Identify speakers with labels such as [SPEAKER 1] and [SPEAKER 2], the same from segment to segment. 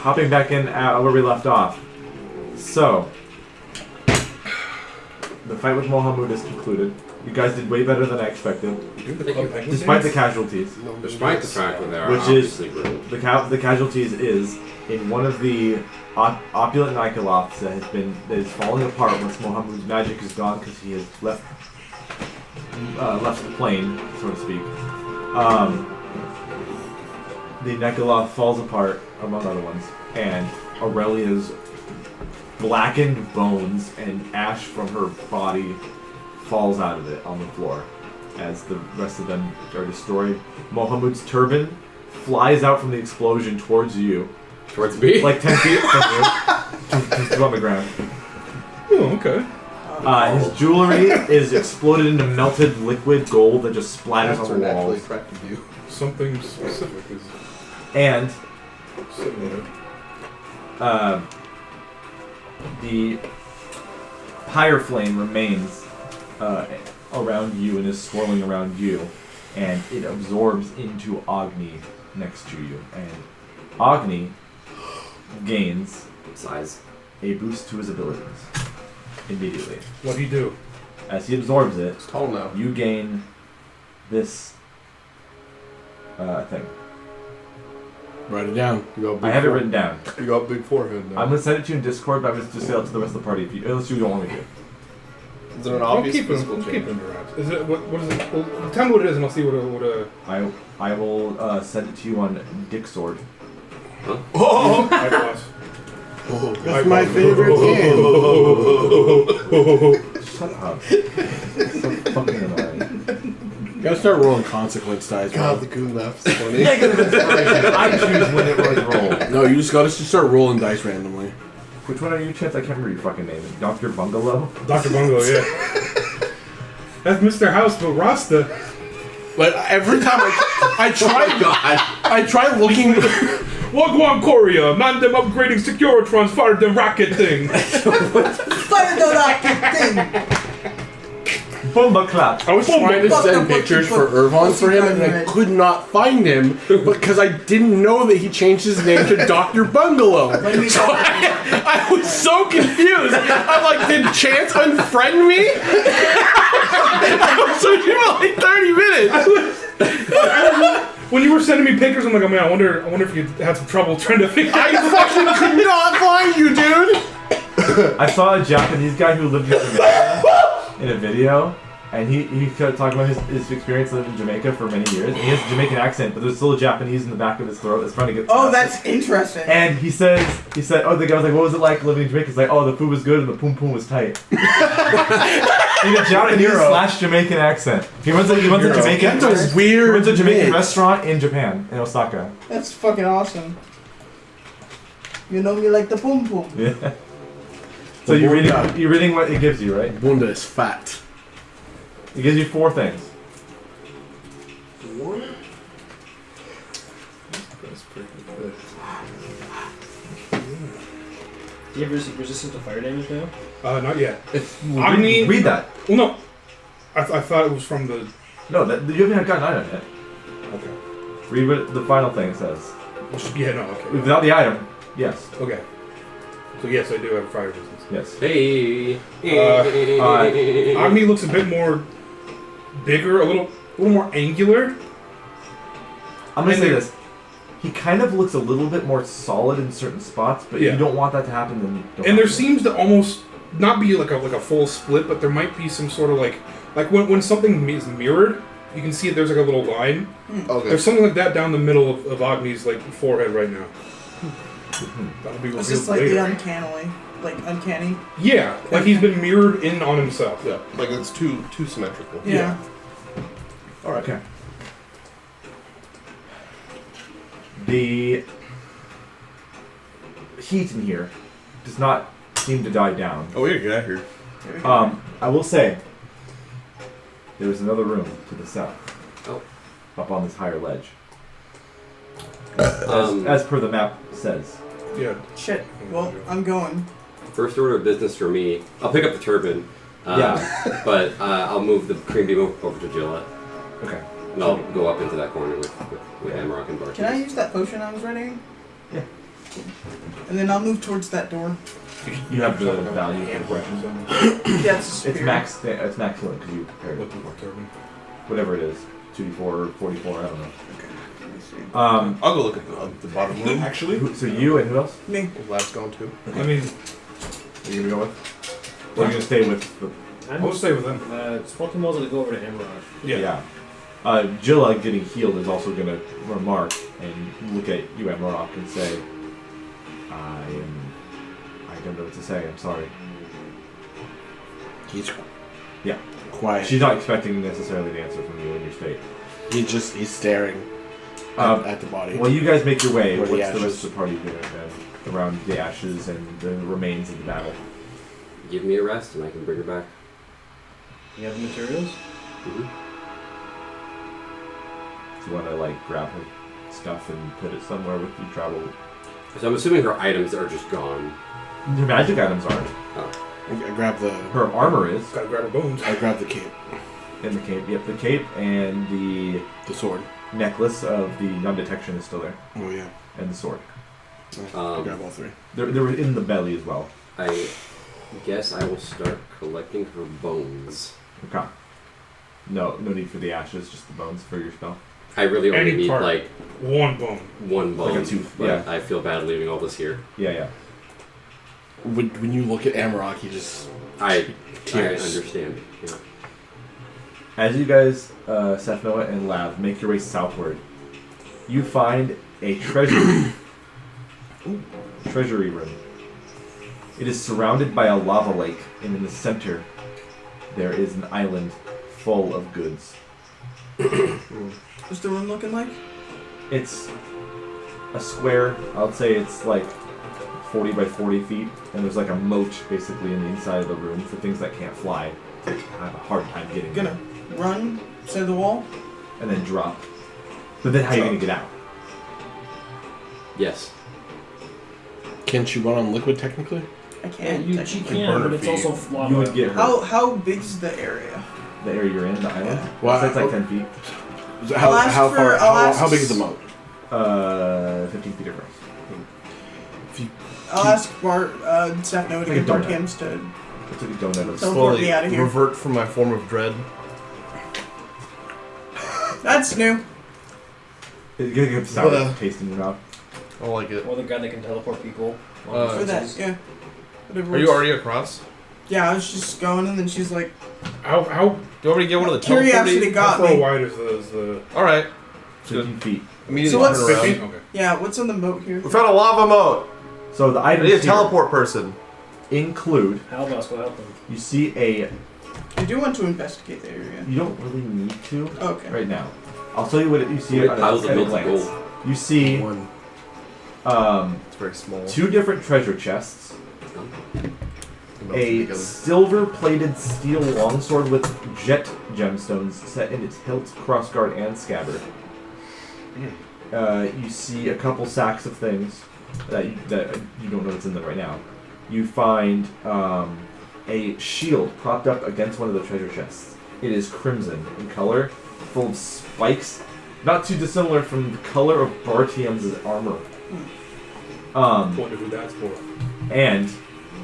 [SPEAKER 1] hopping back in where we left off. So, the fight with Mohammed is concluded. You guys did way better than I expected, despite the casualties.
[SPEAKER 2] Despite the fact that they are
[SPEAKER 1] which is
[SPEAKER 2] brutal.
[SPEAKER 1] the casualties is in one of the opulent Nikoloths that is falling apart once Mohammed's magic is gone because he has left the plane, so to speak. The Nikoloth falls apart, among other ones, and Aurelia's blackened bones and ash from her body falls out of it on the floor as the rest of them are destroyed. Mohammed's turban flies out from the explosion towards you.
[SPEAKER 2] Towards me?
[SPEAKER 1] Like 10 feet from you. Just on the ground.
[SPEAKER 3] Oh, okay.
[SPEAKER 1] His jewelry is exploded into melted liquid gold that just splatters on the walls.
[SPEAKER 3] Something specific is...
[SPEAKER 1] And
[SPEAKER 3] sitting there.
[SPEAKER 1] the higher flame remains around you and is swirling around you, and it absorbs into Agni next to you. And Agni gains
[SPEAKER 2] size,
[SPEAKER 1] a boost to his abilities immediately.
[SPEAKER 3] What'd he do?
[SPEAKER 1] As he absorbs it,
[SPEAKER 4] it's tall now.
[SPEAKER 1] You gain this thing.
[SPEAKER 5] Write it down.
[SPEAKER 1] I have it written down.
[SPEAKER 4] You got big forehead now.
[SPEAKER 1] I'm gonna send it to you in Discord, but I'm gonna just say it to the rest of the party unless you don't want me to.
[SPEAKER 4] Is it an obvious physical
[SPEAKER 3] I'll
[SPEAKER 4] change?
[SPEAKER 3] keep it under wraps. Is it, what is it? Well, tell me what it is and I'll see what
[SPEAKER 1] I will send it to you on Dick Sword.
[SPEAKER 2] Huh?
[SPEAKER 4] Oh!
[SPEAKER 3] I was.
[SPEAKER 5] That's my favorite game.
[SPEAKER 1] Shut up. So fucking annoying.
[SPEAKER 5] You gotta start rolling consequence dice,
[SPEAKER 4] God,
[SPEAKER 5] bro.
[SPEAKER 4] the goon laugh's funny.
[SPEAKER 1] Negative inspiration. I choose when it was rolled.
[SPEAKER 5] No, you just gotta start rolling dice randomly.
[SPEAKER 1] Which one are you, Chance? I can't remember your fucking name. Dr. Bungalow?
[SPEAKER 3] Dr. Bungalow, yeah. That's Mr. House, but Rasta.
[SPEAKER 5] But every time I try looking.
[SPEAKER 3] Wagwan Korea, man them upgrading Securitrons, fired them rocket thing.
[SPEAKER 6] Fire the rocket thing!
[SPEAKER 1] Bomba clap.
[SPEAKER 5] I was trying to send pictures for Irvon for him, and I could not find him because I didn't know that he changed his name to Dr. Bungalow. So I was so confused. I'm like, did Chance unfriend me? I was searching for like 30 minutes.
[SPEAKER 3] When you were sending me pictures, I'm like, oh man, I wonder if you had some trouble trying to figure
[SPEAKER 5] I fucking could not find you, dude.
[SPEAKER 1] I saw a Japanese guy who lived in Jamaica in a video, and he started talking about his experience living in Jamaica for many years. And he has a Jamaican accent, but there's still a Japanese in the back of his throat that's trying to get.
[SPEAKER 6] Oh, that's interesting.
[SPEAKER 1] And he said, oh, the guy was like, what was it like living in Jamaica? He's like, oh, the food was good and the poom poom was tight. In a Japanese / Jamaican accent. He runs a Jamaican.
[SPEAKER 5] That's a weird.
[SPEAKER 1] He runs a Jamaican
[SPEAKER 5] mix.
[SPEAKER 1] restaurant in Japan, in Osaka.
[SPEAKER 6] That's fucking awesome. You know me like the boom boom.
[SPEAKER 1] Yeah. So you're reading what it gives you, right?
[SPEAKER 5] Bunda is fat.
[SPEAKER 1] It gives you 4 things.
[SPEAKER 4] That's pretty good.
[SPEAKER 7] Do you have resistance to fire damage now?
[SPEAKER 3] not yet.
[SPEAKER 1] Agni. Read that.
[SPEAKER 3] Well, no. I thought it was from the...
[SPEAKER 1] No, you haven't gotten an item yet.
[SPEAKER 3] Okay.
[SPEAKER 1] Read what the final thing says.
[SPEAKER 3] Yeah, no, okay.
[SPEAKER 1] Without the item, yes.
[SPEAKER 3] Okay. So yes, I do have fire resistance.
[SPEAKER 1] Yes.
[SPEAKER 2] Hey.
[SPEAKER 3] Agni looks a bit more bigger, a little more angular.
[SPEAKER 1] I'm gonna say this. He kind of looks a little bit more solid in certain spots, but if you don't want that to happen, then you don't.
[SPEAKER 3] And there seems to almost not be like a full split, but there might be some sort of like when something is mirrored, you can see there's like a little line.
[SPEAKER 4] Okay.
[SPEAKER 3] There's something like that down the middle of Agni's like forehead right now. That'll be
[SPEAKER 6] It's
[SPEAKER 3] revealed
[SPEAKER 6] just like
[SPEAKER 3] later.
[SPEAKER 6] uncanny.
[SPEAKER 3] Yeah, like he's been mirrored in on himself.
[SPEAKER 4] Yeah, like it's too symmetrical.
[SPEAKER 6] Yeah.
[SPEAKER 1] All right. Okay. The heat in here does not seem to die down.
[SPEAKER 4] Oh, we gotta get out of here.
[SPEAKER 1] I will say there is another room to the south.
[SPEAKER 2] Oh.
[SPEAKER 1] Up on this higher ledge. As per the map says.
[SPEAKER 3] Yeah.
[SPEAKER 6] Shit. Well, I'm going.
[SPEAKER 2] First order of business for me. I'll pick up the turban.
[SPEAKER 1] Yeah.
[SPEAKER 2] But I'll move the cream beam over to Jilla.
[SPEAKER 1] Okay.
[SPEAKER 2] And I'll go up into that corner with Amrock and Barky.
[SPEAKER 6] Can I use that potion I was writing?
[SPEAKER 1] Yeah.
[SPEAKER 6] And then I'll move towards that door.
[SPEAKER 1] You have the value for questions.
[SPEAKER 6] Yeah, it's
[SPEAKER 1] It's max. It's max limit because you prepared
[SPEAKER 3] With the turban.
[SPEAKER 1] whatever it is. 2d4 or 44. I don't know.
[SPEAKER 6] Let me see.
[SPEAKER 4] I'll go look at the bottom room.
[SPEAKER 3] Actually,
[SPEAKER 1] So you and who else?
[SPEAKER 6] Me.
[SPEAKER 4] Lab's gone too.
[SPEAKER 3] I mean,
[SPEAKER 1] Are you gonna go with? Or are you gonna stay with the?
[SPEAKER 3] I'll stay with them.
[SPEAKER 7] Speltimals gonna go over to Emerald.
[SPEAKER 3] Yeah.
[SPEAKER 1] Jilla getting healed is also gonna remark and look at you at Morok and say, I don't know what to say. I'm sorry.
[SPEAKER 5] He's
[SPEAKER 1] Yeah.
[SPEAKER 5] quiet.
[SPEAKER 1] She's not expecting necessarily an answer from you in your state.
[SPEAKER 5] He's staring at the body.
[SPEAKER 1] While you guys make your way,
[SPEAKER 5] Where
[SPEAKER 1] what's
[SPEAKER 5] the
[SPEAKER 1] the rest
[SPEAKER 5] ashes?
[SPEAKER 1] of the party doing then? Around the ashes and the remains of the battle.
[SPEAKER 2] Give me a rest and I can bring her back.
[SPEAKER 7] You have the materials?
[SPEAKER 2] Mm-hmm.
[SPEAKER 1] Do you want to like grab her stuff and put it somewhere with you travel?
[SPEAKER 2] So I'm assuming her items are just gone.
[SPEAKER 1] Her magic items aren't.
[SPEAKER 5] I grab the
[SPEAKER 1] Her armor is
[SPEAKER 3] Gotta grab her bones.
[SPEAKER 5] I grab the cape,
[SPEAKER 1] in the cape. Yep, the cape and the
[SPEAKER 5] the sword.
[SPEAKER 1] necklace of the non-detection is still there,
[SPEAKER 5] Oh yeah.
[SPEAKER 1] and the sword.
[SPEAKER 5] I grab all three.
[SPEAKER 1] They're in the belly as well.
[SPEAKER 2] I guess I will start collecting her bones.
[SPEAKER 1] Okay. No need for the ashes, just the bones for your spell.
[SPEAKER 2] I really only
[SPEAKER 3] Any
[SPEAKER 2] need
[SPEAKER 3] part.
[SPEAKER 2] like
[SPEAKER 3] One bone.
[SPEAKER 2] one bone.
[SPEAKER 1] Like a tooth,
[SPEAKER 2] But
[SPEAKER 1] yeah.
[SPEAKER 2] I feel bad leaving all this here.
[SPEAKER 1] Yeah.
[SPEAKER 5] When you look at Amarok, he just
[SPEAKER 2] I
[SPEAKER 5] Tears.
[SPEAKER 2] understand. Yeah.
[SPEAKER 1] As you guys, Seth, Noah, and Lav, make your way southward, you find a treasury room. It is surrounded by a lava lake, and in the center, there is an island full of goods.
[SPEAKER 6] What's the room looking like?
[SPEAKER 1] It's a square. I would say it's like 40 by 40 feet, and there's like a moat basically in the inside of the room for things that can't fly. I have a hard time getting
[SPEAKER 6] Gonna run, side the wall.
[SPEAKER 1] and then drop. But then how are you gonna get out?
[SPEAKER 2] Yes.
[SPEAKER 5] can't you run on liquid technically?
[SPEAKER 6] I can't.
[SPEAKER 7] She
[SPEAKER 6] technically.
[SPEAKER 7] can,
[SPEAKER 4] burn
[SPEAKER 7] but
[SPEAKER 4] her
[SPEAKER 7] it's
[SPEAKER 4] feet.
[SPEAKER 7] also lava.
[SPEAKER 1] You would get hurt.
[SPEAKER 6] How big's the area?
[SPEAKER 1] The area you're in, the island.
[SPEAKER 6] Yeah.
[SPEAKER 5] Well,
[SPEAKER 1] So it's like 10 feet.
[SPEAKER 5] How,
[SPEAKER 6] I'll ask
[SPEAKER 5] how
[SPEAKER 6] for-
[SPEAKER 5] far?
[SPEAKER 6] I'll ask-
[SPEAKER 5] How big is the moat?
[SPEAKER 1] 15 feet across.
[SPEAKER 6] I'll ask Bart, Seth Noah to
[SPEAKER 1] Like a
[SPEAKER 6] get Bart
[SPEAKER 1] donut.
[SPEAKER 6] Cams to
[SPEAKER 1] It's like a donut of
[SPEAKER 6] teleport me out of here.
[SPEAKER 4] revert from my form of dread.
[SPEAKER 6] That's new.
[SPEAKER 1] It's gonna get sour
[SPEAKER 4] Yeah.
[SPEAKER 1] taste in your mouth.
[SPEAKER 4] I like it.
[SPEAKER 7] Or the guy that can teleport people.
[SPEAKER 6] For that, yeah. Whatever
[SPEAKER 4] Are you
[SPEAKER 6] works.
[SPEAKER 4] already across?
[SPEAKER 6] Yeah, I was just going, and then she's like,
[SPEAKER 3] How
[SPEAKER 4] Do you want me to get one of the
[SPEAKER 6] Curiosity
[SPEAKER 4] teleporting?
[SPEAKER 6] got
[SPEAKER 3] far
[SPEAKER 6] me.
[SPEAKER 3] wide is the
[SPEAKER 4] All right.
[SPEAKER 1] 15 feet.
[SPEAKER 4] Immediately
[SPEAKER 6] So what's-
[SPEAKER 4] turn around.
[SPEAKER 3] 15? Okay.
[SPEAKER 6] Yeah, what's on the moat here?
[SPEAKER 4] We found a lava moat.
[SPEAKER 1] So the
[SPEAKER 4] I
[SPEAKER 1] items
[SPEAKER 4] need a
[SPEAKER 1] here
[SPEAKER 4] teleport person.
[SPEAKER 1] include,
[SPEAKER 7] Halbos, go help him.
[SPEAKER 1] you see
[SPEAKER 6] I do want to investigate the area.
[SPEAKER 1] you don't really need to
[SPEAKER 6] Okay.
[SPEAKER 1] right now. I'll tell you what you see
[SPEAKER 2] Great
[SPEAKER 1] at
[SPEAKER 2] piles of
[SPEAKER 1] a
[SPEAKER 2] melted
[SPEAKER 1] glance.
[SPEAKER 2] gold.
[SPEAKER 1] You see
[SPEAKER 5] One.
[SPEAKER 4] It's very small.
[SPEAKER 1] two different treasure chests,
[SPEAKER 4] Melted
[SPEAKER 1] a
[SPEAKER 4] together.
[SPEAKER 1] silver-plated steel longsword with jet gemstones set in its hilt, crossguard, and scabbard. You see a couple sacks of things that you don't know what's in them right now. You find a shield propped up against one of the treasure chests. It is crimson in color, full of spikes, not too dissimilar from the color of Bartiem's armor.
[SPEAKER 3] wonder who that's for.
[SPEAKER 1] And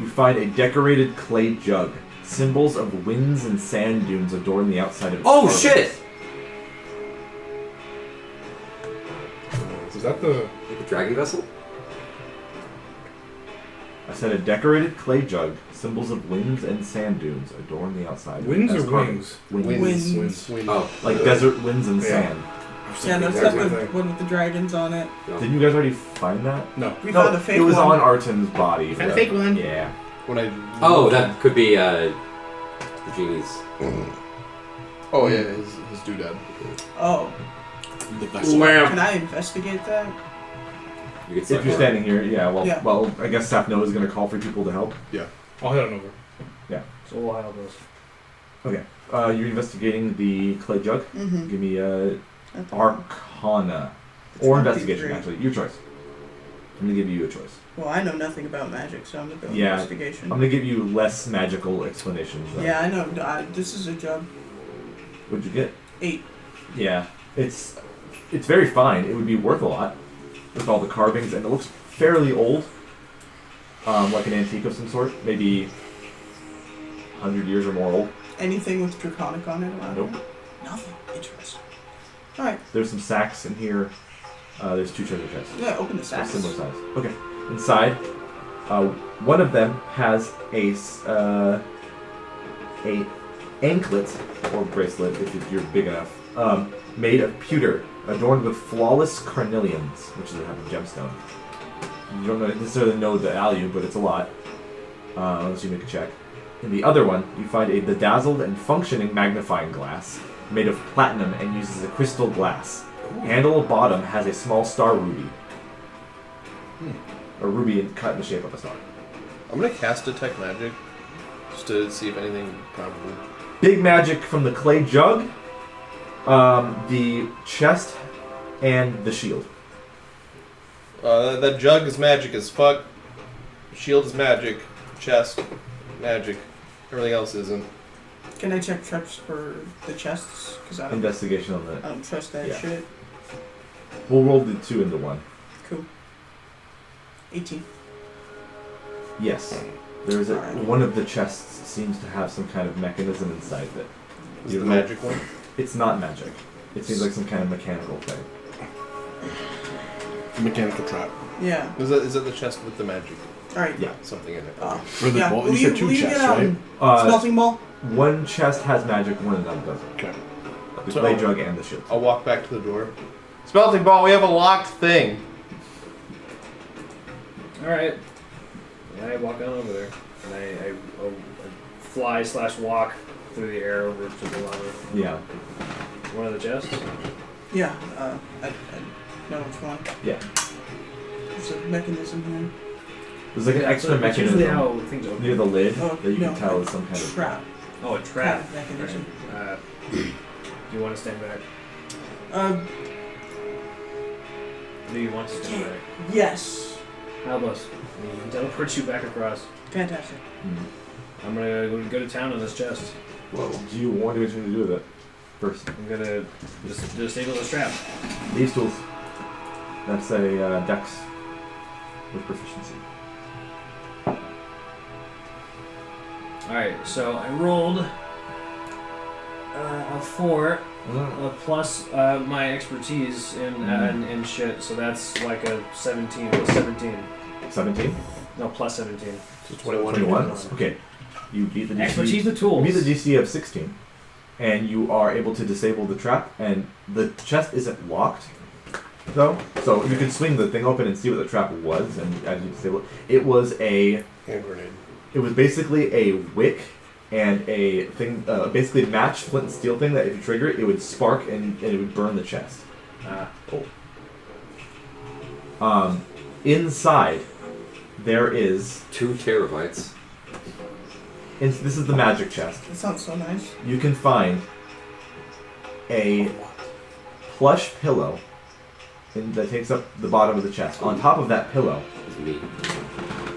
[SPEAKER 1] you find a decorated clay jug. Symbols of winds and sand dunes adorn the outside of its
[SPEAKER 2] Oh
[SPEAKER 1] carvings.
[SPEAKER 2] shit!
[SPEAKER 3] Is that the?
[SPEAKER 2] The dragon vessel?
[SPEAKER 1] I said a decorated clay jug. Symbols of winds and sand dunes adorn the outside.
[SPEAKER 3] Winds
[SPEAKER 1] as
[SPEAKER 3] or
[SPEAKER 1] carvings.
[SPEAKER 6] Winds.
[SPEAKER 3] Winds.
[SPEAKER 2] Oh.
[SPEAKER 1] Like desert winds and
[SPEAKER 3] Yeah.
[SPEAKER 1] sand.
[SPEAKER 6] Yeah, that's
[SPEAKER 3] Exactly.
[SPEAKER 6] got the one with the dragons on it.
[SPEAKER 2] No.
[SPEAKER 1] Didn't you guys already find that?
[SPEAKER 3] No.
[SPEAKER 6] We found a fake
[SPEAKER 1] it was
[SPEAKER 6] one.
[SPEAKER 1] on Artem's body.
[SPEAKER 3] Found a fake one?
[SPEAKER 1] Yeah.
[SPEAKER 4] When I.
[SPEAKER 2] Oh, that could be the genie's.
[SPEAKER 4] Oh yeah, his doodad.
[SPEAKER 6] Oh,
[SPEAKER 5] The best.
[SPEAKER 6] can I investigate that?
[SPEAKER 2] You could
[SPEAKER 1] If you're
[SPEAKER 2] say
[SPEAKER 1] standing here, yeah. Well,
[SPEAKER 6] Yeah.
[SPEAKER 1] well, I guess Sapno is going to call for people to help.
[SPEAKER 3] I'll head on over.
[SPEAKER 7] So we'll have those.
[SPEAKER 1] Okay. You're investigating the clay jug.
[SPEAKER 6] Mm-hmm.
[SPEAKER 1] Give me a Arcana or investigation. Actually, your choice. I'm going to give you a choice.
[SPEAKER 6] Well, I know nothing about magic, so I'm gonna go
[SPEAKER 1] Yeah,
[SPEAKER 6] investigation.
[SPEAKER 1] I'm going to give you less magical explanations. Though.
[SPEAKER 6] Yeah, I know. This is a job.
[SPEAKER 1] What'd you get?
[SPEAKER 6] 8.
[SPEAKER 1] Yeah. It's very fine. It would be worth a lot. with all the carvings, and it looks fairly old, like an antique of some sort, maybe 100 years or more old.
[SPEAKER 6] Anything with draconic on it around
[SPEAKER 1] Nope.
[SPEAKER 6] here? Nothing. Interesting. Alright.
[SPEAKER 1] There's some sacks in here. There's 2 treasure chests.
[SPEAKER 6] Yeah, open the
[SPEAKER 1] They're
[SPEAKER 6] sacks.
[SPEAKER 1] similar size. Okay. Inside, one of them has a anklet or bracelet, if you're big enough, made of pewter, adorned with flawless carnelians, which is a type of gemstone. You don't necessarily know the value, but it's a lot, unless you make a check. In the other one, you find a bedazzled and functioning magnifying glass made of platinum and uses a crystal glass. Handle bottom has a small star ruby. A ruby cut in the shape of a star.
[SPEAKER 4] I'm gonna cast Detect Magic just to see if anything comparable.
[SPEAKER 1] Big magic from the clay jug, the chest, and the shield.
[SPEAKER 4] That jug is magic as fuck. Shield is magic. Chest, magic. Everything else isn't.
[SPEAKER 6] Can I check traps for the chests? Because I
[SPEAKER 1] Investigation on that.
[SPEAKER 6] don't trust that
[SPEAKER 1] Yeah.
[SPEAKER 6] shit.
[SPEAKER 1] We'll roll the 2 into 1.
[SPEAKER 6] Cool. 18.
[SPEAKER 1] Yes. There's
[SPEAKER 6] Alright.
[SPEAKER 1] one of the chests seems to have some kind of mechanism inside that.
[SPEAKER 4] Is
[SPEAKER 1] You
[SPEAKER 4] the
[SPEAKER 1] don't know-
[SPEAKER 4] magic one?
[SPEAKER 1] It's not magic. It seems like some kind of mechanical thing.
[SPEAKER 5] Mechanical trap.
[SPEAKER 6] Yeah.
[SPEAKER 4] Is that the chest with the magic?
[SPEAKER 6] Alright.
[SPEAKER 1] Yeah.
[SPEAKER 4] Something in it.
[SPEAKER 5] For the
[SPEAKER 6] Yeah.
[SPEAKER 5] ball,
[SPEAKER 6] Will
[SPEAKER 5] you said 2
[SPEAKER 6] will you
[SPEAKER 5] chests,
[SPEAKER 6] get,
[SPEAKER 5] right?
[SPEAKER 6] Smelting ball?
[SPEAKER 1] One chest has magic, one of them doesn't.
[SPEAKER 5] Okay.
[SPEAKER 1] The
[SPEAKER 4] So-
[SPEAKER 1] clay jug and the shield.
[SPEAKER 4] I'll walk back to the door. Smelting ball, we have a locked thing.
[SPEAKER 7] Alright. I walk on over there. And I fly/walk through the air over to the lava.
[SPEAKER 1] Yeah.
[SPEAKER 7] One of the chests?
[SPEAKER 6] Yeah. I know which one.
[SPEAKER 1] Yeah.
[SPEAKER 6] There's a mechanism here.
[SPEAKER 1] There's like an extra
[SPEAKER 7] That's usually
[SPEAKER 1] mechanism
[SPEAKER 7] how things open.
[SPEAKER 1] near the lid
[SPEAKER 6] Oh,
[SPEAKER 1] that you
[SPEAKER 6] no,
[SPEAKER 1] can tell is some kind of
[SPEAKER 6] trap.
[SPEAKER 7] Oh, a trap.
[SPEAKER 6] Mechanism.
[SPEAKER 7] Right. Do you want to stand back? Do you want to stand back?
[SPEAKER 6] Yes.
[SPEAKER 7] Albus, we can teleport you back across.
[SPEAKER 6] Fantastic.
[SPEAKER 1] Mm.
[SPEAKER 7] I'm gonna go to town on this chest.
[SPEAKER 1] Well, do you want anything to do with it first?
[SPEAKER 7] I'm gonna just disable the strap.
[SPEAKER 1] These tools. That's a dex with proficiency.
[SPEAKER 7] Alright, so I rolled a 4 plus my expertise in shit, so that's like a 17. Plus 17.
[SPEAKER 1] 17?
[SPEAKER 7] No, plus 17.
[SPEAKER 4] So 21.
[SPEAKER 1] 21? Okay. You beat the DC.
[SPEAKER 7] Expertise with tools.
[SPEAKER 1] You beat the DC of 16. And you are able to disable the trap, and the chest isn't locked, though. So you can swing the thing open and see what the trap was, and as you disable it, it was a...
[SPEAKER 4] Hand grenade.
[SPEAKER 1] It was basically a wick and a thing, basically matched flint and steel thing that if you trigger it, it would spark and it would burn the chest. Inside, there is...
[SPEAKER 2] 2 terabytes.
[SPEAKER 1] This is the magic chest.
[SPEAKER 6] That sounds so nice.
[SPEAKER 1] You can find a plush pillow that takes up the bottom of the chest. On top of that pillow,
[SPEAKER 2] It's me.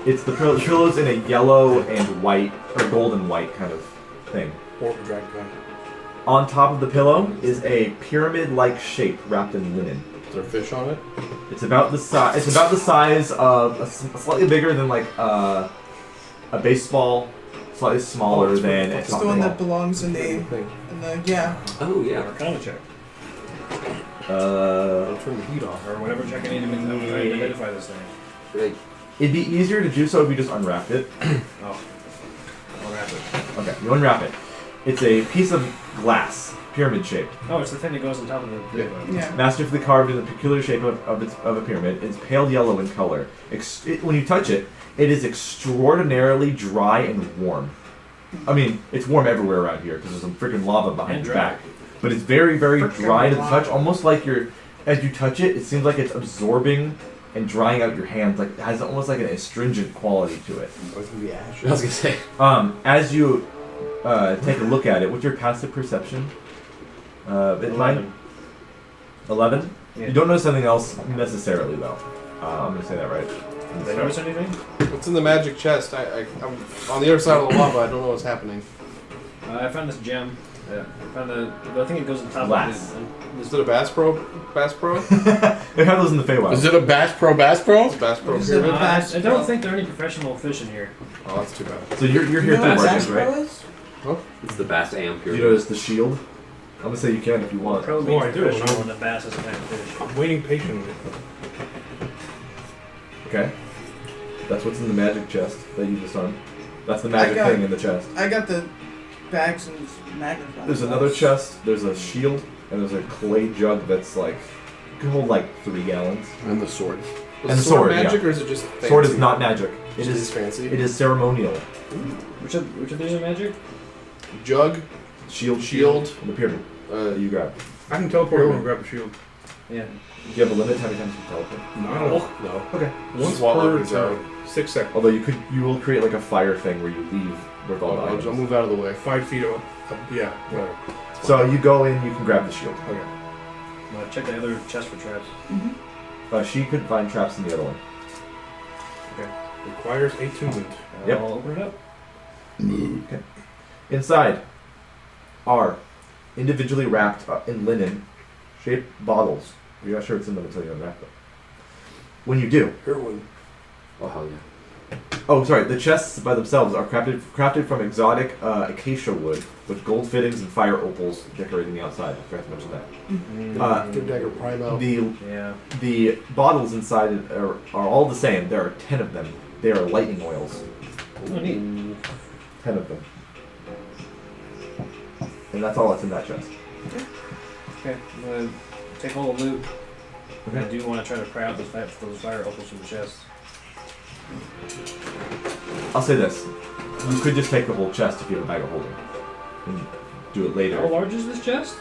[SPEAKER 1] it's the pillow's in a yellow and white, or golden white kind of thing.
[SPEAKER 5] Or drag gun.
[SPEAKER 1] On top of the pillow is a pyramid-like shape wrapped in linen.
[SPEAKER 4] Is there a fish on it?
[SPEAKER 1] It's about the size. It's about the size of slightly bigger than like a baseball, slightly smaller than a
[SPEAKER 6] It's the
[SPEAKER 1] soccer
[SPEAKER 6] one
[SPEAKER 1] ball.
[SPEAKER 6] that belongs in the yeah.
[SPEAKER 2] Oh, yeah.
[SPEAKER 7] Arcana check.
[SPEAKER 4] I'll turn the heat off.
[SPEAKER 7] Or whatever check I need to identify this thing.
[SPEAKER 2] Right.
[SPEAKER 1] It'd be easier to do so if you just unwrapped it.
[SPEAKER 7] Oh. I'll wrap it.
[SPEAKER 1] Okay, you unwrap it. It's a piece of glass, pyramid shaped.
[SPEAKER 7] Oh, it's the thing that goes on top of the
[SPEAKER 6] Yeah.
[SPEAKER 1] Masterfully carved in the peculiar shape of a pyramid. It's pale yellow in color. When you touch it, it is extraordinarily dry and warm. I mean, it's warm everywhere around here because there's some freaking lava behind
[SPEAKER 7] And
[SPEAKER 1] your
[SPEAKER 7] dry.
[SPEAKER 1] back. But it's very, very
[SPEAKER 6] Freaking
[SPEAKER 1] dry to the
[SPEAKER 6] lava.
[SPEAKER 1] touch. Almost like as you touch it, it seems like it's absorbing and drying out your hands. Like it has almost like an astringent quality to it.
[SPEAKER 4] Oh, it's gonna be ash.
[SPEAKER 2] I was gonna say.
[SPEAKER 1] As you take a look at it, what's your passive perception?
[SPEAKER 7] 11.
[SPEAKER 1] 11?
[SPEAKER 7] Yeah.
[SPEAKER 1] You don't notice anything else necessarily, though. I'm going to say that right.
[SPEAKER 7] Did I notice anything?
[SPEAKER 4] What's in the magic chest? I'm on the other side of the lava. I don't know what's happening.
[SPEAKER 7] I found this gem. Yeah. Found I think it goes on top
[SPEAKER 1] Glass.
[SPEAKER 7] of
[SPEAKER 4] Is it a Bass Pro? Bass Pro? It's
[SPEAKER 1] They have those in the Feywild.
[SPEAKER 5] Is it a Bass Pro?
[SPEAKER 4] a Bass Pro
[SPEAKER 6] Is it
[SPEAKER 4] pyramid.
[SPEAKER 6] a-
[SPEAKER 7] I don't think there are any professional fish in here.
[SPEAKER 4] Oh, that's too bad.
[SPEAKER 1] So you're here
[SPEAKER 6] You know
[SPEAKER 1] to
[SPEAKER 6] what
[SPEAKER 1] work,
[SPEAKER 6] Bass Pro
[SPEAKER 1] right?
[SPEAKER 6] is?
[SPEAKER 2] It's the Bass Amp
[SPEAKER 1] You
[SPEAKER 2] here.
[SPEAKER 1] notice the shield? I'm gonna say you can if you want.
[SPEAKER 7] Probably
[SPEAKER 3] Oh, I do.
[SPEAKER 7] professional when the bass is a kind of fish.
[SPEAKER 3] I'm waiting patiently.
[SPEAKER 1] Okay. That's what's in the magic chest that you disarmed. That's the magic
[SPEAKER 6] got-
[SPEAKER 1] thing in the chest.
[SPEAKER 6] I got the bags and magnifying.
[SPEAKER 1] There's another chest, there's a shield, and there's a clay jug that's like, you can hold like 3 gallons.
[SPEAKER 5] And the sword.
[SPEAKER 4] Was
[SPEAKER 1] And
[SPEAKER 4] the sword
[SPEAKER 1] sword,
[SPEAKER 4] magic
[SPEAKER 1] yeah.
[SPEAKER 4] or is it just fancy?
[SPEAKER 1] Sword is not magic. It
[SPEAKER 4] It
[SPEAKER 1] is
[SPEAKER 4] is fancy.
[SPEAKER 1] it is ceremonial.
[SPEAKER 7] Which of these are magic?
[SPEAKER 4] Jug,
[SPEAKER 1] Shield, and the pyramid that you grab.
[SPEAKER 3] I can teleport over and grab the shield.
[SPEAKER 7] Yeah.
[SPEAKER 1] Do you have a limit how many times you teleport?
[SPEAKER 3] No.
[SPEAKER 4] no.
[SPEAKER 1] Okay.
[SPEAKER 3] Once
[SPEAKER 4] Swallow
[SPEAKER 3] per
[SPEAKER 4] opens out.
[SPEAKER 3] turn. 6 seconds.
[SPEAKER 1] Although you will create like a fire thing where you leave with all the
[SPEAKER 4] I'll
[SPEAKER 1] items.
[SPEAKER 4] move out of the way.
[SPEAKER 3] 5 feet up. Yeah, whatever.
[SPEAKER 1] So you go in, you can grab the shield.
[SPEAKER 3] Okay.
[SPEAKER 7] I'm gonna check the other chest for traps.
[SPEAKER 1] She couldn't find traps in the other one.
[SPEAKER 3] Requires attunement.
[SPEAKER 1] Yep.
[SPEAKER 7] I'll open it up.
[SPEAKER 1] Okay. Inside are individually wrapped in linen shaped bottles. You're not sure what's in them until you unwrap them. When you do,
[SPEAKER 4] Heroin.
[SPEAKER 2] Oh, hell yeah.
[SPEAKER 1] oh sorry, the chests by themselves are crafted from exotic acacia wood with gold fittings and fire opals decorating the outside. I forgot to mention that.
[SPEAKER 4] Good dagger prime out.
[SPEAKER 7] Yeah.
[SPEAKER 1] The bottles inside are all the same. There are 10 of them. They are lightning oils.
[SPEAKER 7] Oh, neat.
[SPEAKER 1] 10 of them. And that's all that's in that chest.
[SPEAKER 7] Okay. I'm gonna take all the loot. I
[SPEAKER 1] Okay.
[SPEAKER 7] do want to try to pry out those fire opals from the chest.
[SPEAKER 1] I'll say this. You could just take the whole chest if you have a bag of holding. And do it
[SPEAKER 7] How
[SPEAKER 1] later.
[SPEAKER 7] large is this chest?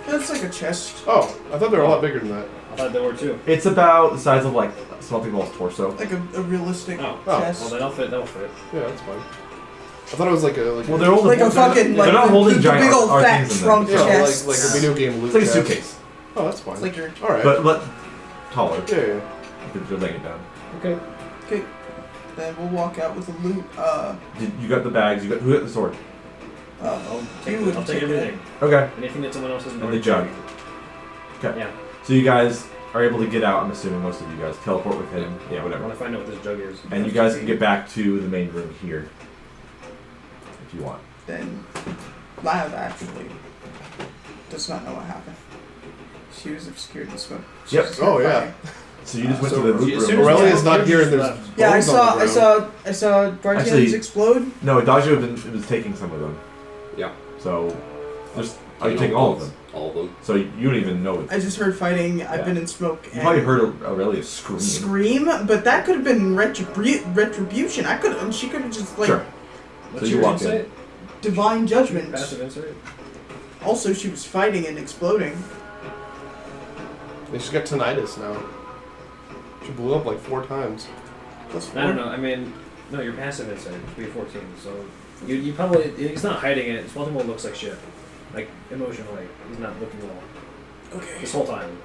[SPEAKER 6] That's like a chest.
[SPEAKER 4] Oh, I thought they were a lot bigger than that.
[SPEAKER 7] I thought there were two.
[SPEAKER 1] It's about the size of like a smelting ball's torso.
[SPEAKER 6] Like a realistic
[SPEAKER 7] Oh.
[SPEAKER 6] chest.
[SPEAKER 7] Well, that'll fit. That'll fit.
[SPEAKER 4] Yeah, that's fine. I thought it was like a
[SPEAKER 1] Well, they're holding
[SPEAKER 6] Like a fucking,
[SPEAKER 1] they're
[SPEAKER 6] like,
[SPEAKER 1] not holding
[SPEAKER 6] the
[SPEAKER 1] giant
[SPEAKER 6] big old
[SPEAKER 1] art
[SPEAKER 6] fat
[SPEAKER 1] things in
[SPEAKER 6] trunk
[SPEAKER 1] them.
[SPEAKER 4] yeah,
[SPEAKER 6] chest.
[SPEAKER 4] like a video game loot
[SPEAKER 1] It's like a
[SPEAKER 4] chest.
[SPEAKER 1] suitcase,
[SPEAKER 4] Oh, that's fine.
[SPEAKER 6] It's like your.
[SPEAKER 4] All right.
[SPEAKER 1] but taller.
[SPEAKER 4] yeah, yeah.
[SPEAKER 1] If you're laying it down.
[SPEAKER 7] Okay.
[SPEAKER 6] Okay. Then we'll walk out with the loot.
[SPEAKER 1] You got the bags. You got who got the sword?
[SPEAKER 7] I'll take,
[SPEAKER 6] you would
[SPEAKER 7] I'll take
[SPEAKER 6] take
[SPEAKER 7] everything.
[SPEAKER 1] Okay.
[SPEAKER 7] Anything that someone else hasn't
[SPEAKER 1] And the
[SPEAKER 7] already
[SPEAKER 1] jug.
[SPEAKER 7] taken.
[SPEAKER 1] Okay.
[SPEAKER 7] Yeah.
[SPEAKER 1] So you guys are able to get out. I'm assuming most of you guys teleport with him. Yeah,
[SPEAKER 7] I
[SPEAKER 1] whatever.
[SPEAKER 7] want to find out what this jug is.
[SPEAKER 1] And you guys can get back to the main room here if you want.
[SPEAKER 6] Then Lav actually does not know what happened. She was obscured in smoke. She
[SPEAKER 1] Yep.
[SPEAKER 6] was
[SPEAKER 4] Oh, yeah.
[SPEAKER 6] terrifying.
[SPEAKER 1] So you just went
[SPEAKER 4] So
[SPEAKER 1] to the
[SPEAKER 7] As
[SPEAKER 1] loot
[SPEAKER 7] soon
[SPEAKER 1] room.
[SPEAKER 7] as
[SPEAKER 4] Aurelia's
[SPEAKER 7] you
[SPEAKER 4] not
[SPEAKER 7] left,
[SPEAKER 4] here
[SPEAKER 7] you
[SPEAKER 4] and there's
[SPEAKER 7] left.
[SPEAKER 6] Yeah,
[SPEAKER 4] bones on the ground.
[SPEAKER 6] I saw Guardians
[SPEAKER 1] Actually-
[SPEAKER 6] explode.
[SPEAKER 1] No, Adagio was taking some of them.
[SPEAKER 2] Yeah.
[SPEAKER 1] So, just are you taking all of them?
[SPEAKER 2] All of them.
[SPEAKER 1] So you don't even know it.
[SPEAKER 6] I just heard fighting. I've
[SPEAKER 1] Yeah.
[SPEAKER 6] been in smoke.
[SPEAKER 1] You
[SPEAKER 6] and
[SPEAKER 1] probably heard Aurelia scream.
[SPEAKER 6] scream, but that could have been retribution. I could. She could have just like
[SPEAKER 1] Sure.
[SPEAKER 7] What's
[SPEAKER 1] So you
[SPEAKER 7] your
[SPEAKER 1] walk in.
[SPEAKER 7] insight?
[SPEAKER 6] divine judgment.
[SPEAKER 7] Passive insight?
[SPEAKER 6] Also, she was fighting and exploding.
[SPEAKER 4] They just got tinnitus now. She blew up like 4 times.
[SPEAKER 6] Plus
[SPEAKER 7] I don't know. I mean, no, your passive insight would be 14. So you probably he's not hiding it. Baltimore looks like shit, like emotionally. He's not looking well
[SPEAKER 6] Okay.
[SPEAKER 7] this whole time.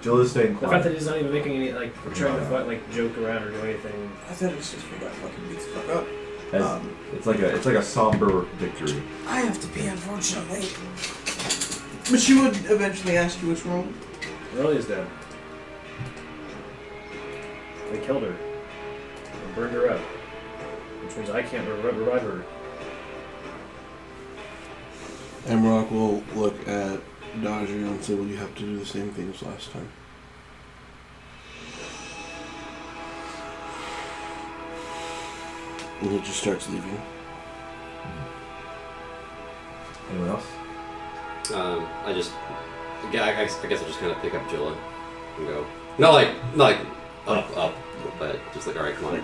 [SPEAKER 1] Jill is staying
[SPEAKER 7] The fact
[SPEAKER 1] quiet.
[SPEAKER 7] that he's not even making any like trying to fight, like joke around or do anything.
[SPEAKER 6] I thought it was just we got fucking beat the fuck up.
[SPEAKER 1] As- it's like a somber victory.
[SPEAKER 6] I have to pee, unfortunately. But she would eventually ask you what's wrong.
[SPEAKER 7] Aurelia's dead. They killed her. And burned her up. Which means I can't revive her.
[SPEAKER 5] Emrock will look at Dodger and say, well, you have to do the same thing as last time. And he just starts leaving.
[SPEAKER 1] Anyone else?
[SPEAKER 2] I guess I'll just kind of pick up Jilla and go. Not like up, but just like, all right, come on.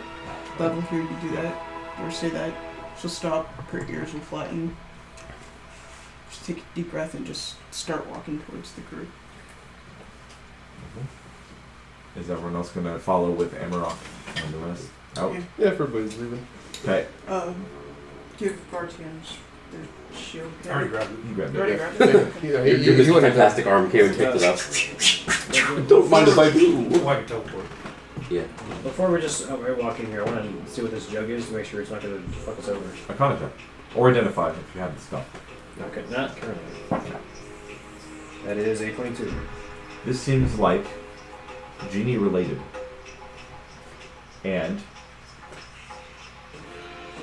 [SPEAKER 6] Level here, you do that, or say that. She'll stop, her ears will flatten. Just take a deep breath and just start walking towards the group.
[SPEAKER 1] Is everyone else going to follow with Amarok and the rest out?
[SPEAKER 6] Yeah.
[SPEAKER 4] Yeah, everybody's leaving.
[SPEAKER 1] Okay,
[SPEAKER 6] Give Guardians the shield.
[SPEAKER 3] I already grabbed it.
[SPEAKER 1] you grab
[SPEAKER 6] You already
[SPEAKER 1] it.
[SPEAKER 6] grabbed it?
[SPEAKER 4] Yeah,
[SPEAKER 2] Your Mr. Fantastic arm came and picked it up.
[SPEAKER 4] Don't mind if I do.
[SPEAKER 3] Oh, I can teleport.
[SPEAKER 2] Yeah.
[SPEAKER 7] Before we just walk in here, I want to see what this jug is to make sure it's not going to fuck us over.
[SPEAKER 1] Arcana check. Or identify if you have the stuff.
[SPEAKER 7] Not currently. That is a 22.
[SPEAKER 1] This seems like genie related. And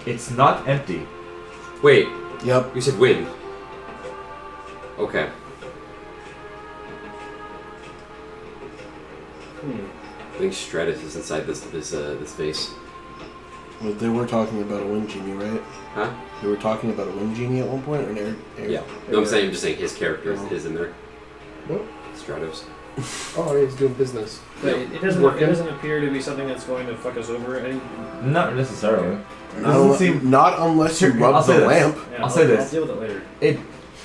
[SPEAKER 1] it's not empty.
[SPEAKER 2] Wait,
[SPEAKER 5] Yep.
[SPEAKER 2] you said wind. Okay. I think Stratus is inside this vase.
[SPEAKER 5] Well, they were talking about a wind genie, right?
[SPEAKER 2] Huh?
[SPEAKER 5] They were talking about a wind genie at one point, or an air.
[SPEAKER 2] Yeah. No, I'm just saying his character is in there.
[SPEAKER 4] What?
[SPEAKER 2] Stratos.
[SPEAKER 4] Oh, he's doing business.
[SPEAKER 7] But it doesn't appear to be something that's going to fuck us over any.
[SPEAKER 1] Not necessarily.
[SPEAKER 5] Not unless you
[SPEAKER 1] I'll
[SPEAKER 5] rub
[SPEAKER 1] say
[SPEAKER 5] the
[SPEAKER 1] this.
[SPEAKER 5] lamp.
[SPEAKER 7] Yeah,
[SPEAKER 1] I'll say this.
[SPEAKER 7] I'll deal with it later.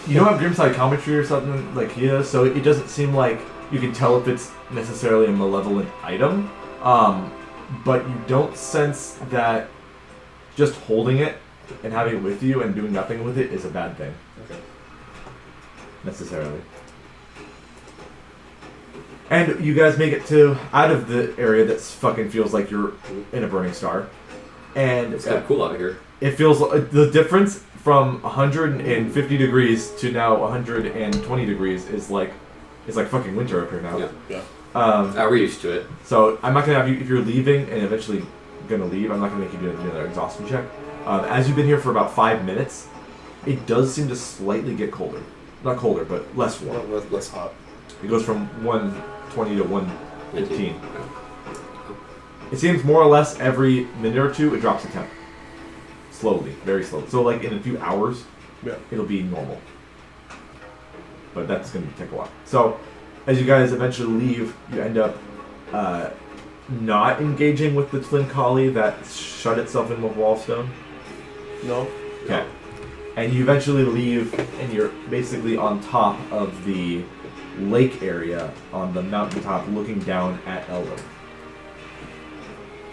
[SPEAKER 1] You don't have grim psychometry or something like he does, so it doesn't seem like you can tell if it's necessarily a malevolent item. But you don't sense that just holding it and having it with you and doing nothing with it is a bad thing.
[SPEAKER 7] Okay.
[SPEAKER 1] Necessarily. And you guys make it to out of the area that fucking feels like you're in a burning star. And
[SPEAKER 2] It's kind of cool out here.
[SPEAKER 1] it feels like the difference from 150 degrees to now 120 degrees is like fucking winter up here now.
[SPEAKER 2] Yeah.
[SPEAKER 5] Yeah.
[SPEAKER 2] We're used to it.
[SPEAKER 1] So I'm not gonna have you if you're leaving and eventually gonna leave. I'm not gonna make you do another exhaustion check. As you've been here for about 5 minutes, it does seem to slightly get colder. Not colder, but less warm.
[SPEAKER 4] Less hot.
[SPEAKER 1] It goes from 120 to 115. It seems more or less every minute or two it drops a temp. Slowly, very slowly. So like in a few hours,
[SPEAKER 4] Yeah.
[SPEAKER 1] it'll be normal. But that's going to take a while. So as you guys eventually leave, you end up not engaging with the twin collie that shut itself in with wallstone.
[SPEAKER 4] No.
[SPEAKER 1] Okay. And you eventually leave, and you're basically on top of the lake area on the mountaintop looking down at Eldon.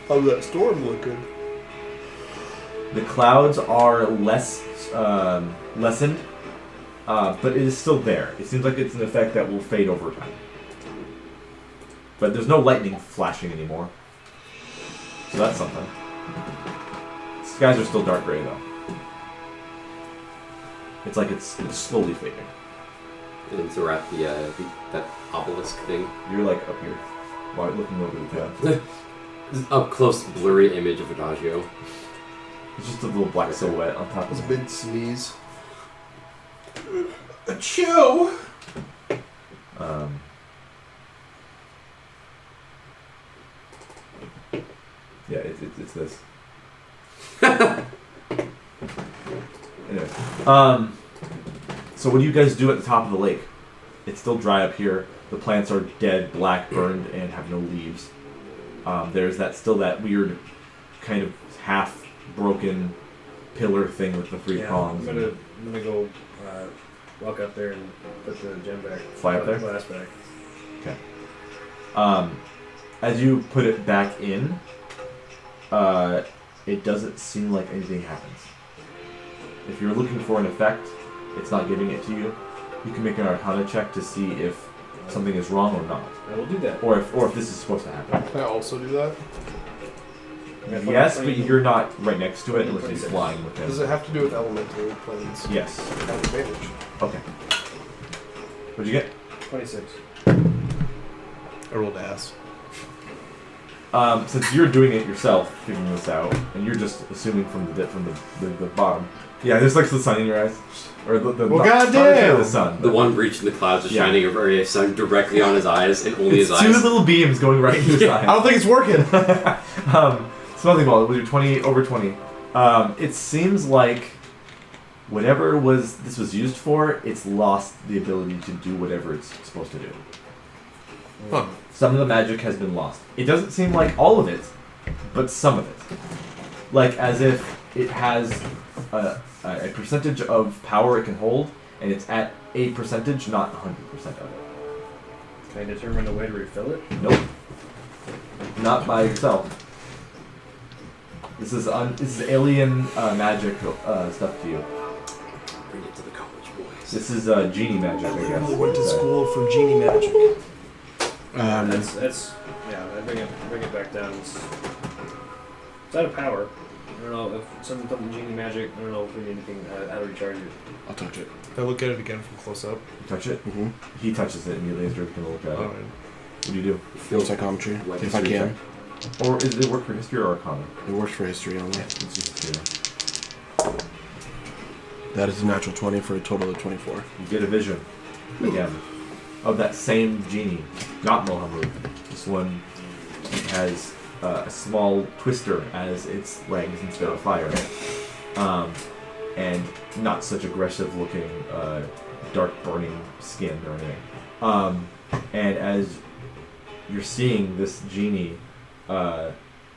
[SPEAKER 4] How's that storm looking?
[SPEAKER 1] The clouds are less lessened, but it is still there. It seems like it's an effect that will fade over time. But there's no lightning flashing anymore. So that's something. Skies are still dark gray though. It's like it's slowly fading.
[SPEAKER 2] And so we're at that obelisk thing.
[SPEAKER 1] You're like up here, while looking over the town.
[SPEAKER 2] This up close, blurry image of Adagio.
[SPEAKER 1] It's just a little black silhouette on top
[SPEAKER 4] It's
[SPEAKER 1] of
[SPEAKER 4] a
[SPEAKER 1] it.
[SPEAKER 4] big sneeze.
[SPEAKER 3] Achoo!
[SPEAKER 1] Yeah, it's this. Anyway, so what do you guys do at the top of the lake? It's still dry up here. The plants are dead, black, burned, and have no leaves. There's that weird kind of half broken pillar thing with the three prongs.
[SPEAKER 7] I'm gonna go walk up there and put the gem back.
[SPEAKER 1] Fly up there?
[SPEAKER 7] Glass back.
[SPEAKER 1] Okay. As you put it back in, it doesn't seem like anything happens. If you're looking for an effect, it's not giving it to you. You can make an Arcana check to see if something is wrong or not,
[SPEAKER 7] I will do that.
[SPEAKER 1] or if this is supposed to happen.
[SPEAKER 4] Can I also do that?
[SPEAKER 1] Yes, but you're not right next to it unless you're
[SPEAKER 7] 26.
[SPEAKER 1] flying with
[SPEAKER 4] Does
[SPEAKER 1] him.
[SPEAKER 4] it have to do with elemental planes?
[SPEAKER 1] Yes.
[SPEAKER 4] I have advantage.
[SPEAKER 1] Okay. What'd you get?
[SPEAKER 7] 26.
[SPEAKER 4] I rolled ass.
[SPEAKER 1] Since you're doing it yourself, figuring this out, and you're just assuming from the bottom. Yeah, there's like the sun in your eyes, or the
[SPEAKER 4] Well,
[SPEAKER 1] not
[SPEAKER 4] goddamn!
[SPEAKER 1] the sun.
[SPEAKER 2] The one breach in the clouds is
[SPEAKER 1] Yeah.
[SPEAKER 2] shining a very sun directly on his eyes, and only
[SPEAKER 1] It's
[SPEAKER 2] his
[SPEAKER 1] two
[SPEAKER 2] eyes.
[SPEAKER 1] little beams going right into his
[SPEAKER 4] I
[SPEAKER 1] eyes.
[SPEAKER 4] don't think it's working.
[SPEAKER 1] Smelling ball. Was your 20 over 20? It seems like whatever this was used for, it's lost the ability to do whatever it's supposed to do.
[SPEAKER 4] Huh.
[SPEAKER 1] Some of the magic has been lost. It doesn't seem like all of it, but some of it. Like as if it has a percentage of power it can hold, and it's at a percentage, not 100% of it.
[SPEAKER 7] Can I determine a way to refill it?
[SPEAKER 1] Nope. Not by yourself. This is alien magic stuff to you.
[SPEAKER 2] Bring it to the college boys.
[SPEAKER 1] This is genie magic, I guess.
[SPEAKER 4] I went to school for genie magic.
[SPEAKER 7] That's yeah. I bring it back down. It's out of power. I don't know if something genie magic. I don't know if we need anything how to recharge it.
[SPEAKER 5] I'll touch it.
[SPEAKER 4] I look at it again from close up.
[SPEAKER 1] You touch it.
[SPEAKER 5] Mm-hmm.
[SPEAKER 1] He touches it immediately as you're going to look at it.
[SPEAKER 4] Alright.
[SPEAKER 1] What do you do?
[SPEAKER 5] Field psychometry,
[SPEAKER 2] What,
[SPEAKER 5] if I
[SPEAKER 1] history
[SPEAKER 5] can.
[SPEAKER 1] Or is it work for history or arcana?
[SPEAKER 5] It works for history only.
[SPEAKER 1] Let's do history.
[SPEAKER 5] That is a natural 20 for a total of 24.
[SPEAKER 1] You get a vision again of that same genie, not Mohammed. This one has a small twister as its legs instead of fire, and not such aggressive looking, dark burning skin or anything. And as you're seeing this genie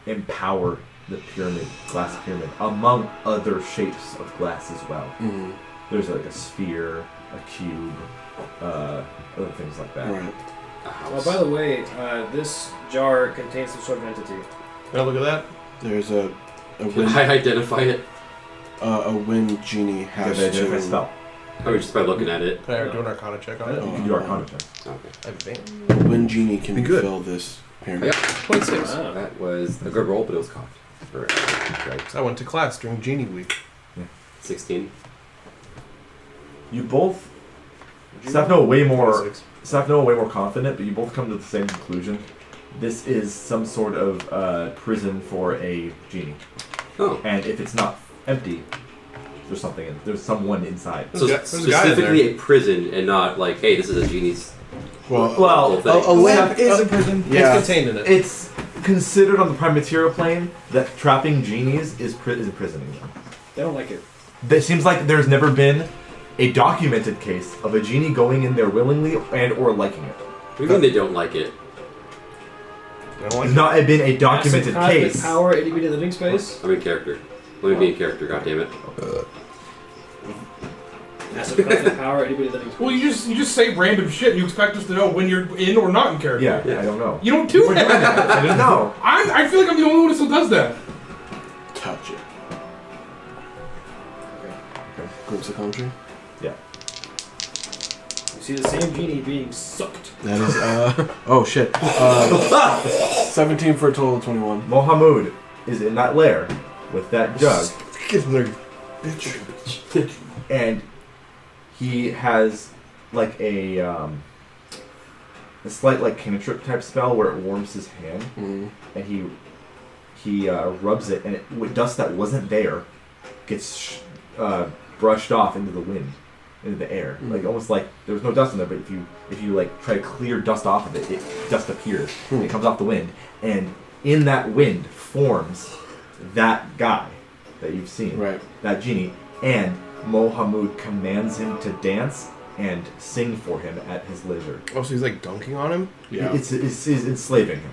[SPEAKER 1] empower the pyramid, glass pyramid, among other shapes of glass as well.
[SPEAKER 5] Mm-hmm.
[SPEAKER 1] There's like a sphere, a cube, other things like that.
[SPEAKER 5] Right.
[SPEAKER 2] A house.
[SPEAKER 7] Well, by the way, this jar contains some sort of entity.
[SPEAKER 4] Can I look at that?
[SPEAKER 5] There's a
[SPEAKER 2] Can
[SPEAKER 5] wind,
[SPEAKER 2] I identify it?
[SPEAKER 5] a wind genie has
[SPEAKER 1] Because they identify
[SPEAKER 5] to.
[SPEAKER 1] spell.
[SPEAKER 2] Or just by looking at it?
[SPEAKER 4] Can I do an Arcana check on it?
[SPEAKER 1] You can do Arcana check.
[SPEAKER 2] Okay.
[SPEAKER 4] I have advantage.
[SPEAKER 5] A wind genie can
[SPEAKER 4] Be good.
[SPEAKER 5] fill this pyramid.
[SPEAKER 4] 26.
[SPEAKER 7] Wow.
[SPEAKER 2] That was a good roll, but it was cocked. Right.
[SPEAKER 4] I went to class during Genie Week.
[SPEAKER 2] 16.
[SPEAKER 1] You both Stefano way more
[SPEAKER 4] 26.
[SPEAKER 1] way more confident, but you both come to the same conclusion. This is some sort of prison for a genie,
[SPEAKER 2] Oh.
[SPEAKER 1] and if it's not empty, there's something. There's someone inside.
[SPEAKER 2] So
[SPEAKER 4] There's a guy in
[SPEAKER 2] specifically a prison and not like, hey, this is a genie's
[SPEAKER 5] Well,
[SPEAKER 1] Well,
[SPEAKER 2] whole thing.
[SPEAKER 5] a lamp
[SPEAKER 6] is a prison.
[SPEAKER 5] Yeah.
[SPEAKER 4] It's contained in it.
[SPEAKER 1] it's considered on the prime material plane that trapping genies is imprisoning them.
[SPEAKER 7] They don't like it.
[SPEAKER 1] It seems like there's never been a documented case of a genie going in there willingly and or liking it.
[SPEAKER 2] What do you mean they don't like it?
[SPEAKER 4] I don't like
[SPEAKER 1] There's not been a documented
[SPEAKER 7] Massive cosmic
[SPEAKER 1] case.
[SPEAKER 7] power, itty bitty living space.
[SPEAKER 2] I'm in character. Let me be in character, goddammit.
[SPEAKER 7] Massive cosmic power, itty bitty living space.
[SPEAKER 3] Well, you just say random shit and you expect us to know when you're in or not in character.
[SPEAKER 1] Yeah,
[SPEAKER 2] Yeah.
[SPEAKER 1] I don't know.
[SPEAKER 3] You don't do
[SPEAKER 1] We're doing
[SPEAKER 3] that.
[SPEAKER 1] that. I don't know.
[SPEAKER 3] I feel like I'm the only one who still does that.
[SPEAKER 5] touch it.
[SPEAKER 1] Okay.
[SPEAKER 5] Group psychometry.
[SPEAKER 1] Yeah.
[SPEAKER 7] You see the same genie being sucked.
[SPEAKER 5] That is, oh shit. 17 for a total of 21.
[SPEAKER 1] Mohammed is in that lair with that jug,
[SPEAKER 5] Bitch.
[SPEAKER 1] and he has like a slight like cantrip type spell where it warms his hand,
[SPEAKER 5] Mm.
[SPEAKER 1] and he rubs it, and with dust that wasn't there gets brushed off into the wind, into the air, like almost like there was no dust in there. But if you like try to clear dust off of it, dust appears. It comes off the wind, and in that wind forms that guy that you've seen,
[SPEAKER 5] Right.
[SPEAKER 1] that genie, and Mohammed commands him to dance and sing for him at his leisure.
[SPEAKER 4] Oh, so he's like dunking on him?
[SPEAKER 5] Yeah.
[SPEAKER 1] It's enslaving him.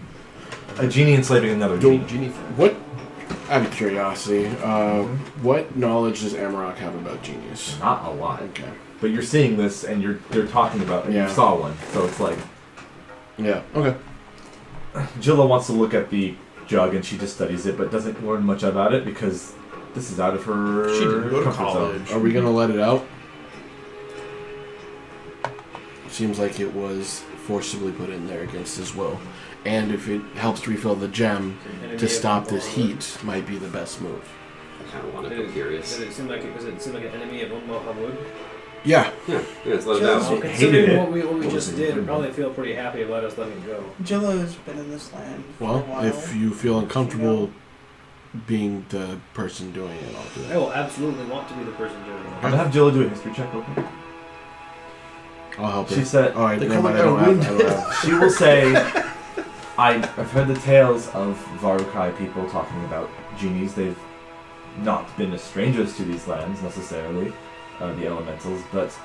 [SPEAKER 1] A genie enslaving another genie.
[SPEAKER 4] Genie.
[SPEAKER 5] What? Out of curiosity, what knowledge does Amarok have about genies?
[SPEAKER 1] Not a lot.
[SPEAKER 5] Okay.
[SPEAKER 1] But you're seeing this, and they're talking about, and
[SPEAKER 5] Yeah.
[SPEAKER 1] you saw one, so it's like
[SPEAKER 5] Yeah. Okay.
[SPEAKER 1] Jilla wants to look at the jug, and she just studies it, but doesn't learn much about it because this is out of her
[SPEAKER 4] She didn't go to
[SPEAKER 1] comfort zone.
[SPEAKER 4] college.
[SPEAKER 5] Are we gonna let it out? Seems like it was forcibly put in there against his will. And if it helps refill the gem
[SPEAKER 7] Enemy
[SPEAKER 5] to
[SPEAKER 7] of
[SPEAKER 5] stop this
[SPEAKER 7] Mohammed.
[SPEAKER 5] heat, might be the best move.
[SPEAKER 2] I kind of want to
[SPEAKER 7] Did
[SPEAKER 2] be
[SPEAKER 7] it-
[SPEAKER 2] curious.
[SPEAKER 7] Did it seem like an enemy of Mohammed?
[SPEAKER 5] Yeah.
[SPEAKER 2] Yeah, let's let it
[SPEAKER 6] Just-
[SPEAKER 2] out.
[SPEAKER 7] Well,
[SPEAKER 1] Hated
[SPEAKER 7] considering
[SPEAKER 1] it.
[SPEAKER 7] what we
[SPEAKER 1] What
[SPEAKER 7] just
[SPEAKER 1] was it?
[SPEAKER 7] did, we probably feel pretty happy about us letting it go.
[SPEAKER 6] Jillo's been in this land for a
[SPEAKER 5] Well,
[SPEAKER 6] while.
[SPEAKER 5] if you feel uncomfortable being the person doing it, I'll do
[SPEAKER 7] I
[SPEAKER 5] it.
[SPEAKER 7] will absolutely want to be the person doing
[SPEAKER 1] I'm
[SPEAKER 7] it.
[SPEAKER 1] gonna have Jilla do a history check, okay?
[SPEAKER 5] I'll help
[SPEAKER 1] She
[SPEAKER 5] her.
[SPEAKER 1] said,
[SPEAKER 5] All right,
[SPEAKER 4] They
[SPEAKER 5] never
[SPEAKER 4] come
[SPEAKER 5] mind. I
[SPEAKER 4] like
[SPEAKER 5] don't
[SPEAKER 4] a
[SPEAKER 5] have. I don't have.
[SPEAKER 1] she will say, I've heard the tales of Varukai people talking about genies. They've not been as strangers to these lands necessarily, the elementals, but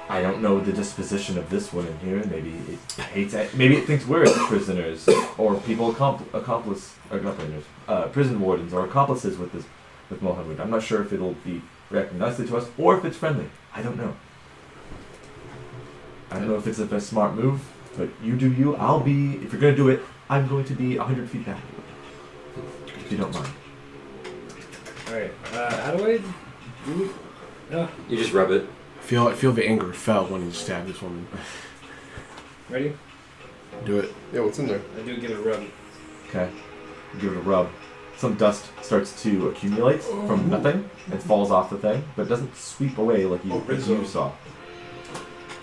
[SPEAKER 1] I don't know the disposition of this one in here. Maybe it hates it. Maybe it thinks we're prisoners or people prison wardens or accomplices with Mohammed. I'm not sure if it'll be reacting nicely to us or if it's friendly. I don't know. I don't know if it's a smart move, but you do you. I'll be, if you're going to do it, I'm going to be 100 feet back. If you don't mind.
[SPEAKER 7] Alright, how do I do it?
[SPEAKER 2] You just rub it.
[SPEAKER 5] I feel the anger felt when he stabbed this woman.
[SPEAKER 7] Ready?
[SPEAKER 5] Do it.
[SPEAKER 4] Yeah, what's in there?
[SPEAKER 7] I do give it a rub.
[SPEAKER 1] Okay. Give it a rub. some dust starts to accumulate from nothing and falls off the thing, but it doesn't sweep away like you saw.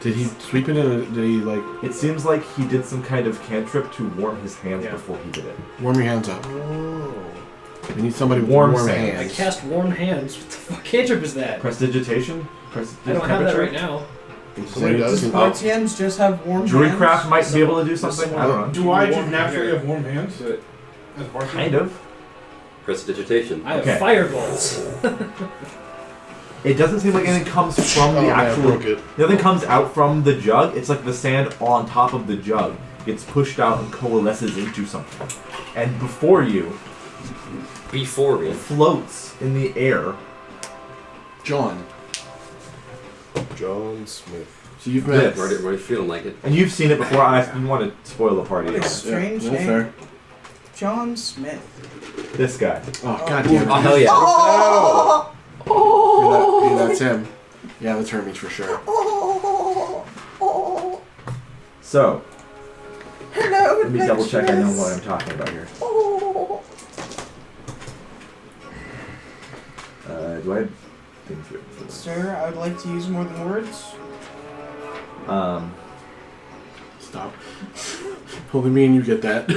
[SPEAKER 5] Did he sweep it in? Or did he like
[SPEAKER 1] It seems like he did some kind of cantrip to warm his hands before he did it.
[SPEAKER 5] warm your hands up?
[SPEAKER 4] Oh.
[SPEAKER 5] We need somebody with
[SPEAKER 1] Warm
[SPEAKER 5] warm
[SPEAKER 1] sand.
[SPEAKER 7] I
[SPEAKER 5] hands.
[SPEAKER 7] cast warm hands. What the fuck cantrip is that?
[SPEAKER 1] Prestidigitation?
[SPEAKER 7] I don't have that right now.
[SPEAKER 4] Somebody does.
[SPEAKER 6] Does Partians just have warm
[SPEAKER 1] Druidcraft
[SPEAKER 6] hands?
[SPEAKER 1] might be able to do something. I don't know.
[SPEAKER 3] Do I just naturally have warm hands? As Barton?
[SPEAKER 1] Kind of.
[SPEAKER 2] Prestidigitation.
[SPEAKER 7] I have
[SPEAKER 1] Okay.
[SPEAKER 7] fireballs.
[SPEAKER 1] It doesn't seem like anything comes from the
[SPEAKER 4] Man,
[SPEAKER 1] actual.
[SPEAKER 4] broke it.
[SPEAKER 1] Nothing comes out from the jug. It's like the sand on top of the jug gets pushed out and coalesces into something. And before you,
[SPEAKER 2] Before me.
[SPEAKER 1] floats in the air.
[SPEAKER 5] John.
[SPEAKER 4] John Smith.
[SPEAKER 5] So you've met.
[SPEAKER 1] This.
[SPEAKER 2] Already feeling like it.
[SPEAKER 1] And you've seen it before. I didn't want to spoil the party.
[SPEAKER 6] What a strange
[SPEAKER 5] that's
[SPEAKER 6] name.
[SPEAKER 5] fair.
[SPEAKER 6] John Smith.
[SPEAKER 1] This guy.
[SPEAKER 5] Oh god damn it.
[SPEAKER 2] Oh, hell yeah.
[SPEAKER 5] Yeah, that's him. Yeah, that's Hermes for sure.
[SPEAKER 1] So,
[SPEAKER 6] Hello,
[SPEAKER 1] let me double check I know what I'm talking about here. Do I have things here?
[SPEAKER 6] Sir, I would like to use more than words.
[SPEAKER 5] Stop. Only me and you get that.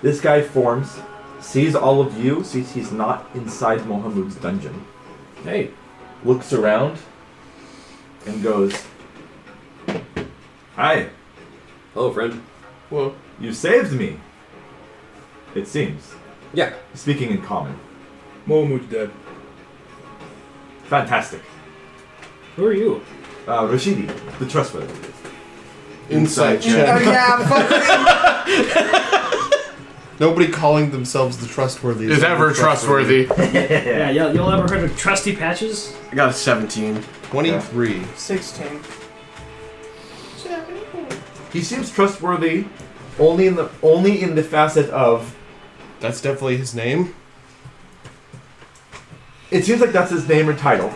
[SPEAKER 1] This guy forms, sees all of you, sees he's not inside Mohamud's dungeon,
[SPEAKER 7] Hey,
[SPEAKER 1] looks around, and goes, "Hi,
[SPEAKER 2] Hello, friend.
[SPEAKER 4] Well,
[SPEAKER 1] you saved me." It seems.
[SPEAKER 2] Yeah.
[SPEAKER 1] Speaking in common.
[SPEAKER 3] Mohamud's dead.
[SPEAKER 1] Fantastic.
[SPEAKER 7] who are you?
[SPEAKER 1] Rashidi, the trustworthy.
[SPEAKER 5] Inside
[SPEAKER 6] Oh
[SPEAKER 5] check.
[SPEAKER 6] yeah, fuck
[SPEAKER 4] nobody calling themselves the trustworthy
[SPEAKER 5] Is ever trustworthy.
[SPEAKER 7] Yeah, y'all ever heard of Trusty Patches?
[SPEAKER 5] I got a 17.
[SPEAKER 4] 23.
[SPEAKER 6] 16.
[SPEAKER 1] He seems trustworthy only in the facet of
[SPEAKER 4] That's definitely his name.
[SPEAKER 1] it seems like that's his name or title.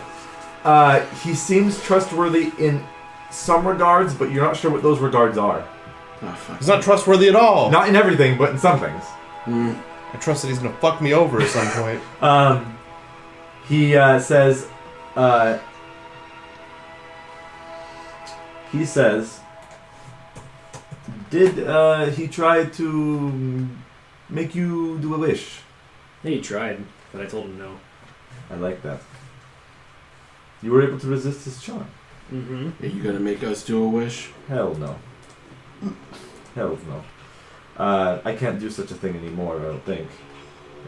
[SPEAKER 1] He seems trustworthy in some regards, but you're not sure what those regards are.
[SPEAKER 5] Oh, fuck.
[SPEAKER 4] He's not trustworthy at all.
[SPEAKER 1] Not in everything, but in some things.
[SPEAKER 4] I trust that he's gonna fuck me over at some point.
[SPEAKER 1] He says, did he try to make you do a wish?
[SPEAKER 7] He tried, but I told him no.
[SPEAKER 1] I like that. You were able to resist his charm.
[SPEAKER 7] Mm-hmm.
[SPEAKER 5] Are you gonna make us do a wish?
[SPEAKER 1] Hell no. Hell no. I can't do such a thing anymore, I don't think.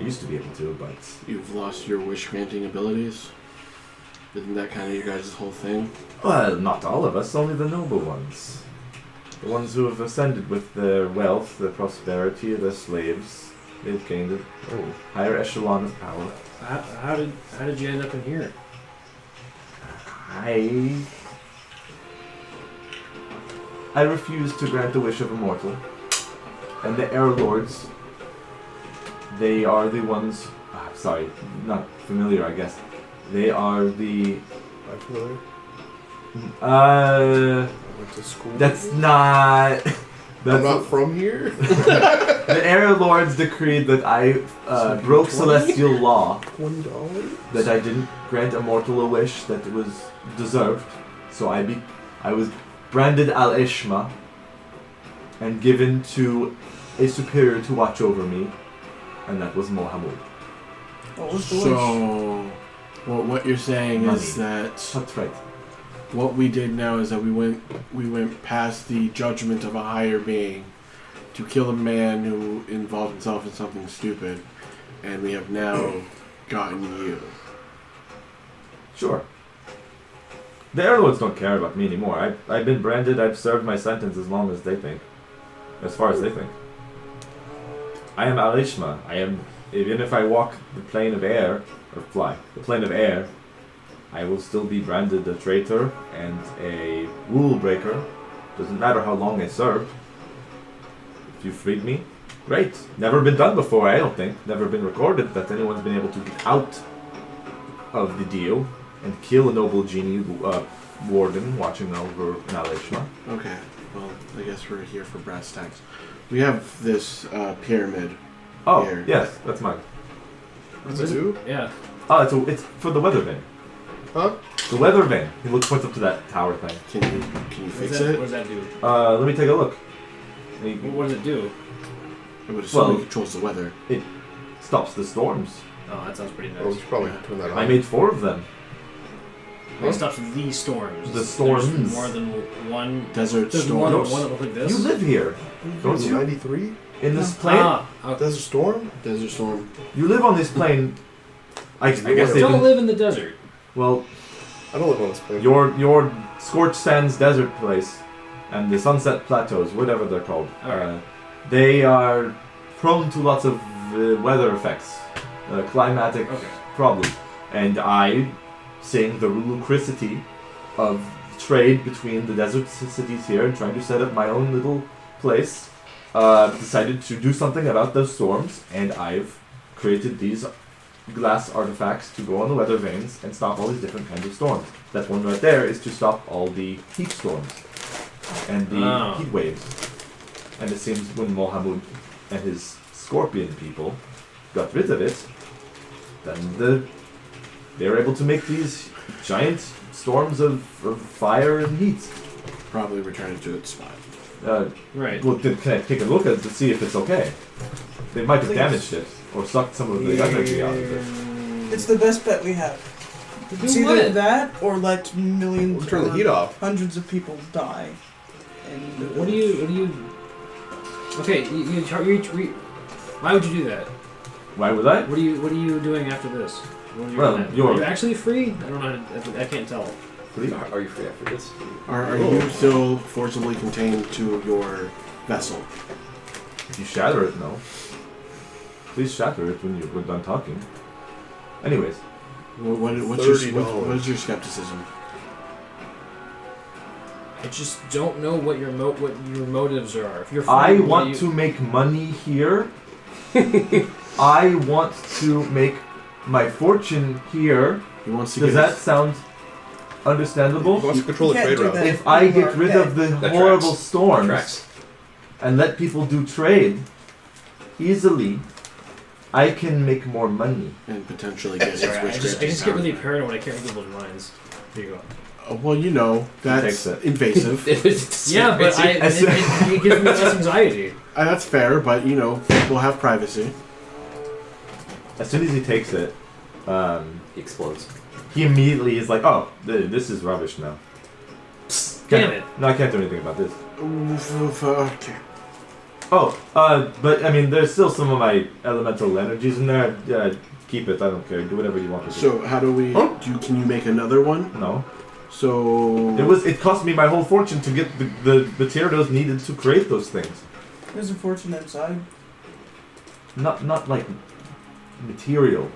[SPEAKER 1] I used to be able to, but...
[SPEAKER 5] You've lost your wish granting abilities? Isn't that kind of your guys' whole thing?
[SPEAKER 1] Well, not all of us, only the noble ones. The ones who have ascended with their wealth, their prosperity, their slaves. They've gained a higher echelon of power.
[SPEAKER 7] How did you end up in here?
[SPEAKER 1] I refuse to grant the wish of a mortal. And the Air Lords, they are the ones... sorry, not familiar, I guess. They are the...
[SPEAKER 4] I'm familiar.
[SPEAKER 1] I
[SPEAKER 4] went to school.
[SPEAKER 1] That's not...
[SPEAKER 4] I'm not from here.
[SPEAKER 1] The Air Lords decreed that I broke celestial law.
[SPEAKER 4] $1?
[SPEAKER 1] That I didn't grant a mortal a wish that was deserved. So I was branded Al-Ishma and given to a superior to watch over me, and that was Mohamud.
[SPEAKER 6] What was the wish?
[SPEAKER 5] So, what you're saying
[SPEAKER 1] Money.
[SPEAKER 5] is that
[SPEAKER 1] That's right.
[SPEAKER 5] what we did now is that we went past the judgment of a higher being to kill a man who involved himself in something stupid, and we have now gotten you.
[SPEAKER 1] Sure. The Air Lords don't care about me anymore. I've been branded, I've served my sentence as long as they think. As far as they think. I am Al-Ishma. I am, even if I walk the plane of air, or fly, the plane of air, I will still be branded a traitor and a rule breaker. Doesn't matter how long I served. If you freed me, great. Never been done before, I don't think. Never been recorded that anyone's been able to get out of the deal and kill a noble genie warden watching over Al-Ishma.
[SPEAKER 5] Okay, well, I guess we're here for brass tacks. We have this pyramid
[SPEAKER 1] Oh,
[SPEAKER 5] Here.
[SPEAKER 1] yes, that's mine.
[SPEAKER 4] What does it do?
[SPEAKER 7] Yeah.
[SPEAKER 1] Oh, it's for the weather vane.
[SPEAKER 4] Huh?
[SPEAKER 1] The weather vane. He points up to that tower thing.
[SPEAKER 5] Can you
[SPEAKER 7] What
[SPEAKER 5] fix
[SPEAKER 7] does that,
[SPEAKER 5] it?
[SPEAKER 7] what does that do?
[SPEAKER 1] Let me take a look.
[SPEAKER 7] What does it do?
[SPEAKER 5] I would assume
[SPEAKER 1] Well-
[SPEAKER 5] it controls the weather.
[SPEAKER 1] It stops the storms.
[SPEAKER 7] Oh, that sounds pretty
[SPEAKER 4] Oh, we
[SPEAKER 7] nice.
[SPEAKER 4] should probably turn that on.
[SPEAKER 1] I made 4 of them.
[SPEAKER 7] It stops the storms.
[SPEAKER 1] The storms.
[SPEAKER 7] There's more than one.
[SPEAKER 5] Desert
[SPEAKER 7] There's more than
[SPEAKER 5] storms.
[SPEAKER 7] one that look like this.
[SPEAKER 1] You live here, don't you?
[SPEAKER 4] 93?
[SPEAKER 1] In this plane?
[SPEAKER 7] Oh.
[SPEAKER 4] Desert Storm?
[SPEAKER 5] Desert storm.
[SPEAKER 1] You live on this plane. I guess they've
[SPEAKER 7] Don't
[SPEAKER 1] been,
[SPEAKER 7] live in the desert.
[SPEAKER 1] well,
[SPEAKER 4] I don't live on this planet.
[SPEAKER 1] your Scorched Sands desert place and the Sunset Plateaus, whatever they're called,
[SPEAKER 7] Alright.
[SPEAKER 1] they are prone to lots of weather effects, climatic
[SPEAKER 7] Okay.
[SPEAKER 1] problems, and I, seeing the lucricity of trade between the desert cities here and trying to set up my own little place, decided to do something about those storms, and I've created these glass artifacts to go on the weather vanes and stop all these different kinds of storms. That one right there is to stop all the heat storms and the heat waves. And it seems when Mohammed and his scorpion people got rid of it, then they were able to make these giant storms of fire and heat.
[SPEAKER 5] Probably return it to its spot.
[SPEAKER 7] Right.
[SPEAKER 1] Well, can I take a look at it to see if it's okay? They might have
[SPEAKER 6] Please.
[SPEAKER 1] damaged it or sucked some of the energy out of it.
[SPEAKER 6] It's the best bet we have. It's
[SPEAKER 7] Do
[SPEAKER 6] either
[SPEAKER 7] what?
[SPEAKER 6] that or let millions
[SPEAKER 4] We'll turn the
[SPEAKER 6] or
[SPEAKER 4] heat off.
[SPEAKER 6] hundreds of people die. And
[SPEAKER 7] What do you? Okay, why would you do that?
[SPEAKER 1] Why would I?
[SPEAKER 7] What are you doing after this? What are you
[SPEAKER 1] Well,
[SPEAKER 7] doing?
[SPEAKER 1] you're-
[SPEAKER 7] Are you actually free? I don't know. I can't tell.
[SPEAKER 2] Are you free after this?
[SPEAKER 5] Are you still forcibly contained to your vessel?
[SPEAKER 1] If you shatter it, no. Please shatter it when we're done talking. Anyways,
[SPEAKER 5] What's
[SPEAKER 4] $30.
[SPEAKER 5] what is your skepticism?
[SPEAKER 7] I just don't know what your motives are. If you're free,
[SPEAKER 1] I
[SPEAKER 7] what
[SPEAKER 1] want to make money here. I want to make my fortune here.
[SPEAKER 5] He wants to
[SPEAKER 1] Does
[SPEAKER 5] get
[SPEAKER 1] that sound understandable?
[SPEAKER 4] He wants to control the
[SPEAKER 6] Can't
[SPEAKER 4] trade
[SPEAKER 6] do
[SPEAKER 4] route.
[SPEAKER 6] that.
[SPEAKER 1] If I get rid of the
[SPEAKER 2] That
[SPEAKER 1] horrible
[SPEAKER 2] tracks.
[SPEAKER 1] storms
[SPEAKER 2] Tracks.
[SPEAKER 1] and let people do trade easily, I can make more money.
[SPEAKER 5] and potentially get
[SPEAKER 7] Sorry, I
[SPEAKER 5] its
[SPEAKER 7] just
[SPEAKER 5] witchcraft
[SPEAKER 7] get really
[SPEAKER 5] down.
[SPEAKER 7] paranoid when I can't read people's minds. Here you go.
[SPEAKER 5] Well, you know that's
[SPEAKER 1] takes it.
[SPEAKER 5] invasive.
[SPEAKER 7] Yeah, but it gives me less anxiety.
[SPEAKER 5] That's fair, but you know people have privacy.
[SPEAKER 1] As soon as he takes it,
[SPEAKER 2] He explodes.
[SPEAKER 1] he immediately is like, "Oh, this is rubbish now."
[SPEAKER 7] Damn it.
[SPEAKER 1] No, I can't do anything about this.
[SPEAKER 5] Okay.
[SPEAKER 1] Oh, but I mean, there's still some of my elemental energies in there. Keep it. I don't care. Do whatever you want to do.
[SPEAKER 5] So how do we?
[SPEAKER 1] Huh?
[SPEAKER 5] Can you make another one?
[SPEAKER 1] No,
[SPEAKER 5] So
[SPEAKER 1] it cost me my whole fortune to get the materials needed to create those things.
[SPEAKER 6] there's a fortune inside.
[SPEAKER 1] Not like material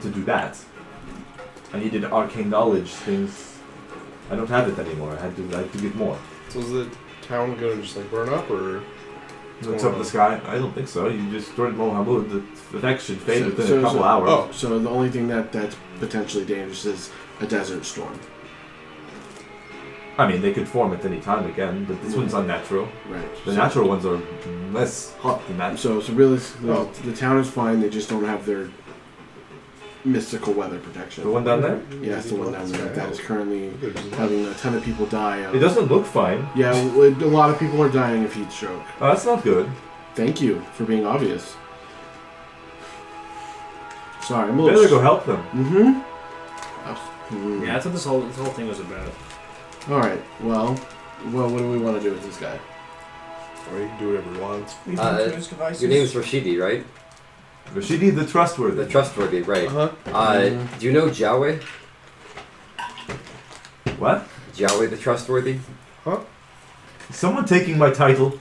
[SPEAKER 1] to do that. I needed arcane knowledge things. I don't have it anymore. I had to get more.
[SPEAKER 4] So is the town going to just like burn up or?
[SPEAKER 1] What's up the sky? I don't think so. You just destroyed Mohammed. The effects should fade
[SPEAKER 5] So-
[SPEAKER 1] within
[SPEAKER 5] so-
[SPEAKER 1] a couple
[SPEAKER 5] so-
[SPEAKER 1] hours.
[SPEAKER 4] Oh.
[SPEAKER 5] So the only thing that's potentially dangerous is a desert storm.
[SPEAKER 1] I mean, they could form at any time again, but this one's unnatural.
[SPEAKER 5] Right.
[SPEAKER 1] The natural ones are less hot than that.
[SPEAKER 5] So realistically,
[SPEAKER 4] Oh.
[SPEAKER 5] the town is fine. They just don't have their mystical weather protection.
[SPEAKER 1] The one down there?
[SPEAKER 5] Yeah, it's the one down there that is currently having a ton of people die.
[SPEAKER 1] It doesn't look fine.
[SPEAKER 5] Yeah, a lot of people are dying of heat stroke.
[SPEAKER 1] Oh, that's not good.
[SPEAKER 5] Thank you for being obvious. Sorry, I'm a
[SPEAKER 1] Better
[SPEAKER 5] little.
[SPEAKER 1] go help them.
[SPEAKER 5] Mm-hmm.
[SPEAKER 7] Yeah, that's what this whole thing was about.
[SPEAKER 5] All right. Well, what do we want to do with this guy?
[SPEAKER 4] Or you can do whatever you want.
[SPEAKER 6] Leave him to his devices.
[SPEAKER 2] Your name's Rashidi, right?
[SPEAKER 1] Rashidi the Trustworthy.
[SPEAKER 2] The trustworthy, right?
[SPEAKER 4] Uh-huh.
[SPEAKER 2] Do you know Jowey?
[SPEAKER 1] What?
[SPEAKER 2] Jowey the trustworthy?
[SPEAKER 1] Is someone taking my title?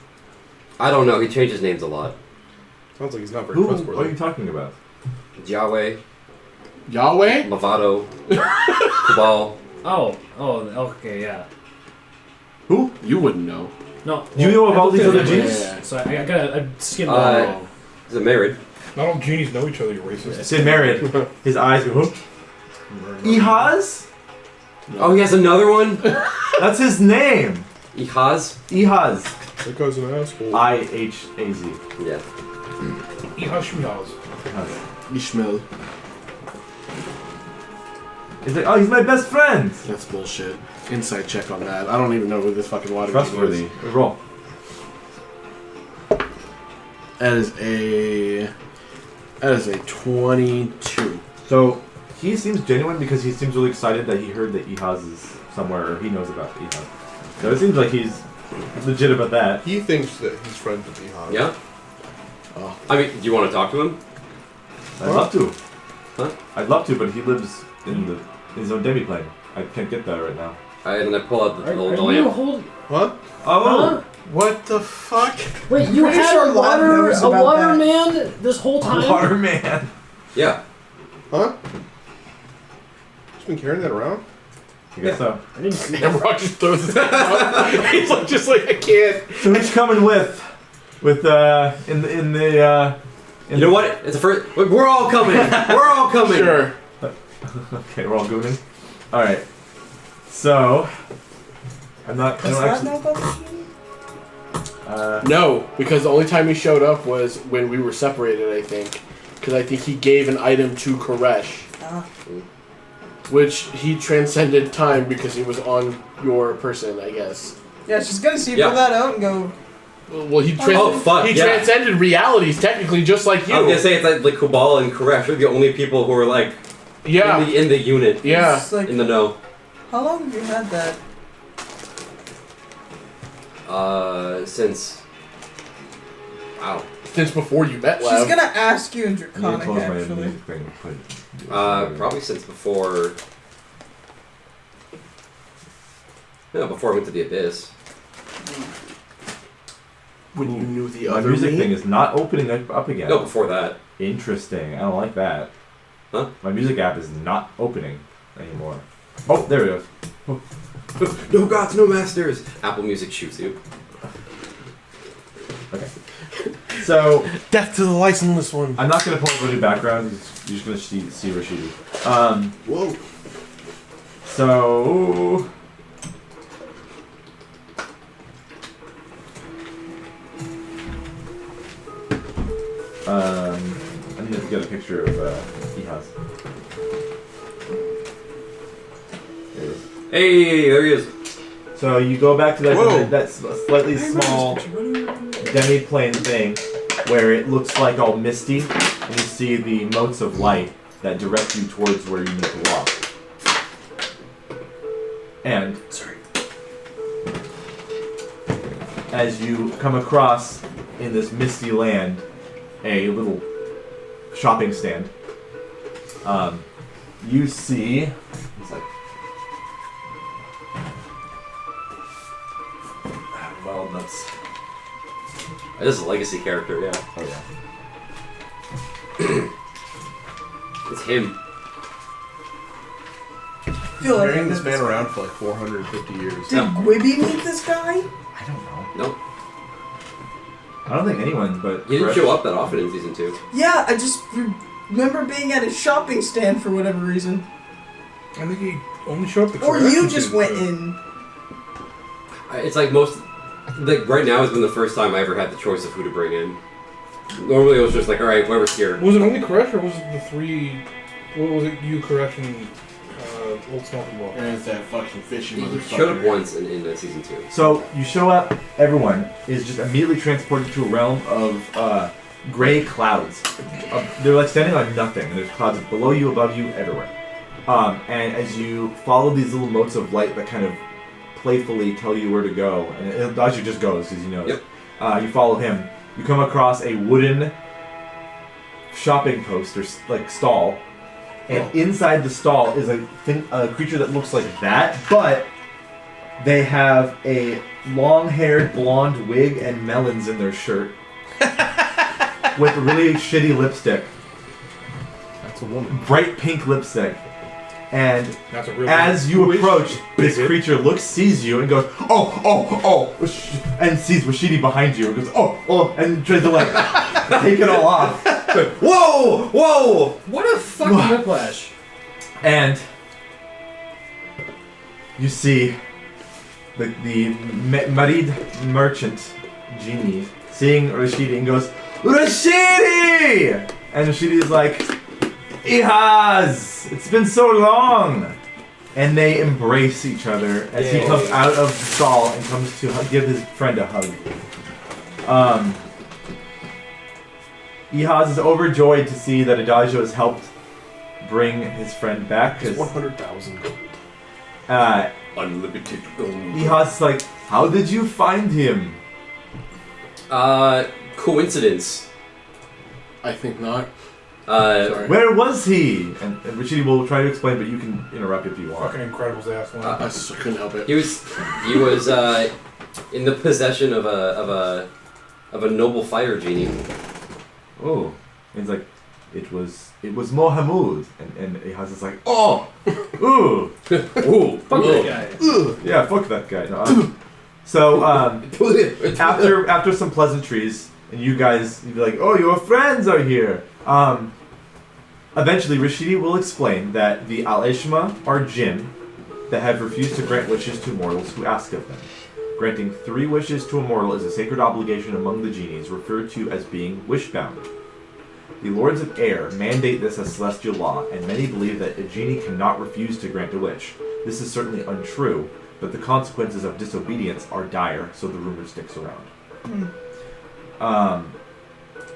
[SPEAKER 2] I don't know. He changes names a lot.
[SPEAKER 4] Sounds like he's not very
[SPEAKER 1] Who
[SPEAKER 4] trustworthy.
[SPEAKER 1] are you talking about?
[SPEAKER 2] Jowey,
[SPEAKER 5] Yahweh?
[SPEAKER 2] Lovato, Cabal.
[SPEAKER 7] Oh, okay, yeah.
[SPEAKER 1] Who?
[SPEAKER 5] You wouldn't know.
[SPEAKER 7] No.
[SPEAKER 1] You know of
[SPEAKER 7] I
[SPEAKER 1] all
[SPEAKER 7] looked
[SPEAKER 1] these
[SPEAKER 7] at
[SPEAKER 1] other
[SPEAKER 7] it,
[SPEAKER 1] genies?
[SPEAKER 5] Yeah.
[SPEAKER 7] So I gotta skim
[SPEAKER 2] Uh,
[SPEAKER 7] down.
[SPEAKER 2] Is it married?
[SPEAKER 3] Not all genies know each other, you racist.
[SPEAKER 1] Say married. His eyes go, huh? Ihaz?
[SPEAKER 2] Oh, he has another one?
[SPEAKER 1] That's his name.
[SPEAKER 2] Ihaz?
[SPEAKER 1] Ihaz.
[SPEAKER 4] That guy's an asshole.
[SPEAKER 1] I-H-A-Z.
[SPEAKER 2] Yeah.
[SPEAKER 3] Ihashmiaz.
[SPEAKER 5] Ishmael.
[SPEAKER 1] He's like, oh, he's my best friend.
[SPEAKER 5] That's bullshit. Insight check on that. I don't even know who this fucking water is.
[SPEAKER 1] Trustworthy. Roll.
[SPEAKER 5] That is a 22.
[SPEAKER 1] So he seems genuine because he seems really excited that he heard that Ihaz is somewhere, or he knows about Ihaz. So it seems like he's legit about that.
[SPEAKER 4] He thinks that he's friends with Ihan.
[SPEAKER 2] Yeah.
[SPEAKER 5] Oh.
[SPEAKER 2] I mean, do you want to talk to him?
[SPEAKER 1] I'd love to.
[SPEAKER 2] Huh?
[SPEAKER 1] I'd love to, but he lives in his own demiplane. I can't get there right now.
[SPEAKER 2] And I pull out the
[SPEAKER 7] Are
[SPEAKER 2] little
[SPEAKER 7] you
[SPEAKER 2] lamp.
[SPEAKER 7] hold?
[SPEAKER 4] What?
[SPEAKER 1] Oh!
[SPEAKER 7] Huh?
[SPEAKER 4] What the fuck?
[SPEAKER 7] Wait, you
[SPEAKER 6] Pretty
[SPEAKER 7] had
[SPEAKER 6] sure
[SPEAKER 7] a
[SPEAKER 6] Lab knows about
[SPEAKER 7] water
[SPEAKER 6] that.
[SPEAKER 7] man this whole time?
[SPEAKER 1] Waterman!
[SPEAKER 2] Yeah.
[SPEAKER 4] Huh? Just been carrying that around?
[SPEAKER 1] I guess so.
[SPEAKER 7] I didn't see
[SPEAKER 5] And
[SPEAKER 7] that.
[SPEAKER 5] Rock just throws it out. He's like, just like, I can't.
[SPEAKER 1] So who's coming with in the
[SPEAKER 2] You know what? It's the first. We're all coming. We're all coming.
[SPEAKER 5] Sure.
[SPEAKER 1] Okay, we're all gooning. Alright. So I
[SPEAKER 6] Does
[SPEAKER 1] don't
[SPEAKER 6] that
[SPEAKER 1] actually
[SPEAKER 6] know about the machine?
[SPEAKER 5] No, because the only time he showed up was when we were separated, I think. Because I think he gave an item to Koresh,
[SPEAKER 6] Ah.
[SPEAKER 5] which he transcended time because he was on your person, I guess.
[SPEAKER 6] Yeah, she's gonna see
[SPEAKER 2] Yeah.
[SPEAKER 6] pull that out and go.
[SPEAKER 5] Well, he
[SPEAKER 2] Oh, fuck,
[SPEAKER 5] he
[SPEAKER 2] yeah.
[SPEAKER 5] transcended realities, technically, just like you.
[SPEAKER 2] I was gonna say it's like Kubal and Koresh are the only people who are like
[SPEAKER 5] Yeah.
[SPEAKER 2] in the unit.
[SPEAKER 5] Yeah.
[SPEAKER 6] It's like,
[SPEAKER 2] In the know.
[SPEAKER 6] how long have you had that?
[SPEAKER 2] Since. Wow.
[SPEAKER 5] Since before you met
[SPEAKER 6] She's
[SPEAKER 5] Lev.
[SPEAKER 6] gonna ask you in
[SPEAKER 1] I need to
[SPEAKER 6] Draconic,
[SPEAKER 1] close my
[SPEAKER 6] actually.
[SPEAKER 1] music thing.
[SPEAKER 2] Probably since before. No, before I went to the Abyss.
[SPEAKER 5] When you knew the
[SPEAKER 1] My
[SPEAKER 5] other
[SPEAKER 1] music
[SPEAKER 5] me?
[SPEAKER 1] thing is not opening up again.
[SPEAKER 2] No, before that.
[SPEAKER 1] Interesting. I don't like that.
[SPEAKER 2] Huh?
[SPEAKER 1] My music app is not opening anymore. Oh, there it goes.
[SPEAKER 2] No gods, no masters. Apple Music shoots you.
[SPEAKER 1] Okay. So
[SPEAKER 5] Death to the licenseless one.
[SPEAKER 1] I'm not gonna pull up a new background. You're just gonna see Rashidi.
[SPEAKER 5] Whoa.
[SPEAKER 1] So I need to get a picture of Ihaz. There it is.
[SPEAKER 2] Hey, there he is.
[SPEAKER 1] So you go back to
[SPEAKER 4] Whoa.
[SPEAKER 1] that slightly small demi-plane thing where it looks like all misty, and you see the motes of light that direct you towards where you need to walk. And as you come across in this misty land a little shopping stand, you see it's like wild nuts.
[SPEAKER 2] This is a legacy character, yeah.
[SPEAKER 1] Oh yeah.
[SPEAKER 2] It's him.
[SPEAKER 6] I feel like
[SPEAKER 4] Carrying
[SPEAKER 6] I
[SPEAKER 4] this
[SPEAKER 6] did
[SPEAKER 4] man around for like 450 years.
[SPEAKER 6] Did Gwibby meet this guy?
[SPEAKER 1] I don't know.
[SPEAKER 2] Nope.
[SPEAKER 1] I don't think anyone but
[SPEAKER 2] He didn't
[SPEAKER 1] Fresh-
[SPEAKER 2] show up that often in season 2.
[SPEAKER 6] Yeah, I just remember being at a shopping stand for whatever reason.
[SPEAKER 3] I think he only showed up the
[SPEAKER 6] Or
[SPEAKER 3] correction
[SPEAKER 6] you just
[SPEAKER 3] season
[SPEAKER 6] went
[SPEAKER 3] two.
[SPEAKER 6] in.
[SPEAKER 2] It's like like right now has been the first time I ever had the choice of who to bring in. Normally it was just like, alright, whoever's here.
[SPEAKER 3] Was it only Koresh or was it the three? What was it? You, Koresh, and Old Smoking Ball.
[SPEAKER 5] And it's that fucking fishy
[SPEAKER 2] He
[SPEAKER 5] motherfucker.
[SPEAKER 2] showed up once in season 2.
[SPEAKER 1] So you show up, everyone is just immediately transported to a realm of gray clouds. They're like standing on nothing, and there's clouds below you, above you, everywhere. And as you follow these little motes of light that kind of playfully tell you where to go, and it actually just goes because he knows.
[SPEAKER 2] Yep.
[SPEAKER 1] You follow him. You come across a wooden shopping post or like stall, and inside the stall is a creature that looks like that, but they have a long-haired blonde wig and melons in their shirt with really shitty lipstick,
[SPEAKER 5] That's a woman.
[SPEAKER 1] bright pink lipstick. And
[SPEAKER 3] That's a real
[SPEAKER 1] as you
[SPEAKER 3] Who is
[SPEAKER 1] approach,
[SPEAKER 3] she?
[SPEAKER 1] this
[SPEAKER 3] Is it?
[SPEAKER 1] creature sees you and goes, oh, and sees Rashidi behind you and goes, oh, and tries to like take it all off. Whoa!
[SPEAKER 7] What a fucking whiplash.
[SPEAKER 1] And you see the married merchant genie seeing Rashidi and goes, Rashidi! And Rashidi's like, Ihaz! It's been so long! And they embrace each other as he comes out of the stall and comes to give his friend a hug. Ihaz is overjoyed to see that Adagio has helped bring his friend back.
[SPEAKER 5] It's 100,000 gold.
[SPEAKER 4] Unlimited gold.
[SPEAKER 1] Ihaz is like, how did you find him?
[SPEAKER 2] Coincidence.
[SPEAKER 5] I think not.
[SPEAKER 2] Sorry.
[SPEAKER 1] Where was he? And Rashidi will try to explain, but you can interrupt if you want.
[SPEAKER 3] Fucking Incredibles ass one.
[SPEAKER 5] I couldn't help it.
[SPEAKER 2] He was in the possession of a noble fire genie.
[SPEAKER 1] Oh, and he's like, it was Mohamud, and Ihaz is like, oh, ooh, ooh,
[SPEAKER 7] Fuck that guy.
[SPEAKER 1] yeah, fuck that guy. No, so after some pleasantries, and you'd be like, oh, your friends are here. Eventually, Rashidi will explain that the Al-Eshma are jinn that have refused to grant wishes to mortals who ask of them. Granting 3 wishes to a mortal is a sacred obligation among the genies, referred to as being wish-bound. The Lords of Air mandate this as celestial law, and many believe that a genie cannot refuse to grant a wish. This is certainly untrue, but the consequences of disobedience are dire, so the rumor sticks around.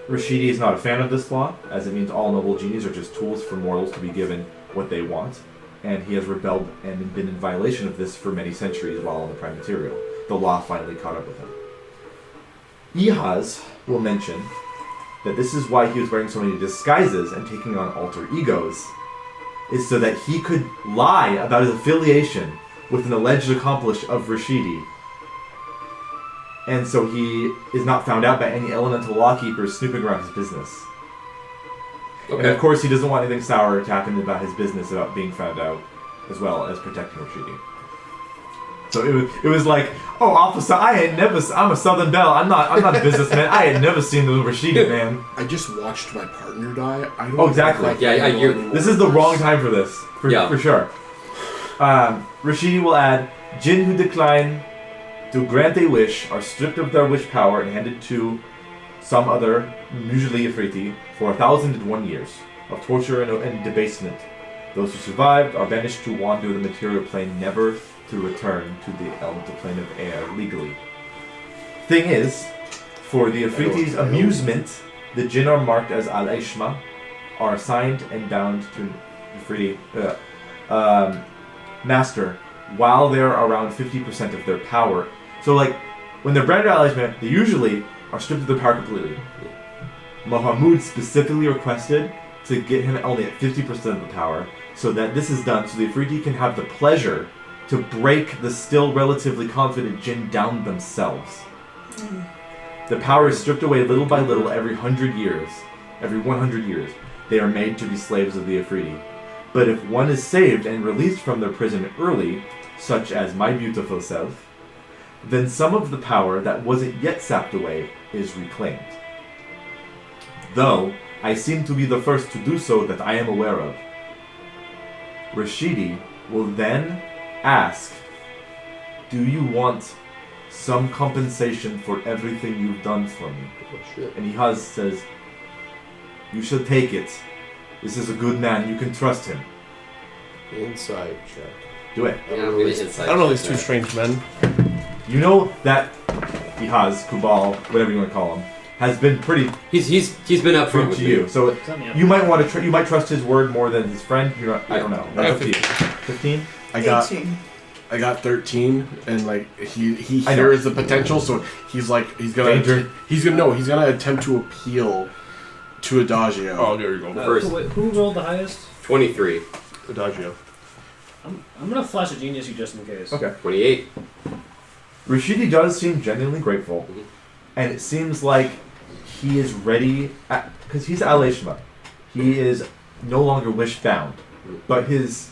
[SPEAKER 1] Rashidi is not a fan of this law, as it means all noble genies are just tools for mortals to be given what they want, and he has rebelled and been in violation of this for many centuries while on the Prime Material. The law finally caught up with him. Ihaz will mention that this is why he was wearing so many disguises and taking on alter egos, is so that he could lie about his affiliation with an alleged accomplice of Rashidi. And so he is not found out by any elemental lawkeepers snooping around his business.
[SPEAKER 2] Okay.
[SPEAKER 1] And of course he doesn't want anything sour to happen about his business about being found out, as well as protecting Rashidi. So it was like, oh, officer, I'm a Southern Belle. I'm not a businessman. I had never seen the Rashidi man.
[SPEAKER 5] I just watched my partner die. I don't
[SPEAKER 1] Oh, exactly.
[SPEAKER 5] know if I
[SPEAKER 2] Yeah,
[SPEAKER 5] feel
[SPEAKER 2] you're-
[SPEAKER 5] anymore.
[SPEAKER 1] This is the wrong time for this, for sure. Rashidi will add, jinn who decline to grant a wish are stripped of their wish power and handed to some other, usually Ifriti, for 1,001 years of torture and debasement. Those who survived are banished to wander the material plane, never to return to the elemental plane of air legally. Thing is, for the Afriti's amusement, the jinn are marked as Al-Eshma, are assigned and bound to Afriti master while they're around 50% of their power. So like, when they're branded Al-Eshma, they usually are stripped of their power completely. Mohamud specifically requested to get him only at 50% of the power, so that this is done so the Afriti can have the pleasure to break the still relatively confident jinn down themselves. The power is stripped away little by little every 100 years. Every 100 years, they are made to be slaves of the Afriti. But if one is saved and released from their prison early, such as my beautiful self, then some of the power that wasn't yet sapped away is reclaimed. Though, I seem to be the first to do so that I am aware of. Rashidi will then ask, do you want some compensation for everything you've done for me?
[SPEAKER 4] Oh, shit.
[SPEAKER 1] And Ihaz says, you should take it. This is a good man, you can trust him.
[SPEAKER 4] Inside check.
[SPEAKER 1] Do it.
[SPEAKER 2] Yeah, I'm gonna inside
[SPEAKER 4] I don't know
[SPEAKER 2] check
[SPEAKER 4] these two
[SPEAKER 2] that.
[SPEAKER 4] strange men.
[SPEAKER 1] You know that Ihaz, Kubal, whatever you want to call him, has been pretty
[SPEAKER 2] He's been up front
[SPEAKER 1] true
[SPEAKER 2] with
[SPEAKER 1] to
[SPEAKER 2] me.
[SPEAKER 1] you. So
[SPEAKER 7] It's on the
[SPEAKER 1] you might want to you might trust his word more than his friend. You're not, I don't know.
[SPEAKER 4] I
[SPEAKER 1] That's
[SPEAKER 4] have
[SPEAKER 1] up to you. 15?
[SPEAKER 5] I got
[SPEAKER 6] 18.
[SPEAKER 5] 13, and like he
[SPEAKER 1] I know.
[SPEAKER 5] hears the potential, so he's gonna attempt to appeal to Adagio.
[SPEAKER 4] Oh, there you go.
[SPEAKER 2] First.
[SPEAKER 7] Who rolled the highest?
[SPEAKER 2] 23.
[SPEAKER 4] Adagio.
[SPEAKER 7] I'm gonna flash a genius you just in case.
[SPEAKER 1] Okay.
[SPEAKER 2] 28.
[SPEAKER 1] Rashidi does seem genuinely grateful, and it seems like he is ready, because he's Al-Eshma. He is no longer wish-bound, but his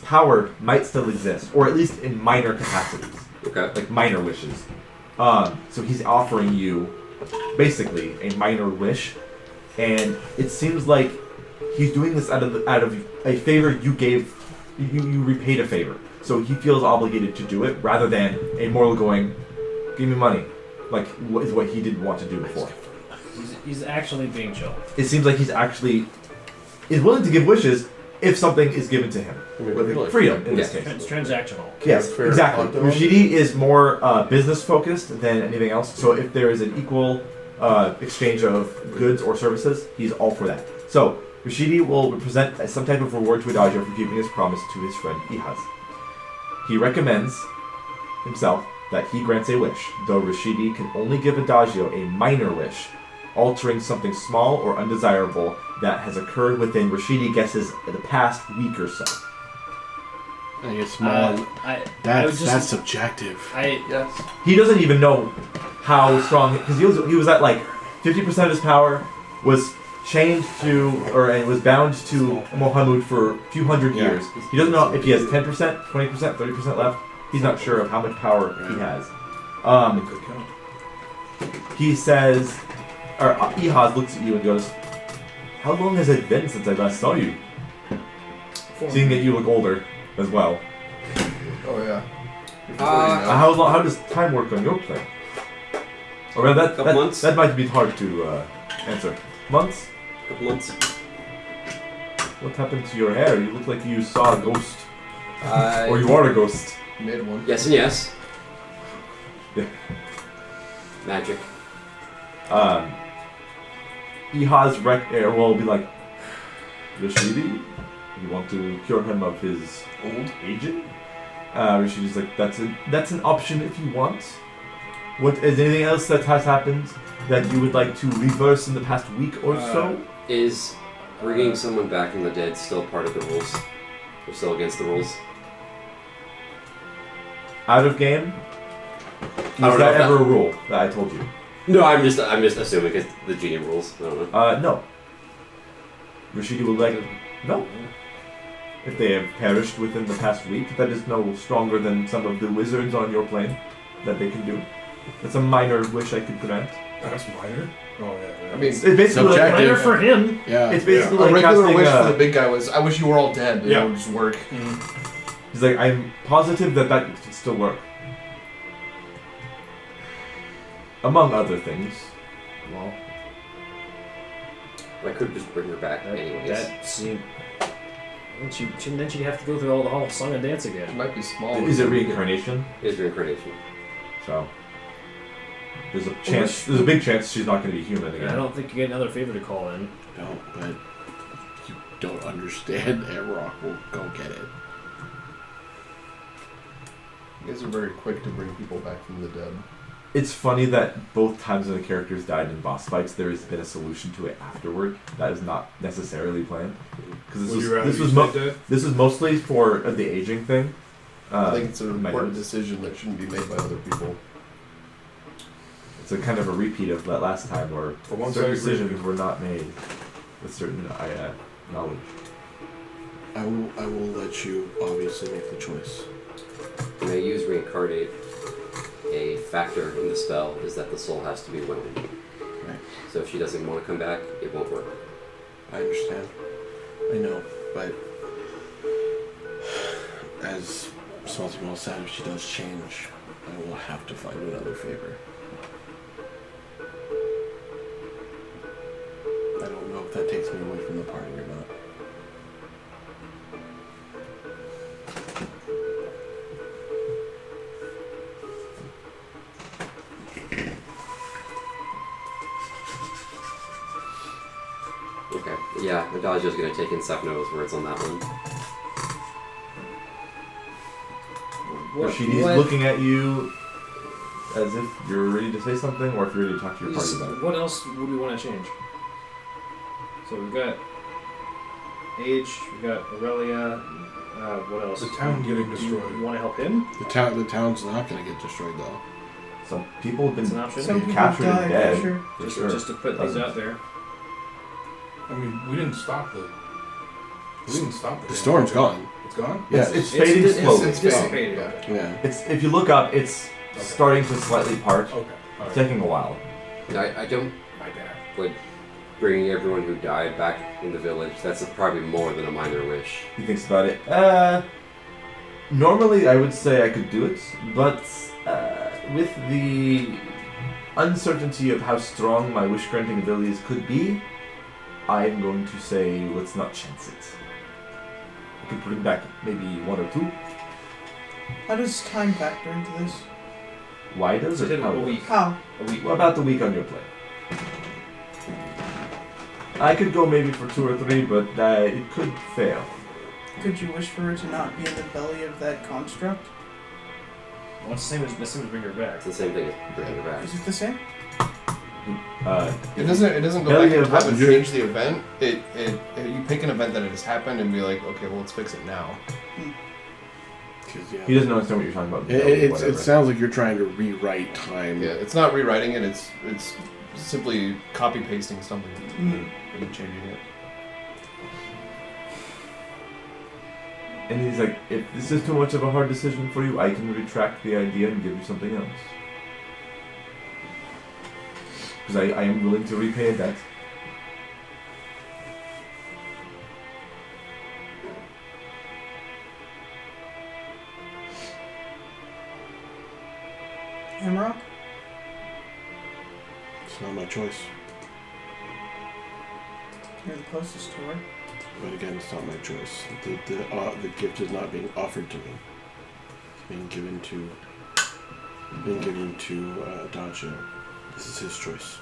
[SPEAKER 1] power might still exist, or at least in minor capacities,
[SPEAKER 2] Okay.
[SPEAKER 1] like minor wishes. So he's offering you, basically, a minor wish, and it seems like he's doing this out of a favor you gave. You repaid a favor, so he feels obligated to do it rather than a mortal going, give me money. Like, what is what he didn't want to do before.
[SPEAKER 7] He's actually being chill.
[SPEAKER 1] It seems like he's actually is willing to give wishes if something is given to him. With freedom, in this case.
[SPEAKER 7] It's transactional.
[SPEAKER 1] Yes,
[SPEAKER 5] Fair
[SPEAKER 1] exactly.
[SPEAKER 5] content.
[SPEAKER 1] Rashidi is more business focused than anything else. So if there is an equal exchange of goods or services, he's all for that. So Rashidi will present some type of reward to Adagio for keeping his promise to his friend Ihaz. He recommends himself that he grants a wish, though Rashidi can only give Adagio a minor wish, altering something small or undesirable that has occurred within Rashidi guesses the past week or so.
[SPEAKER 5] I guess small. That's subjective.
[SPEAKER 4] Yes.
[SPEAKER 1] He doesn't even know how strong, because he was at like 50% of his power, was chained to, or and was bound to Mohammed for a few hundred years. He doesn't know if he has 10%, 20%, 30% left. He's not sure of how much power he has. He says, or Ihaz looks at you and goes, "How long has it been since I last saw you?" Seeing that you look older as well.
[SPEAKER 4] Oh yeah.
[SPEAKER 1] How does time work on your plane? Or rather,
[SPEAKER 2] Couple months.
[SPEAKER 1] that might be hard to answer. Months?
[SPEAKER 2] Couple months.
[SPEAKER 1] What happened to your hair? You look like you saw a ghost.
[SPEAKER 2] Uh,
[SPEAKER 1] Or you are a ghost.
[SPEAKER 4] Made one.
[SPEAKER 2] Yes and yes.
[SPEAKER 1] Yeah.
[SPEAKER 2] Magic.
[SPEAKER 1] Ihaz will be like, Rashidi, you want to cure him of his old aging? Rashidi's like, that's an option if you want. What is anything else that has happened that you would like to reverse in the past week or so?
[SPEAKER 2] Is bringing someone back from the dead still part of the rules? Or still against the rules?
[SPEAKER 1] Out of game?
[SPEAKER 2] I don't
[SPEAKER 1] Was
[SPEAKER 2] know
[SPEAKER 1] that
[SPEAKER 2] if
[SPEAKER 1] ever a rule that I told you?
[SPEAKER 2] No, I'm just assuming because the genie rules. I don't know.
[SPEAKER 1] No. Rashidi would like, no. If they have perished within the past week, that is no stronger than some of the wizards on your plane that they can do. That's a minor wish I could grant.
[SPEAKER 3] That's minor. Oh yeah.
[SPEAKER 4] I mean,
[SPEAKER 1] It's basically
[SPEAKER 5] Subjective.
[SPEAKER 7] Better for him.
[SPEAKER 5] Yeah.
[SPEAKER 1] It's basically
[SPEAKER 4] a
[SPEAKER 1] like
[SPEAKER 4] regular
[SPEAKER 1] casting,
[SPEAKER 4] wish for the big guy was, I wish you were all dead.
[SPEAKER 3] Yeah.
[SPEAKER 4] It would just work.
[SPEAKER 1] He's like, I'm positive that could still work. Among other things. Well,
[SPEAKER 2] I could just bring her back anyways.
[SPEAKER 7] That seemed. Then she'd have to go through all the whole song and dance
[SPEAKER 4] It
[SPEAKER 7] again.
[SPEAKER 4] might be small.
[SPEAKER 1] is it reincarnation?
[SPEAKER 2] Is reincarnation.
[SPEAKER 1] So there's a chance. There's a big chance she's not going to be human
[SPEAKER 7] I
[SPEAKER 1] again.
[SPEAKER 7] don't think you get another favor to call in.
[SPEAKER 5] No, but you don't understand that Rock will go get it.
[SPEAKER 4] You guys are very quick to bring people back from the dead.
[SPEAKER 1] It's funny that both times when the characters died in boss fights, there has been a solution to it afterward. That is not necessarily planned. Because this was mostly for the aging thing.
[SPEAKER 4] I think it's an
[SPEAKER 1] my
[SPEAKER 4] important
[SPEAKER 1] notes.
[SPEAKER 4] decision that shouldn't be made by other people.
[SPEAKER 1] It's a kind of a repeat of that last time where
[SPEAKER 3] For once
[SPEAKER 1] certain
[SPEAKER 3] I agree with
[SPEAKER 1] decisions
[SPEAKER 3] you.
[SPEAKER 1] were not made with certain knowledge.
[SPEAKER 5] I will let you obviously make the choice.
[SPEAKER 2] When I use reincarnate, a factor in the spell is that the soul has to be willing.
[SPEAKER 5] Right.
[SPEAKER 2] So if she doesn't want to come back, it won't work.
[SPEAKER 5] I understand. I know, but as Smalty said, if she does change, I will have to find another favor. I don't know if that takes me away from the party or not.
[SPEAKER 2] Okay. Yeah, Adagio's gonna take in Sapno's words on that one.
[SPEAKER 1] Rashidi's looking at you as if you're ready to say something, or if you're ready to talk to your party about it.
[SPEAKER 7] What else would we want to change? So we've got Age, we've got Aurelia. What else?
[SPEAKER 3] The town getting
[SPEAKER 7] Do
[SPEAKER 3] destroyed.
[SPEAKER 7] you want to help him?
[SPEAKER 5] The town's not going to get destroyed though.
[SPEAKER 1] Some people have
[SPEAKER 7] It's
[SPEAKER 1] been
[SPEAKER 7] an option.
[SPEAKER 6] Some people
[SPEAKER 1] captured and
[SPEAKER 6] died,
[SPEAKER 1] dead.
[SPEAKER 6] for sure.
[SPEAKER 1] For
[SPEAKER 7] Just,
[SPEAKER 1] sure.
[SPEAKER 7] just to put things out there.
[SPEAKER 3] I mean, we didn't stop the.
[SPEAKER 5] The storm's gone.
[SPEAKER 3] It's gone.
[SPEAKER 1] It's fading
[SPEAKER 7] It's
[SPEAKER 1] slowly.
[SPEAKER 7] dissipating.
[SPEAKER 3] Yeah.
[SPEAKER 5] Yeah.
[SPEAKER 1] It's if you look up, it's starting to slightly part.
[SPEAKER 3] Okay. All
[SPEAKER 1] It's
[SPEAKER 3] right.
[SPEAKER 1] taking a while.
[SPEAKER 2] I don't
[SPEAKER 3] My bad.
[SPEAKER 2] like bringing everyone who died back in the village. That's probably more than a minor wish.
[SPEAKER 1] He thinks about it. Normally I would say I could do it, but with the uncertainty of how strong my wish-granting abilities could be, I'm going to say let's not chance it. I could bring back maybe 1 or 2.
[SPEAKER 6] How does time factor into this?
[SPEAKER 1] Why does it?
[SPEAKER 7] A week.
[SPEAKER 6] How?
[SPEAKER 7] A week.
[SPEAKER 1] What about the week on your play? I could go maybe for 2 or 3, but it could fail.
[SPEAKER 6] Could you wish for her to not be in the belly of that construct?
[SPEAKER 7] Well, it's the same as bring her back.
[SPEAKER 2] It's the same thing as bringing her back.
[SPEAKER 6] Is it the same?
[SPEAKER 4] It doesn't go
[SPEAKER 1] Belly
[SPEAKER 4] back in
[SPEAKER 1] of
[SPEAKER 4] time and
[SPEAKER 1] what?
[SPEAKER 4] change the event. You pick an event that has happened and be like, okay, well, let's fix it now.
[SPEAKER 5] 'Cause, yeah.
[SPEAKER 1] He doesn't understand what you're talking about.
[SPEAKER 5] It sounds like you're trying to rewrite time.
[SPEAKER 4] Yeah, it's not rewriting it. It's simply copy pasting something and changing it.
[SPEAKER 1] And he's like, if this is too much of a hard decision for you, I can retract the idea and give you something else. Because I am willing to repay a debt.
[SPEAKER 6] Hamrock?
[SPEAKER 5] It's not my choice.
[SPEAKER 6] You're the closest to her.
[SPEAKER 5] But again, it's not my choice. The gift is not being offered to me. It's being given to Dacho. This is his choice.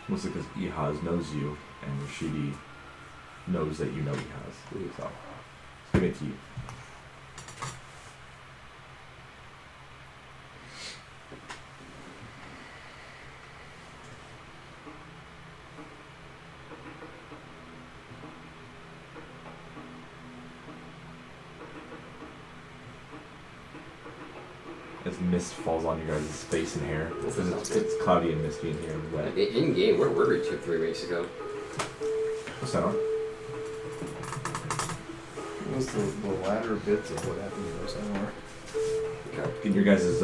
[SPEAKER 1] It's mostly because Ihaz knows you, and Rashidi knows that you know Ihaz. So, let's give it to you. As mist falls on you guys' face and hair. Because it's cloudy and misty in here and wet.
[SPEAKER 2] In game, where were we 2-3 weeks ago?
[SPEAKER 1] What's that on?
[SPEAKER 4] It was the latter bits of what happened to us anymore.
[SPEAKER 2] Okay.
[SPEAKER 1] Getting your guys'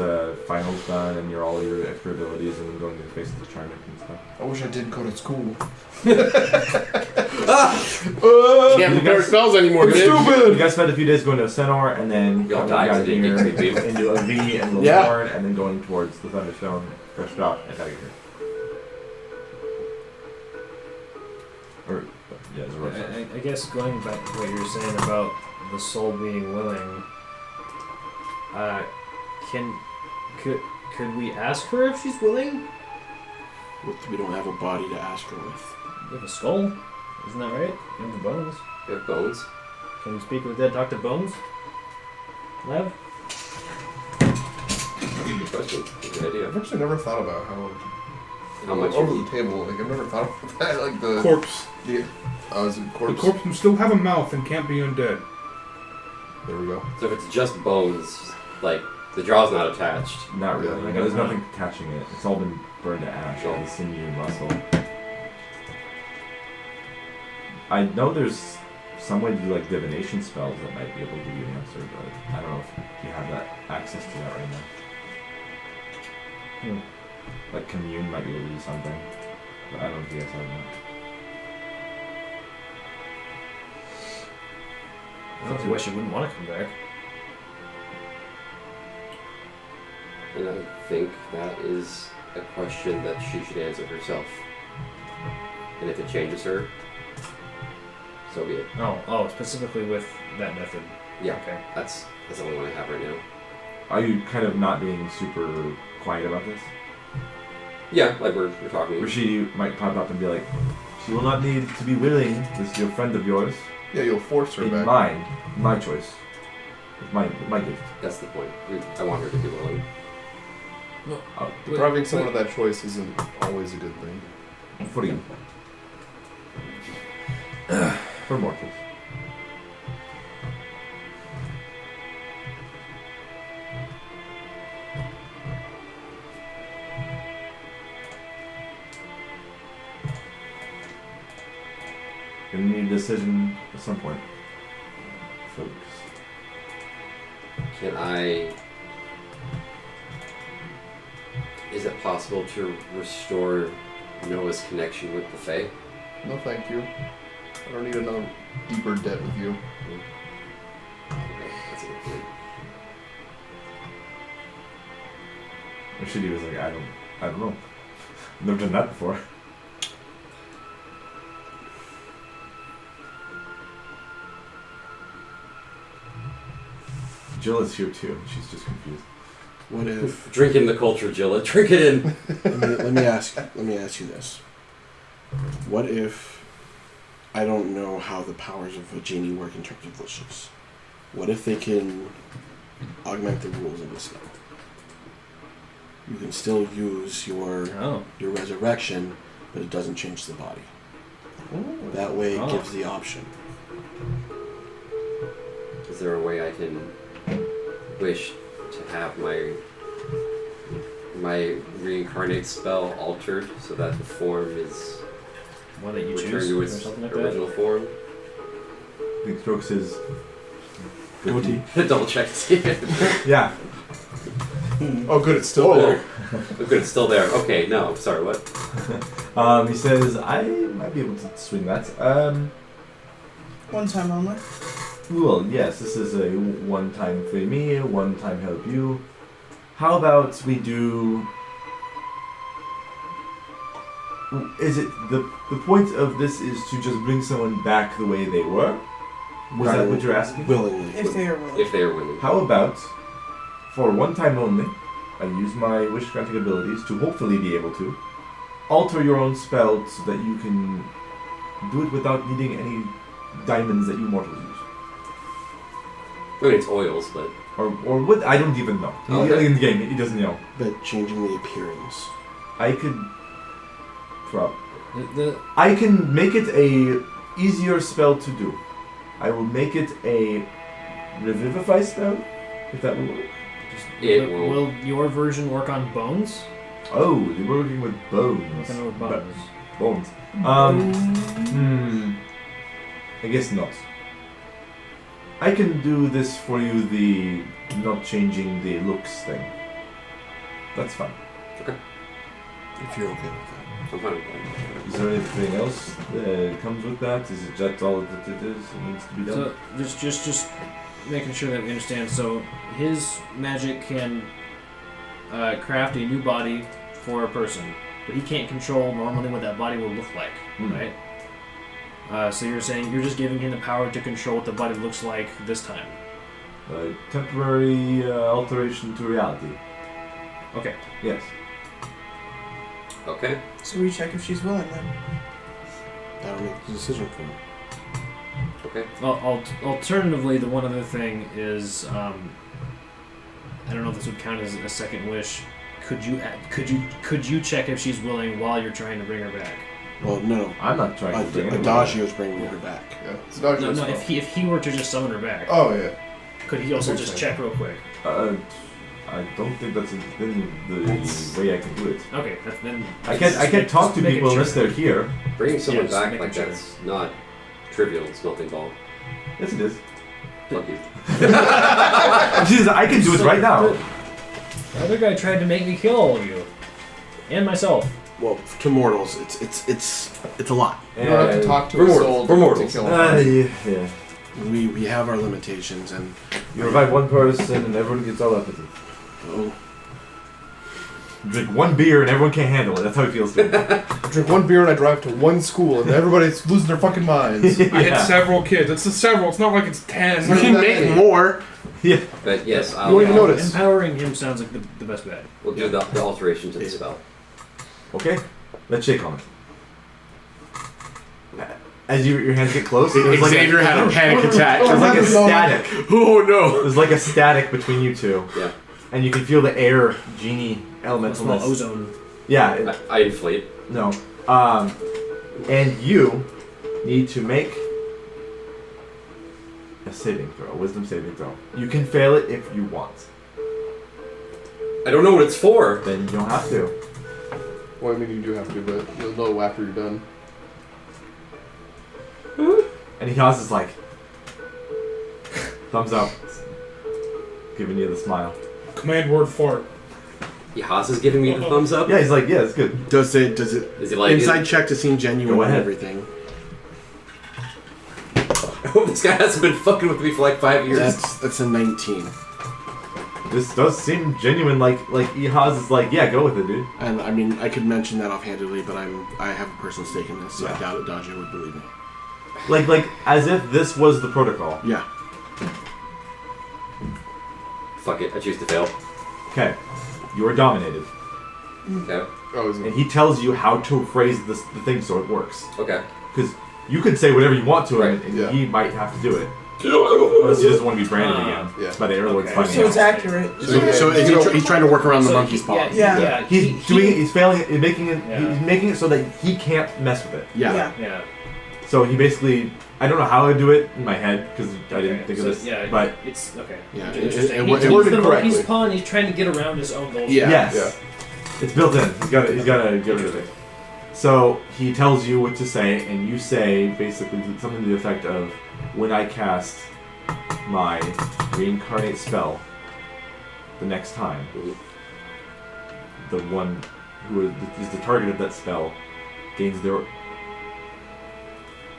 [SPEAKER 1] finals done and all your extra abilities and then going to the face of the Charmic and stuff.
[SPEAKER 4] I wish I did go to school.
[SPEAKER 5] Can't prepare spells anymore, kid.
[SPEAKER 1] You guys spent a few days going to Centaur and then
[SPEAKER 2] We all
[SPEAKER 1] coming
[SPEAKER 2] died,
[SPEAKER 1] down
[SPEAKER 2] so they
[SPEAKER 1] here
[SPEAKER 2] didn't get to
[SPEAKER 1] into a V and
[SPEAKER 5] Yeah.
[SPEAKER 1] Lilithorn and then going towards the Thunderstone. Fresh drop and out of here. Or, yeah, it's a rough
[SPEAKER 7] I guess going back to what you were saying about the soul being willing, could we ask her if she's willing?
[SPEAKER 5] We don't have a body to ask her with.
[SPEAKER 7] We have a skull, isn't that right? We have the bones.
[SPEAKER 2] We have bones.
[SPEAKER 7] Can we speak with dead Dr. Bones? Lev?
[SPEAKER 2] Good question. Good idea.
[SPEAKER 4] I've actually never thought about
[SPEAKER 2] How much?
[SPEAKER 4] over the table. Like I've never thought about that. Like the
[SPEAKER 3] Corpse.
[SPEAKER 4] The is it
[SPEAKER 3] The
[SPEAKER 4] corpse?
[SPEAKER 3] corpse can still have a mouth and can't be undead.
[SPEAKER 4] There we go.
[SPEAKER 2] So if it's just bones, like the jaw's not attached.
[SPEAKER 1] Not really.
[SPEAKER 2] Like
[SPEAKER 1] There's
[SPEAKER 2] a-
[SPEAKER 1] nothing catching it. It's all been burned to ash. All the sinew and muscle. I know there's some way to do like divination spells that might be able to give you an answer, but I don't know if you have that access to that right now. Like commune might be able to do something, but I don't know if you guys have that.
[SPEAKER 7] I don't see why she wouldn't want to come back.
[SPEAKER 2] And I think that is a question that she should answer herself. And if it changes her, so be it.
[SPEAKER 7] Oh, specifically with that method.
[SPEAKER 2] Yeah,
[SPEAKER 7] Okay.
[SPEAKER 2] that's the only one I have right now.
[SPEAKER 1] Are you kind of not being super quiet about this?
[SPEAKER 2] Yeah, like we're talking.
[SPEAKER 1] Rashidi might pop up and be like, she will not need to be willing. This is your friend of yours.
[SPEAKER 4] Yeah, you'll force her
[SPEAKER 1] It's
[SPEAKER 4] back.
[SPEAKER 1] my choice. It's my gift.
[SPEAKER 2] That's the point. I want her to be willing.
[SPEAKER 1] Oh,
[SPEAKER 4] Depriving someone of that choice isn't always a good thing.
[SPEAKER 1] for you. For mortals. Gonna need a decision at some point, folks.
[SPEAKER 2] Can I... Is it possible to restore Noah's connection with the Fae?
[SPEAKER 4] No, thank you. I don't need another deeper debt with you.
[SPEAKER 2] Okay, that's a good point.
[SPEAKER 1] Rashidi was like, I don't know. I've never done that before. Jill is here too. She's just confused.
[SPEAKER 5] What if?
[SPEAKER 2] Drink in the culture, Jilla. Drink it in.
[SPEAKER 5] let me ask you this. What if I don't know how the powers of a genie work in terms of wishes? What if they can augment the rules of the spell? You can still use your resurrection, but it doesn't change the body. That way it gives the option.
[SPEAKER 2] Is there a way I can wish to have my reincarnate spell altered so that the form is
[SPEAKER 7] One that you
[SPEAKER 2] returned
[SPEAKER 7] choose
[SPEAKER 2] to
[SPEAKER 7] or
[SPEAKER 2] its
[SPEAKER 7] something like
[SPEAKER 2] original form?
[SPEAKER 1] He strokes his
[SPEAKER 5] Goatee.
[SPEAKER 2] Double check to see if it.
[SPEAKER 1] Yeah.
[SPEAKER 4] Oh, good, it's still there.
[SPEAKER 2] Oh, good, it's still there. Okay, no, sorry, what?
[SPEAKER 1] He says, I might be able to swing that.
[SPEAKER 6] One time only.
[SPEAKER 1] Well, yes, this is a one-time for me, a one-time help you. How about we do... Is it... The point of this is to just bring someone back the way they were? Was that what you're asking?
[SPEAKER 5] Willingly.
[SPEAKER 6] If they are willing.
[SPEAKER 2] If they are willing.
[SPEAKER 1] How about, for one time only, I use my wish-granting abilities to hopefully be able to alter your own spell so that you can do it without needing any diamonds that you mortals use.
[SPEAKER 2] I mean, it's oils, but...
[SPEAKER 1] Or what? I don't even know.
[SPEAKER 2] Okay.
[SPEAKER 1] In the game, he doesn't know.
[SPEAKER 5] But changing the appearance.
[SPEAKER 1] I could...
[SPEAKER 7] The
[SPEAKER 1] I can make it a easier spell to do. I will make it a revivify spell, if that will work.
[SPEAKER 7] will your version work on bones?
[SPEAKER 1] Oh, you're working with bones.
[SPEAKER 7] Working with bones.
[SPEAKER 1] Bones. I guess not. I can do this for you, the not changing the looks thing. That's fine.
[SPEAKER 5] If you're okay with that.
[SPEAKER 2] I'm fine with that.
[SPEAKER 1] Is there anything else that comes with that? Is it just all that it is? It needs to be done?
[SPEAKER 7] So just making sure that we understand. So his magic can craft a new body for a person, but he can't control normally what that body will look like, right? So you're saying you're just giving him the power to control what the body looks like this time.
[SPEAKER 1] Temporary alteration to reality.
[SPEAKER 7] Okay.
[SPEAKER 1] Yes.
[SPEAKER 2] Okay.
[SPEAKER 6] So we check if she's willing then.
[SPEAKER 5] That'll make the decision for him.
[SPEAKER 2] Okay.
[SPEAKER 7] Well, alternatively, the one other thing is, I don't know if this would count as a second wish. Could you check if she's willing while you're trying to bring her back?
[SPEAKER 5] Well, no.
[SPEAKER 1] I'm not trying to bring anyone
[SPEAKER 5] Adagio's bringing her back.
[SPEAKER 4] Yeah, it's not
[SPEAKER 7] No,
[SPEAKER 4] just
[SPEAKER 7] if he were to just summon her back,
[SPEAKER 4] Oh, yeah.
[SPEAKER 7] could he also just check real quick?
[SPEAKER 1] I don't think that's been the way I can do it.
[SPEAKER 7] Okay, then
[SPEAKER 1] I can't talk to people unless they're here.
[SPEAKER 2] Bringing someone
[SPEAKER 7] just
[SPEAKER 2] back
[SPEAKER 7] making
[SPEAKER 2] like
[SPEAKER 7] sure.
[SPEAKER 2] that's not trivial. It's nothing ball.
[SPEAKER 1] Yes, it is.
[SPEAKER 2] Fuck you.
[SPEAKER 1] Jesus, I can do it right now.
[SPEAKER 7] The other guy tried to make me kill all of you, and myself.
[SPEAKER 5] Well, to mortals, it's a lot.
[SPEAKER 4] You don't have to talk to
[SPEAKER 2] We're
[SPEAKER 4] a
[SPEAKER 2] mortals.
[SPEAKER 4] soul
[SPEAKER 2] We're
[SPEAKER 4] to
[SPEAKER 2] mortals.
[SPEAKER 4] kill him.
[SPEAKER 1] Yeah.
[SPEAKER 5] We have our limitations, and
[SPEAKER 1] You revive one person and everyone gets all empathy.
[SPEAKER 5] oh,
[SPEAKER 1] Drink one beer and everyone can't handle it. That's how it feels to me.
[SPEAKER 4] I drink one beer and I drive to one school and everybody's losing their fucking minds.
[SPEAKER 3] I hit several kids. It's several. It's not like it's 10.
[SPEAKER 5] you can make more.
[SPEAKER 1] Yeah.
[SPEAKER 2] But yes,
[SPEAKER 4] You won't even notice.
[SPEAKER 7] Empowering him sounds like the best bet.
[SPEAKER 2] we'll do the alteration to the spell.
[SPEAKER 1] Okay. Let's shake on it. As your hands get close, it was like
[SPEAKER 5] Xavier had a panic attack.
[SPEAKER 1] it was like a static.
[SPEAKER 5] Oh
[SPEAKER 1] It
[SPEAKER 5] no!
[SPEAKER 1] was like a static between you two.
[SPEAKER 2] Yeah.
[SPEAKER 1] And you can feel the air, genie,
[SPEAKER 7] Small
[SPEAKER 1] elementalness.
[SPEAKER 7] ozone.
[SPEAKER 1] Yeah. It,
[SPEAKER 2] I inflate.
[SPEAKER 1] no. And you need to make a saving throw, a wisdom saving throw. You can fail it if you want.
[SPEAKER 2] I don't know what it's for.
[SPEAKER 1] Then you don't have to.
[SPEAKER 4] Well, I mean, you do have to, but you'll know after you're done.
[SPEAKER 1] And he causes like thumbs up, giving you the smile.
[SPEAKER 3] Command word fart.
[SPEAKER 2] Haas is giving me the thumbs up.
[SPEAKER 1] Yeah, he's like, yeah, it's good.
[SPEAKER 5] Does it
[SPEAKER 2] Is he like
[SPEAKER 5] inside check to seem genuine
[SPEAKER 1] Go
[SPEAKER 5] and
[SPEAKER 1] ahead.
[SPEAKER 5] everything?
[SPEAKER 2] I hope this guy hasn't been fucking with me for like 5 years.
[SPEAKER 5] That's a 19.
[SPEAKER 1] This does seem genuine. Like Ihaz is like, yeah, go with it, dude.
[SPEAKER 5] And I mean, I could mention that offhandedly, but I have a personal stake in this, so I doubt Dodger would believe me.
[SPEAKER 1] Like as if this was the protocol.
[SPEAKER 5] Yeah.
[SPEAKER 2] Fuck it, I choose to fail.
[SPEAKER 1] Okay, you are dominated,
[SPEAKER 2] Okay.
[SPEAKER 4] Oh, is
[SPEAKER 1] and
[SPEAKER 4] it?
[SPEAKER 1] he tells you how to phrase the thing so it works.
[SPEAKER 2] Okay.
[SPEAKER 1] Because you could say whatever you want to him,
[SPEAKER 2] Right,
[SPEAKER 1] and
[SPEAKER 4] yeah.
[SPEAKER 1] he might have to do it. Unless he doesn't want to be branded again
[SPEAKER 4] Yeah.
[SPEAKER 1] by the airlords
[SPEAKER 7] Okay.
[SPEAKER 1] finding
[SPEAKER 6] So it's
[SPEAKER 1] out.
[SPEAKER 6] accurate.
[SPEAKER 5] So he's trying to work around the monkey's paw.
[SPEAKER 6] Yeah.
[SPEAKER 1] He's doing it. He's failing. He's making it.
[SPEAKER 7] Yeah.
[SPEAKER 1] He's making it so that he can't mess with it.
[SPEAKER 5] Yeah.
[SPEAKER 7] Yeah.
[SPEAKER 1] So he basically. I don't know how I do it in my head because I didn't think of
[SPEAKER 7] So,
[SPEAKER 1] this.
[SPEAKER 7] yeah,
[SPEAKER 1] but
[SPEAKER 7] it's okay.
[SPEAKER 5] Yeah,
[SPEAKER 7] Interesting.
[SPEAKER 5] it
[SPEAKER 7] He
[SPEAKER 5] worded
[SPEAKER 7] uses the
[SPEAKER 4] correctly.
[SPEAKER 7] monkey's paw and he's trying to get around his own goals.
[SPEAKER 5] Yeah.
[SPEAKER 1] yes, it's built in. He's got to get rid of it. So he tells you what to say, and you say basically something to the effect of, "When I cast my reincarnate spell the next time, the one who is the target of that spell gains their."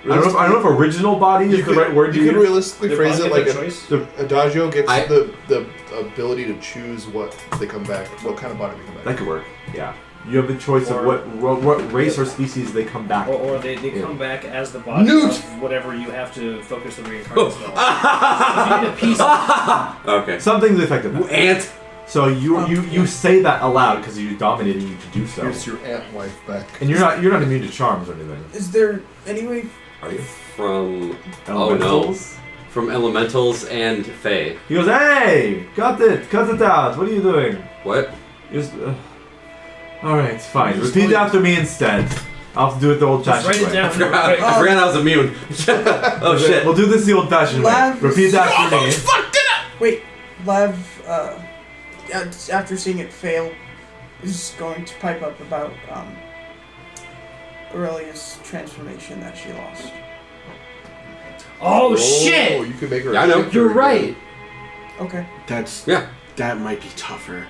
[SPEAKER 1] I don't know if original body is the right word to
[SPEAKER 4] You could
[SPEAKER 1] use.
[SPEAKER 4] realistically
[SPEAKER 7] Their
[SPEAKER 4] phrase
[SPEAKER 7] body
[SPEAKER 4] it like
[SPEAKER 7] of their choice.
[SPEAKER 4] Adagio gets
[SPEAKER 2] I-
[SPEAKER 4] the ability to choose what they come back, what kind of body they come back.
[SPEAKER 1] That could work. Yeah, you have the choice
[SPEAKER 7] Or-
[SPEAKER 1] of what race or species they come back.
[SPEAKER 7] Or they
[SPEAKER 1] Yeah.
[SPEAKER 7] come back as the body
[SPEAKER 4] Newt!
[SPEAKER 7] of whatever you have to focus the reincarnate spell. If you need a piece of
[SPEAKER 2] Okay.
[SPEAKER 1] Something to the effect of that.
[SPEAKER 2] Ant!
[SPEAKER 1] So you say that aloud because you dominated you to do so,
[SPEAKER 4] Here's your ant wife back.
[SPEAKER 1] and you're not immune to charms or anything,
[SPEAKER 6] Is there any way?
[SPEAKER 1] are you?
[SPEAKER 2] From
[SPEAKER 1] Elementals?
[SPEAKER 2] from elementals and fae.
[SPEAKER 1] He goes, "Hey, cut it out. What are you doing?"
[SPEAKER 2] What?
[SPEAKER 1] Just, all right, fine.
[SPEAKER 4] Just
[SPEAKER 1] Repeat
[SPEAKER 4] tell
[SPEAKER 1] after me instead. I'll have to do it the
[SPEAKER 7] just write
[SPEAKER 1] old-fashioned
[SPEAKER 7] it
[SPEAKER 1] way.
[SPEAKER 7] down.
[SPEAKER 2] I forgot I was immune. Oh shit.
[SPEAKER 1] We'll do this the old-fashioned way.
[SPEAKER 6] Lav-
[SPEAKER 1] Repeat after me.
[SPEAKER 6] Wait, Lev. After seeing it fail, is going to pipe up about Aurelia's transformation that she lost.
[SPEAKER 7] Oh shit!
[SPEAKER 4] You could make her.
[SPEAKER 2] Yeah, I know.
[SPEAKER 7] You're right.
[SPEAKER 6] Okay.
[SPEAKER 2] Yeah.
[SPEAKER 5] That might be tougher.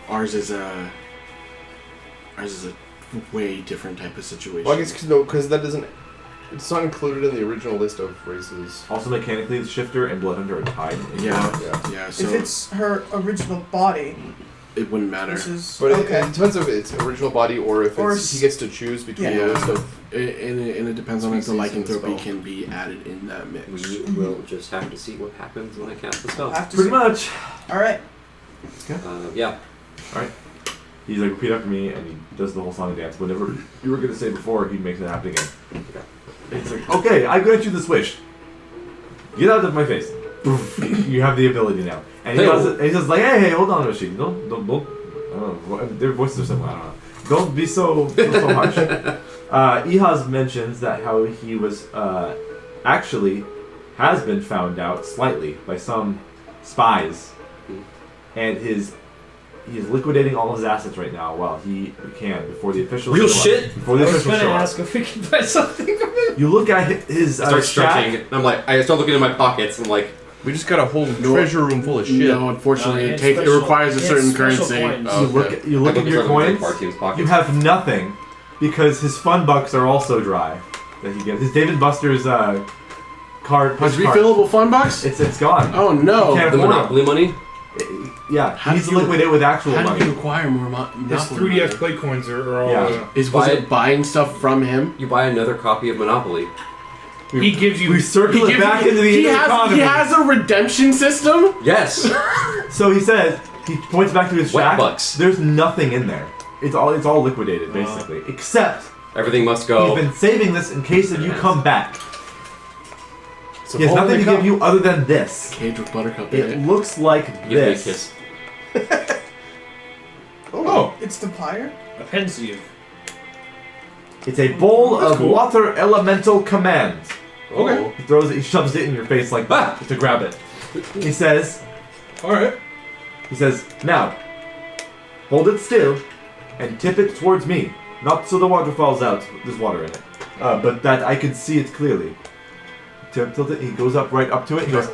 [SPEAKER 5] Ours is a way different type of situation.
[SPEAKER 4] Well, I guess because that doesn't. It's not included in the original list of races.
[SPEAKER 1] Also, mechanically, the shifter and bloodhunter are tied.
[SPEAKER 5] Yeah. So
[SPEAKER 6] If it's her original body,
[SPEAKER 5] it wouldn't matter.
[SPEAKER 6] this is
[SPEAKER 4] But
[SPEAKER 6] okay.
[SPEAKER 4] it depends if it's original body or if
[SPEAKER 6] Or
[SPEAKER 4] he gets to choose between
[SPEAKER 6] Yeah.
[SPEAKER 4] the list of.
[SPEAKER 5] And it depends on if the
[SPEAKER 4] Species and
[SPEAKER 5] lycanthropy
[SPEAKER 4] spell.
[SPEAKER 5] can be added in that mix.
[SPEAKER 2] We will just have to see what happens when I cast the spell.
[SPEAKER 6] We'll have to
[SPEAKER 1] Pretty
[SPEAKER 6] see.
[SPEAKER 1] much.
[SPEAKER 6] All right.
[SPEAKER 2] Yeah.
[SPEAKER 1] He's like, repeat after me, and he does the whole song and dance. Whatever you were gonna say before, he makes it happen again. It's like, okay, I grant you this wish. Get out of my face. You have the ability now. And he does it, and he says like, hey, hold on, Rashid. Don't. I don't know. Their voices are similar. I don't know. Don't be so harsh. Ihaz mentions that how he was actually has been found out slightly by some spies, and he is liquidating all of his assets right now while he can before the officials.
[SPEAKER 2] Real
[SPEAKER 1] show up.
[SPEAKER 2] shit?
[SPEAKER 1] Before the
[SPEAKER 7] I was
[SPEAKER 1] officials
[SPEAKER 7] gonna
[SPEAKER 1] show
[SPEAKER 7] ask if we can buy something from him.
[SPEAKER 1] up. You look at his
[SPEAKER 2] I start
[SPEAKER 1] shack.
[SPEAKER 2] stretching. And I'm like, I start looking in my pockets. And I'm like,
[SPEAKER 4] We just got a whole treasure room full of shit.
[SPEAKER 5] No, unfortunately,
[SPEAKER 7] And
[SPEAKER 5] it
[SPEAKER 7] special-
[SPEAKER 5] requires a
[SPEAKER 7] and
[SPEAKER 5] certain
[SPEAKER 7] special
[SPEAKER 5] currency.
[SPEAKER 7] coins.
[SPEAKER 4] Oh, okay.
[SPEAKER 1] You look
[SPEAKER 2] I
[SPEAKER 1] at your
[SPEAKER 2] inside
[SPEAKER 1] coins.
[SPEAKER 2] my Barteem's pockets.
[SPEAKER 1] You have nothing because his fun bucks are also dry. That he gets his David Buster's card.
[SPEAKER 5] His
[SPEAKER 1] punch card.
[SPEAKER 5] refillable fun box?
[SPEAKER 1] It's gone.
[SPEAKER 5] Oh no!
[SPEAKER 1] You can't
[SPEAKER 2] the
[SPEAKER 1] afford it.
[SPEAKER 2] Monopoly money.
[SPEAKER 1] Yeah,
[SPEAKER 5] How
[SPEAKER 1] he needs
[SPEAKER 5] do
[SPEAKER 1] to
[SPEAKER 5] you-
[SPEAKER 1] liquidate with actual
[SPEAKER 5] How do
[SPEAKER 1] money.
[SPEAKER 5] you acquire more
[SPEAKER 3] His
[SPEAKER 5] Monopoly
[SPEAKER 3] 3DS
[SPEAKER 5] money?
[SPEAKER 3] play coins are all.
[SPEAKER 1] Yeah.
[SPEAKER 5] Was
[SPEAKER 2] Buy
[SPEAKER 5] it
[SPEAKER 2] it.
[SPEAKER 5] buying stuff from him?
[SPEAKER 2] You buy another copy of Monopoly.
[SPEAKER 3] He gives you.
[SPEAKER 1] We circle it back into the
[SPEAKER 5] he
[SPEAKER 1] economy.
[SPEAKER 5] has a redemption system?
[SPEAKER 2] Yes.
[SPEAKER 1] So he says he points back to his
[SPEAKER 2] Wet
[SPEAKER 1] shack.
[SPEAKER 2] bucks.
[SPEAKER 1] There's nothing in there. It's all liquidated basically, except
[SPEAKER 2] Everything must go.
[SPEAKER 1] he's been saving this in case if you come back.
[SPEAKER 4] So
[SPEAKER 1] He has
[SPEAKER 4] hold
[SPEAKER 1] nothing
[SPEAKER 4] the
[SPEAKER 1] to
[SPEAKER 4] cup.
[SPEAKER 1] give you other than this.
[SPEAKER 5] Cage with buttercup in
[SPEAKER 1] It
[SPEAKER 5] it.
[SPEAKER 1] looks like
[SPEAKER 2] Give me a
[SPEAKER 1] this.
[SPEAKER 2] kiss.
[SPEAKER 4] Oh,
[SPEAKER 6] It's the pyre.
[SPEAKER 7] A pensive.
[SPEAKER 1] It's a bowl
[SPEAKER 3] That's
[SPEAKER 1] of
[SPEAKER 3] cool.
[SPEAKER 1] water elemental command.
[SPEAKER 4] okay.
[SPEAKER 1] He throws it. He shoves it in your face like that to grab it. He says,
[SPEAKER 3] All right.
[SPEAKER 1] now, hold it still, and tip it towards me. Not so the water falls out. There's water in it, but that I can see it clearly. Tilt it. He goes up right up to it. He goes.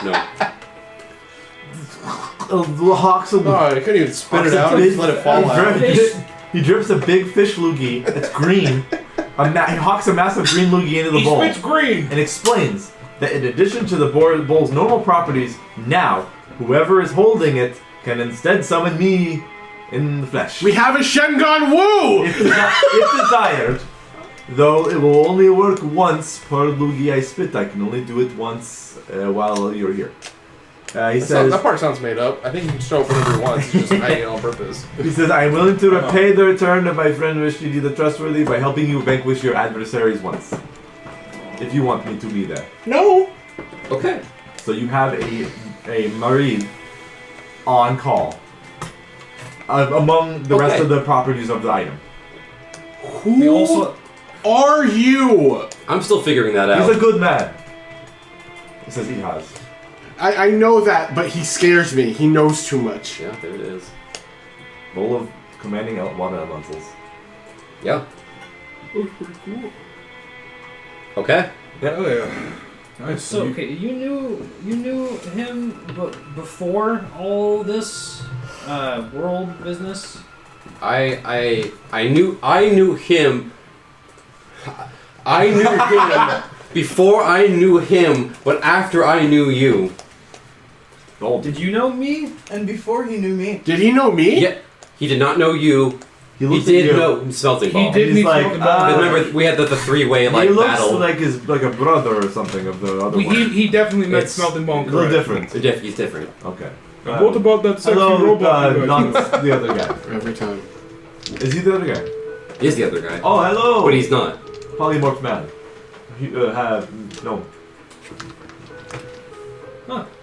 [SPEAKER 2] No.
[SPEAKER 1] The hawks will.
[SPEAKER 4] Oh, I couldn't even spit it
[SPEAKER 1] Hawks
[SPEAKER 4] out
[SPEAKER 1] a
[SPEAKER 4] and
[SPEAKER 1] big-
[SPEAKER 4] just let it fall out.
[SPEAKER 1] He drips a big fish loogie. It's green. He hawks a massive green loogie into the
[SPEAKER 3] He
[SPEAKER 1] bowl
[SPEAKER 3] spits green.
[SPEAKER 1] and explains that in addition to the bull's normal properties, now whoever is holding it can instead summon me in the flesh.
[SPEAKER 5] We have a Shengon Wu!
[SPEAKER 1] If desired, though it will only work once per Lugi I spit. I can only do it once while you're here. He says,
[SPEAKER 4] that part sounds made up. I think you can show up whenever you want. It's just hiding it on purpose.
[SPEAKER 1] He says, I am willing to repay the return of my friend Rashidi the Trustworthy by helping you vanquish your adversaries once. If you want me to be there.
[SPEAKER 5] No!
[SPEAKER 2] Okay.
[SPEAKER 1] So you have a Marid on call. Among the rest of the properties of the item.
[SPEAKER 5] Who are you?
[SPEAKER 2] I'm still figuring that out.
[SPEAKER 1] He's a good man. He says he has.
[SPEAKER 5] I know that, but he scares me. He knows too much.
[SPEAKER 2] Yeah, there it is.
[SPEAKER 1] Bowl of commanding water elementals.
[SPEAKER 2] Yeah.
[SPEAKER 3] Looks pretty cool.
[SPEAKER 2] Okay.
[SPEAKER 3] Oh yeah. Nice.
[SPEAKER 7] So okay, you knew him, but before all this world business.
[SPEAKER 2] I knew him. I knew him before I knew him, but after I knew you.
[SPEAKER 1] Gold.
[SPEAKER 7] Did you know me?
[SPEAKER 6] And before he knew me.
[SPEAKER 5] Did he know me?
[SPEAKER 2] Yeah, he did not know you. He
[SPEAKER 1] looks
[SPEAKER 2] did
[SPEAKER 1] at you.
[SPEAKER 2] know Smelting Ball.
[SPEAKER 3] He did
[SPEAKER 1] He's
[SPEAKER 3] meet
[SPEAKER 1] like,
[SPEAKER 3] Smelting Ball.
[SPEAKER 2] Remember, we had the three-way like
[SPEAKER 1] he looks
[SPEAKER 2] battle.
[SPEAKER 1] like a brother or something of the other one.
[SPEAKER 3] He definitely met
[SPEAKER 2] It's
[SPEAKER 3] Smelting Ball.
[SPEAKER 1] A little different.
[SPEAKER 2] He's different.
[SPEAKER 1] Okay.
[SPEAKER 3] What about that sexy
[SPEAKER 1] Hello,
[SPEAKER 3] robot? you guys?
[SPEAKER 1] not the other guy.
[SPEAKER 5] Every time.
[SPEAKER 1] Is he the other guy?
[SPEAKER 2] He's the other guy.
[SPEAKER 1] Oh, hello!
[SPEAKER 2] But he's not.
[SPEAKER 1] Polymorph man. No.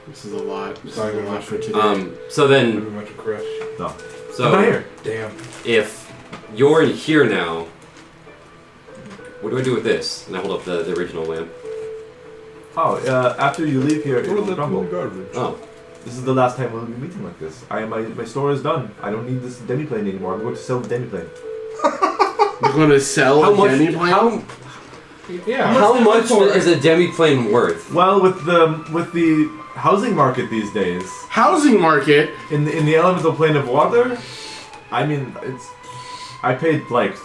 [SPEAKER 5] This is a lot. This is
[SPEAKER 3] Sorry,
[SPEAKER 5] a lot for today.
[SPEAKER 2] So
[SPEAKER 3] Maybe
[SPEAKER 2] then,
[SPEAKER 3] much of crush.
[SPEAKER 1] No.
[SPEAKER 2] so
[SPEAKER 1] I'm not here.
[SPEAKER 3] Damn.
[SPEAKER 2] if you're in here now, what do I do with this? And I hold up the original lamp.
[SPEAKER 1] Oh, after you leave here, it
[SPEAKER 3] Throw
[SPEAKER 1] will
[SPEAKER 3] that
[SPEAKER 1] crumble.
[SPEAKER 3] in the garbage.
[SPEAKER 2] Oh,
[SPEAKER 1] This is the last time we'll be meeting like this. My store is done. I don't need this demiplane anymore. I'm going to sell the demiplane.
[SPEAKER 5] You're going to sell
[SPEAKER 2] how
[SPEAKER 5] a
[SPEAKER 2] much?
[SPEAKER 5] demiplane?
[SPEAKER 3] Yeah.
[SPEAKER 2] How much
[SPEAKER 3] for it?
[SPEAKER 2] is a demiplane worth?
[SPEAKER 1] Well, with the housing market these days,
[SPEAKER 5] Housing market?
[SPEAKER 1] in the elemental plane of water, I mean, I paid like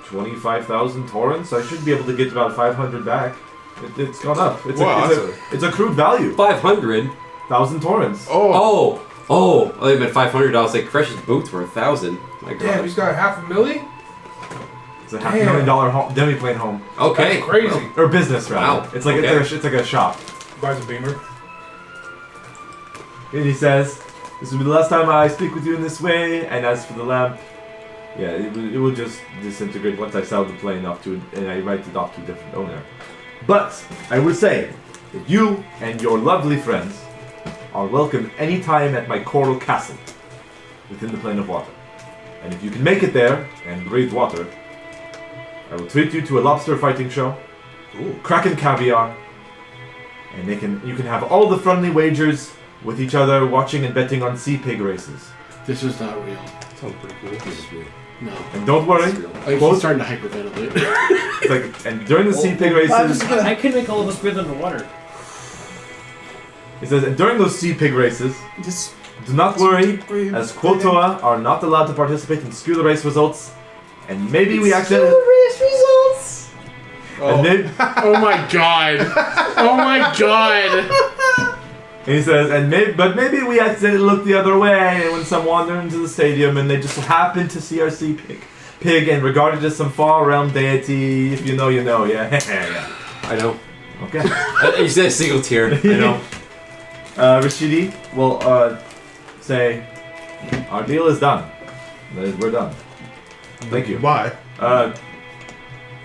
[SPEAKER 1] 25,000 torrents. I should be able to get about 500 back. It's gone up.
[SPEAKER 3] Wow,
[SPEAKER 1] It's a crude value.
[SPEAKER 2] 500.
[SPEAKER 1] torrents.
[SPEAKER 2] Oh! I meant $500. Like Fresh's boots were 1,000. My God.
[SPEAKER 3] Damn, he's got $500,000?
[SPEAKER 1] It's a $500,000 demiplane home
[SPEAKER 2] Okay.
[SPEAKER 3] That's crazy.
[SPEAKER 1] or business rather.
[SPEAKER 2] Wow.
[SPEAKER 1] It's like
[SPEAKER 2] Okay.
[SPEAKER 1] it's like a shop.
[SPEAKER 3] Buys a beamer.
[SPEAKER 1] And he says, "This will be the last time I speak with you in this way. And as for the lamp, yeah, it will just disintegrate once I sell the plane off to and I write it off to a different owner. But I will say that you and your lovely friends are welcome anytime at my coral castle within the plane of water. And if you can make it there and breathe water, I will treat you to a lobster fighting show, kraken caviar, and you can have all the friendly wagers with each other, watching and betting on sea pig races.
[SPEAKER 5] This is not real.
[SPEAKER 4] Sounds pretty cool.
[SPEAKER 2] This is weird.
[SPEAKER 5] No.
[SPEAKER 1] And don't worry,
[SPEAKER 2] This is real.
[SPEAKER 5] Like,
[SPEAKER 1] Both-
[SPEAKER 5] he's starting to hyperventilate.
[SPEAKER 1] it's like, and during the sea pig
[SPEAKER 6] I'm
[SPEAKER 1] races,
[SPEAKER 6] just gonna.
[SPEAKER 7] I can make all of us breathe underwater.
[SPEAKER 1] it says, and during those sea pig races,
[SPEAKER 6] Just
[SPEAKER 1] do not worry,
[SPEAKER 6] breathe.
[SPEAKER 1] as Quotoa are not allowed to participate in skew the race results, and maybe we accidentally.
[SPEAKER 6] race results.
[SPEAKER 1] And, maybe,
[SPEAKER 5] Oh my god. Oh my god.
[SPEAKER 1] and he says, but maybe we accidentally looked the other way when some wandered into the stadium and they just happened to see our sea pig and regarded as some far realm deity. If you know, you know. Yeah, yeah.
[SPEAKER 2] I know.
[SPEAKER 1] Okay.
[SPEAKER 2] You said a single tear. I know.
[SPEAKER 1] Rashidi will say, our deal is done. We're done. Thank you.
[SPEAKER 3] Bye.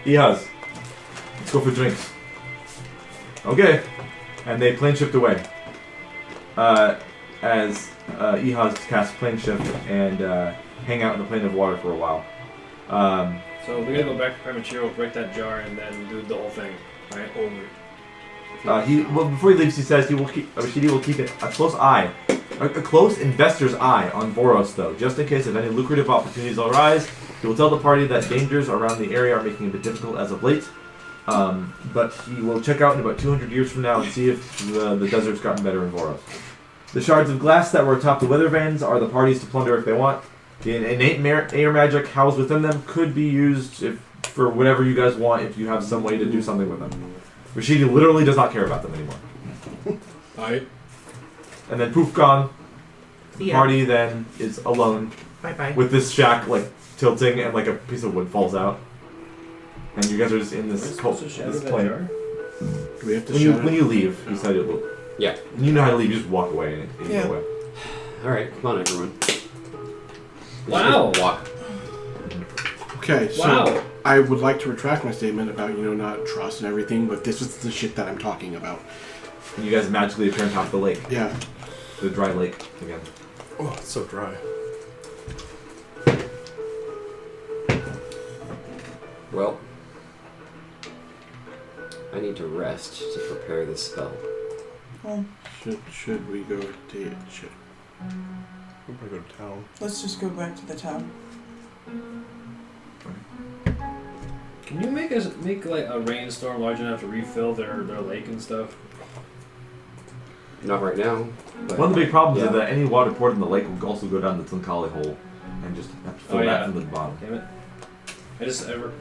[SPEAKER 1] Ihaz, let's go for drinks. Okay. And they plane shift away. As Ihaz casts plane shift and hang out in the plane of water for a while.
[SPEAKER 7] So we're gonna go back to Premature, break that jar, and then do the whole thing, right? Over.
[SPEAKER 1] Before he leaves, he says Rashidi will keep a close eye, a close investor's eye on Voros, though, just in case if any lucrative opportunities arise. He will tell the party that dangers around the area are making it a bit difficult as of late. But he will check out in about 200 years from now and see if the desert's gotten better in Voros. The shards of glass that were atop the weather vanes are the parties to plunder if they want. The innate air magic housed within them could be used for whatever you guys want if you have some way to do something with them. Rashidi literally does not care about them anymore.
[SPEAKER 3] I.
[SPEAKER 1] And then poof, gone. The
[SPEAKER 6] Yeah.
[SPEAKER 1] party then is alone
[SPEAKER 6] Bye bye.
[SPEAKER 1] with this shack like tilting and like a piece of wood falls out. And you guys are just in this this plane.
[SPEAKER 5] Do we have to
[SPEAKER 1] When you leave, you said it will.
[SPEAKER 2] Yeah.
[SPEAKER 1] When you know how to leave, you just walk away and you
[SPEAKER 6] Yeah.
[SPEAKER 1] go away.
[SPEAKER 2] Alright, come on, everyone.
[SPEAKER 7] Wow.
[SPEAKER 2] Walk.
[SPEAKER 5] Okay, so
[SPEAKER 7] Wow.
[SPEAKER 5] I would like to retract my statement about, not trust and everything, but this is the shit that I'm talking about.
[SPEAKER 1] And you guys magically appear on top of the lake.
[SPEAKER 5] Yeah.
[SPEAKER 1] The dry lake again.
[SPEAKER 4] Oh, it's so dry.
[SPEAKER 2] Well, I need to rest to prepare this spell.
[SPEAKER 6] Well,
[SPEAKER 5] Should we go to shit?
[SPEAKER 4] We're gonna go to town.
[SPEAKER 6] let's just go back to the town.
[SPEAKER 7] Can you make like a rainstorm large enough to refill their lake and stuff?
[SPEAKER 2] Not right now. But
[SPEAKER 1] One of the big problems
[SPEAKER 2] yeah.
[SPEAKER 1] is that any water poured in the lake will also go down the Tlinkali hole and just have to fill
[SPEAKER 7] Oh,
[SPEAKER 1] that
[SPEAKER 7] yeah.
[SPEAKER 1] from the bottom.
[SPEAKER 7] Damn it.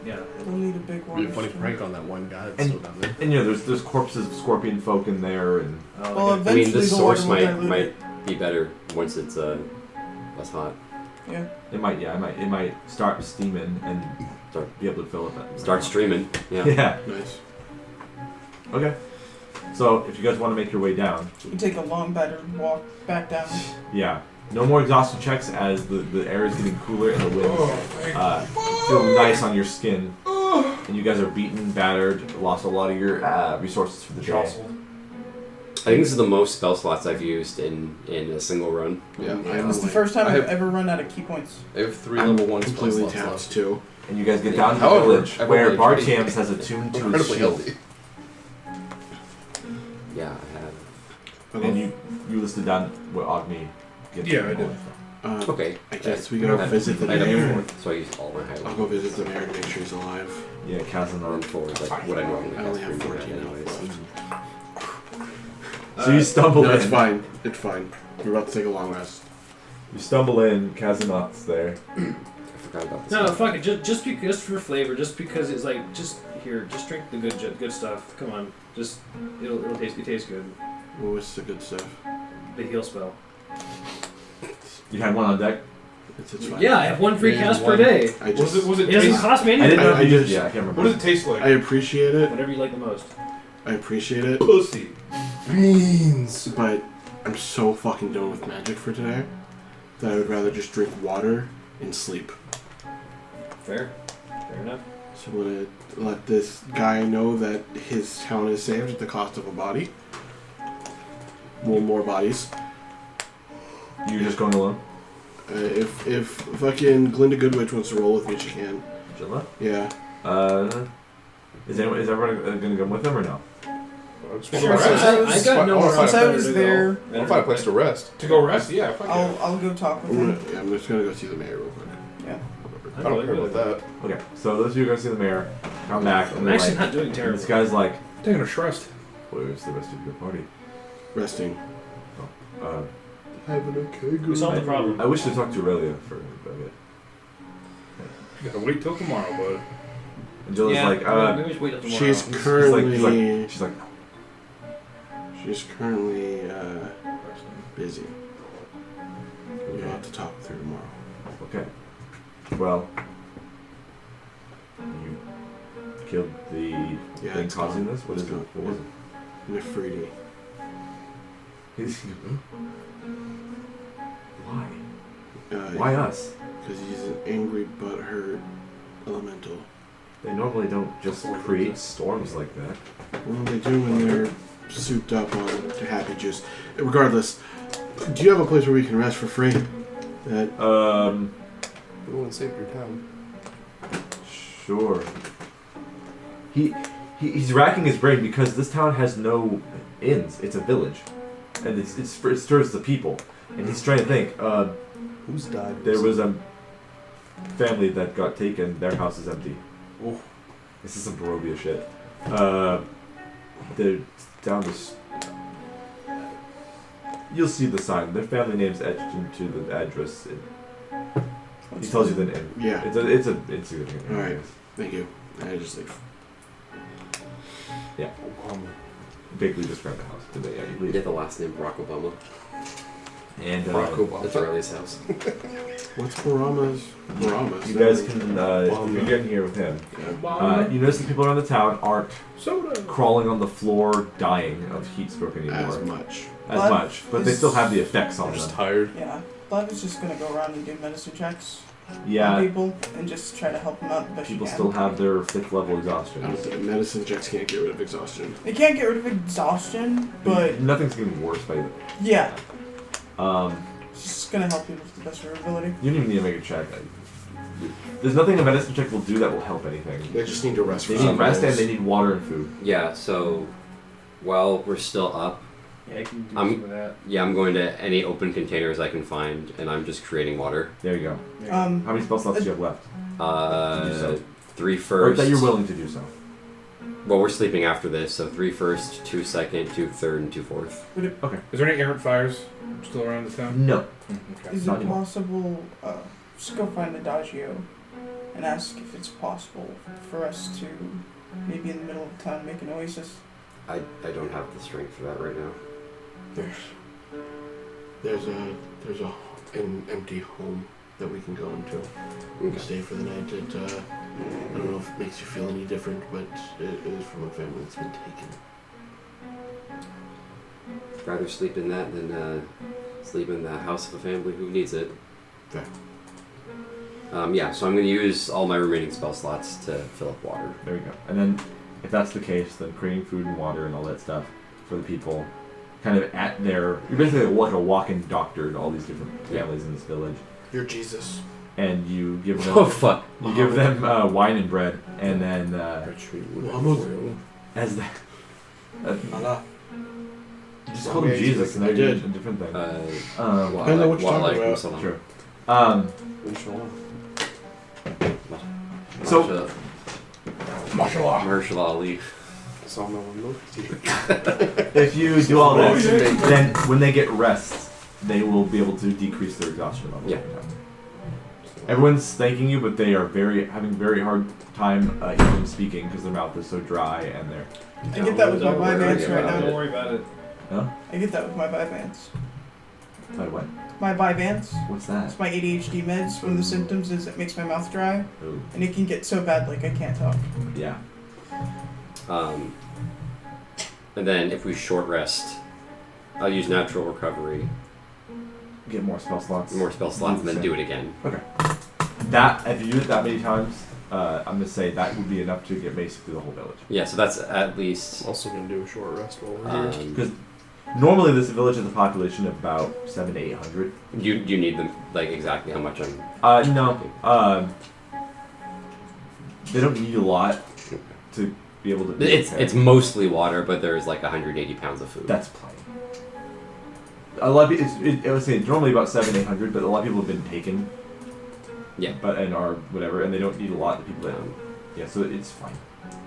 [SPEAKER 7] Yeah.
[SPEAKER 6] We'll need a big
[SPEAKER 4] Be
[SPEAKER 6] water.
[SPEAKER 4] a funny
[SPEAKER 6] storm.
[SPEAKER 4] prank on that one guy that's
[SPEAKER 1] And-
[SPEAKER 4] still down there.
[SPEAKER 1] And there's corpses of scorpion folk in there, and
[SPEAKER 7] Oh,
[SPEAKER 6] Well,
[SPEAKER 7] okay.
[SPEAKER 2] I mean,
[SPEAKER 6] eventually
[SPEAKER 2] this
[SPEAKER 6] the
[SPEAKER 2] source
[SPEAKER 6] water will
[SPEAKER 2] might
[SPEAKER 6] dilute
[SPEAKER 2] be better once it's less hot.
[SPEAKER 6] it. Yeah.
[SPEAKER 1] it might start steaming and be able to fill it.
[SPEAKER 2] Start streaming. Yeah.
[SPEAKER 1] Yeah.
[SPEAKER 5] Nice.
[SPEAKER 1] Okay. So if you guys want to make your way down,
[SPEAKER 6] You take a long, battered walk back down.
[SPEAKER 1] yeah, no more exhaustion checks as the air is getting cooler and the wind
[SPEAKER 3] Oh,
[SPEAKER 1] feel nice on your skin, and you guys are beaten, battered, lost a lot of your resources for the day.
[SPEAKER 3] jostled.
[SPEAKER 2] I think this is the most spell slots I've used in a single run.
[SPEAKER 4] Yeah,
[SPEAKER 6] It's the first time
[SPEAKER 4] I
[SPEAKER 6] I've
[SPEAKER 4] have-
[SPEAKER 6] ever run out of key points.
[SPEAKER 4] I have 3
[SPEAKER 5] I'm
[SPEAKER 4] level 1 spell
[SPEAKER 5] completely
[SPEAKER 4] slots
[SPEAKER 5] tapped
[SPEAKER 4] left.
[SPEAKER 5] too.
[SPEAKER 1] And you guys get down to the
[SPEAKER 2] However,
[SPEAKER 1] village
[SPEAKER 2] I've
[SPEAKER 1] where
[SPEAKER 2] only
[SPEAKER 1] Bartams
[SPEAKER 2] tried-
[SPEAKER 1] has attuned to his
[SPEAKER 4] Incredibly
[SPEAKER 1] shield,
[SPEAKER 4] healthy.
[SPEAKER 2] Yeah, I have.
[SPEAKER 1] and you listed down what Ogni gets.
[SPEAKER 3] Yeah, I did.
[SPEAKER 2] Okay.
[SPEAKER 5] I guess we
[SPEAKER 2] I
[SPEAKER 5] go
[SPEAKER 2] have-
[SPEAKER 5] visit the
[SPEAKER 2] I have
[SPEAKER 5] mayor.
[SPEAKER 2] 4, so I used all my
[SPEAKER 5] I'll
[SPEAKER 2] highlights.
[SPEAKER 5] go visit the mayor to make sure he's alive.
[SPEAKER 1] Yeah, Kazan.
[SPEAKER 2] And 4 is like what I normally
[SPEAKER 5] I only have
[SPEAKER 2] for
[SPEAKER 5] 14
[SPEAKER 2] anyways.
[SPEAKER 5] left.
[SPEAKER 1] So you stumble
[SPEAKER 5] No,
[SPEAKER 1] in.
[SPEAKER 5] it's fine. It's fine. We're about to take a long rest.
[SPEAKER 1] You stumble in. Kazanot's there.
[SPEAKER 2] I forgot about this.
[SPEAKER 7] No,
[SPEAKER 2] one.
[SPEAKER 7] fuck it. Just because for flavor, just because it's like, just drink the good stuff. Come on, it'll taste good.
[SPEAKER 5] What was the good stuff?
[SPEAKER 7] The heal spell.
[SPEAKER 1] You had one on deck.
[SPEAKER 5] It's fine.
[SPEAKER 7] Yeah, I have one free
[SPEAKER 4] Yeah,
[SPEAKER 7] cast per
[SPEAKER 4] one.
[SPEAKER 7] day.
[SPEAKER 5] I
[SPEAKER 3] Was
[SPEAKER 5] just,
[SPEAKER 3] it
[SPEAKER 7] It doesn't
[SPEAKER 3] taste?
[SPEAKER 7] cost me
[SPEAKER 1] I
[SPEAKER 7] anything.
[SPEAKER 1] didn't know
[SPEAKER 5] I
[SPEAKER 1] if you
[SPEAKER 5] just-
[SPEAKER 1] Yeah, I can't remember.
[SPEAKER 3] What does it taste like?
[SPEAKER 5] I appreciate it.
[SPEAKER 7] Whatever you like the most.
[SPEAKER 5] I appreciate it.
[SPEAKER 3] Pussy.
[SPEAKER 4] Beans!
[SPEAKER 5] But I'm so fucking done with magic for today that I would rather just drink water and sleep.
[SPEAKER 7] Fair enough.
[SPEAKER 5] So I'm gonna let this guy know that his town is saved at the cost of a body. Well, more bodies.
[SPEAKER 1] You're just going alone.
[SPEAKER 5] If fucking Glinda Goodwitch wants to roll with me, she can.
[SPEAKER 1] Jilla?
[SPEAKER 5] Yeah.
[SPEAKER 1] Is everyone gonna come with him or no?
[SPEAKER 3] I just
[SPEAKER 6] Sure,
[SPEAKER 3] want to rest.
[SPEAKER 7] I got nowhere
[SPEAKER 6] Since
[SPEAKER 7] else
[SPEAKER 6] I
[SPEAKER 7] better
[SPEAKER 6] was
[SPEAKER 7] to
[SPEAKER 6] there,
[SPEAKER 7] go.
[SPEAKER 4] I'll find a place to rest.
[SPEAKER 3] To go rest? Yeah, fuck yeah.
[SPEAKER 6] I'll go talk with him.
[SPEAKER 5] I'm just gonna go see the mayor real quick.
[SPEAKER 6] Yeah.
[SPEAKER 4] I don't care about that.
[SPEAKER 1] Okay, so those of you who are gonna see the mayor, come back and
[SPEAKER 7] I'm
[SPEAKER 1] they're
[SPEAKER 7] actually
[SPEAKER 1] like,
[SPEAKER 7] not doing
[SPEAKER 1] and
[SPEAKER 7] terrible.
[SPEAKER 1] this guy's like,
[SPEAKER 3] Taking a rest.
[SPEAKER 1] where's the rest of your party?
[SPEAKER 5] Resting.
[SPEAKER 1] Uh,
[SPEAKER 4] Having a keg.
[SPEAKER 7] We solved the problem.
[SPEAKER 1] I wish to talk to Aurelia for a bit.
[SPEAKER 3] You gotta wait till tomorrow, bud.
[SPEAKER 1] And Jilla's
[SPEAKER 7] Yeah,
[SPEAKER 1] like,
[SPEAKER 7] maybe just wait till tomorrow.
[SPEAKER 5] She's
[SPEAKER 1] he's
[SPEAKER 5] currently
[SPEAKER 1] she's like,
[SPEAKER 5] she's currently busy. We'll have to talk with her tomorrow.
[SPEAKER 1] okay. Well, you killed the
[SPEAKER 5] Yeah,
[SPEAKER 1] thing
[SPEAKER 5] it's
[SPEAKER 1] causing
[SPEAKER 5] gone.
[SPEAKER 1] this? What
[SPEAKER 5] It's
[SPEAKER 1] is it?
[SPEAKER 5] gone.
[SPEAKER 1] What was it?
[SPEAKER 5] Nefriti.
[SPEAKER 1] Why? Why us?
[SPEAKER 5] Because he's an angry, butthurt elemental.
[SPEAKER 1] They normally don't just create storms like that.
[SPEAKER 5] Well, they do when they're souped up on to happy juice. Regardless, do you have a place where we can rest for free? That
[SPEAKER 4] Everyone save your town.
[SPEAKER 1] Sure. He's racking his brain because this town has no inns. It's a village, and it serves the people. And he's trying to think.
[SPEAKER 4] Who's died?
[SPEAKER 1] There was a family that got taken. Their house is empty.
[SPEAKER 4] Oof.
[SPEAKER 1] This is some Barovia shit. They're down this. You'll see the sign. Their family name's etched into the address. He tells you the name.
[SPEAKER 5] Yeah.
[SPEAKER 1] It's a insignificant name.
[SPEAKER 5] All right. Thank you. I just like.
[SPEAKER 1] Yeah.
[SPEAKER 5] Obama.
[SPEAKER 1] Vaguely describe the house. Did they? Yeah, you
[SPEAKER 2] You
[SPEAKER 1] leave.
[SPEAKER 2] get the last name Barack Obama.
[SPEAKER 1] And
[SPEAKER 5] Barack Obama.
[SPEAKER 2] That's Aurelia's house.
[SPEAKER 5] What's Barama's?
[SPEAKER 1] you guys can, if you're getting here with him, you notice the people around the town aren't
[SPEAKER 3] Soda.
[SPEAKER 1] crawling on the floor dying of heat stroke anymore.
[SPEAKER 5] As much.
[SPEAKER 1] As much. But they still have the effects on
[SPEAKER 5] I'm just
[SPEAKER 1] them.
[SPEAKER 5] tired.
[SPEAKER 6] Yeah. Blood is just gonna go around and do medicine checks on
[SPEAKER 1] Yeah,
[SPEAKER 6] people and just try to help them out the best
[SPEAKER 1] people
[SPEAKER 6] you can.
[SPEAKER 1] still have their 5th level
[SPEAKER 5] I
[SPEAKER 1] exhaustion.
[SPEAKER 5] don't think medicine checks can't get rid of exhaustion.
[SPEAKER 6] They can't get rid of exhaustion, but
[SPEAKER 1] Nothing's getting worse by
[SPEAKER 6] yeah,
[SPEAKER 1] um
[SPEAKER 6] it's just gonna help you with the best of your ability.
[SPEAKER 1] you don't even need to make a check. There's nothing a medicine check will do that will help anything.
[SPEAKER 5] They just need to rest for
[SPEAKER 1] They
[SPEAKER 5] some
[SPEAKER 1] need rest and
[SPEAKER 5] days.
[SPEAKER 1] they need water and food.
[SPEAKER 2] Yeah, so while we're still up,
[SPEAKER 7] Yeah, I can do
[SPEAKER 2] I'm-
[SPEAKER 7] some of that.
[SPEAKER 2] yeah, I'm going to any open containers I can find, and I'm just creating water.
[SPEAKER 1] There you go. How many spell slots do you have left? Do so.
[SPEAKER 2] 3
[SPEAKER 1] Or
[SPEAKER 2] first.
[SPEAKER 1] that you're willing to do so.
[SPEAKER 2] Well, we're sleeping after this, so 3 first, 2 second, 2 third, and 2 fourth.
[SPEAKER 3] Is there any errant fires still around the town?
[SPEAKER 1] No.
[SPEAKER 3] Okay.
[SPEAKER 6] Is
[SPEAKER 1] Not
[SPEAKER 6] it
[SPEAKER 1] anymore.
[SPEAKER 6] possible? Just go find Adagio and ask if it's possible for us to, maybe in the middle of town, make an oasis.
[SPEAKER 2] I don't have the strength for that right now.
[SPEAKER 5] There's an empty home that we can go into and stay for the night. I don't know if it makes you feel any different, but it is from a family that's been taken.
[SPEAKER 2] Rather sleep in that than sleep in the house of a family who needs it.
[SPEAKER 5] Fair.
[SPEAKER 2] Yeah, so I'm going to use all my remaining spell slots to fill up water.
[SPEAKER 1] There you go. And then, if that's the case, then creating food and water and all that stuff for the people, kind of at their... You're basically like a walk-in doctor to all these different families in this village.
[SPEAKER 5] You're Jesus.
[SPEAKER 1] And you give them...
[SPEAKER 2] Oh, fuck.
[SPEAKER 1] You give them wine and bread, and then as the...
[SPEAKER 5] Allah.
[SPEAKER 1] You just call him Jesus, and
[SPEAKER 5] I
[SPEAKER 1] then
[SPEAKER 5] did.
[SPEAKER 1] a different thing.
[SPEAKER 2] Well,
[SPEAKER 5] I know what you're
[SPEAKER 2] well,
[SPEAKER 5] talking
[SPEAKER 2] like,
[SPEAKER 5] about.
[SPEAKER 2] so-
[SPEAKER 1] Sure. So,
[SPEAKER 3] Mashallah.
[SPEAKER 2] Marshall Ali.
[SPEAKER 1] if you do all this, then when they get rest, they will be able to decrease their exhaustion level.
[SPEAKER 2] Yeah.
[SPEAKER 1] Everyone's thanking you, but they are having very hard time even speaking because their mouth is so dry and they're...
[SPEAKER 6] I get that with my Vyvanse right
[SPEAKER 2] about
[SPEAKER 6] now.
[SPEAKER 7] Don't worry about it.
[SPEAKER 1] Huh?
[SPEAKER 6] I get that with my Vyvanse.
[SPEAKER 1] By what?
[SPEAKER 6] My Vyvanse.
[SPEAKER 1] What's that?
[SPEAKER 6] It's my ADHD meds. One of the symptoms is it makes my mouth dry,
[SPEAKER 1] Oh,
[SPEAKER 6] and it can get so bad like I can't talk.
[SPEAKER 1] yeah.
[SPEAKER 2] And then if we short rest, I'll use natural recovery,
[SPEAKER 1] Get more spell slots.
[SPEAKER 2] more spell slots, and then do it again.
[SPEAKER 1] That, if you do it that many times, I'm going to say that would be enough to get basically the whole village.
[SPEAKER 2] Yeah, so that's at least.
[SPEAKER 5] Also gonna do a short rest while we're here.
[SPEAKER 1] Because normally this village has a population of about 700 to 800.
[SPEAKER 2] You need them like exactly how much I'm.
[SPEAKER 1] No. They don't need a lot to be able to be
[SPEAKER 2] It's mostly water, but there's like 180 pounds of food.
[SPEAKER 1] That's plenty. A lot of I would say it's normally about 700-800, but a lot of people have been taken.
[SPEAKER 2] Yeah.
[SPEAKER 1] And are whatever, and they don't need a lot of people that. Yeah, so it's fine.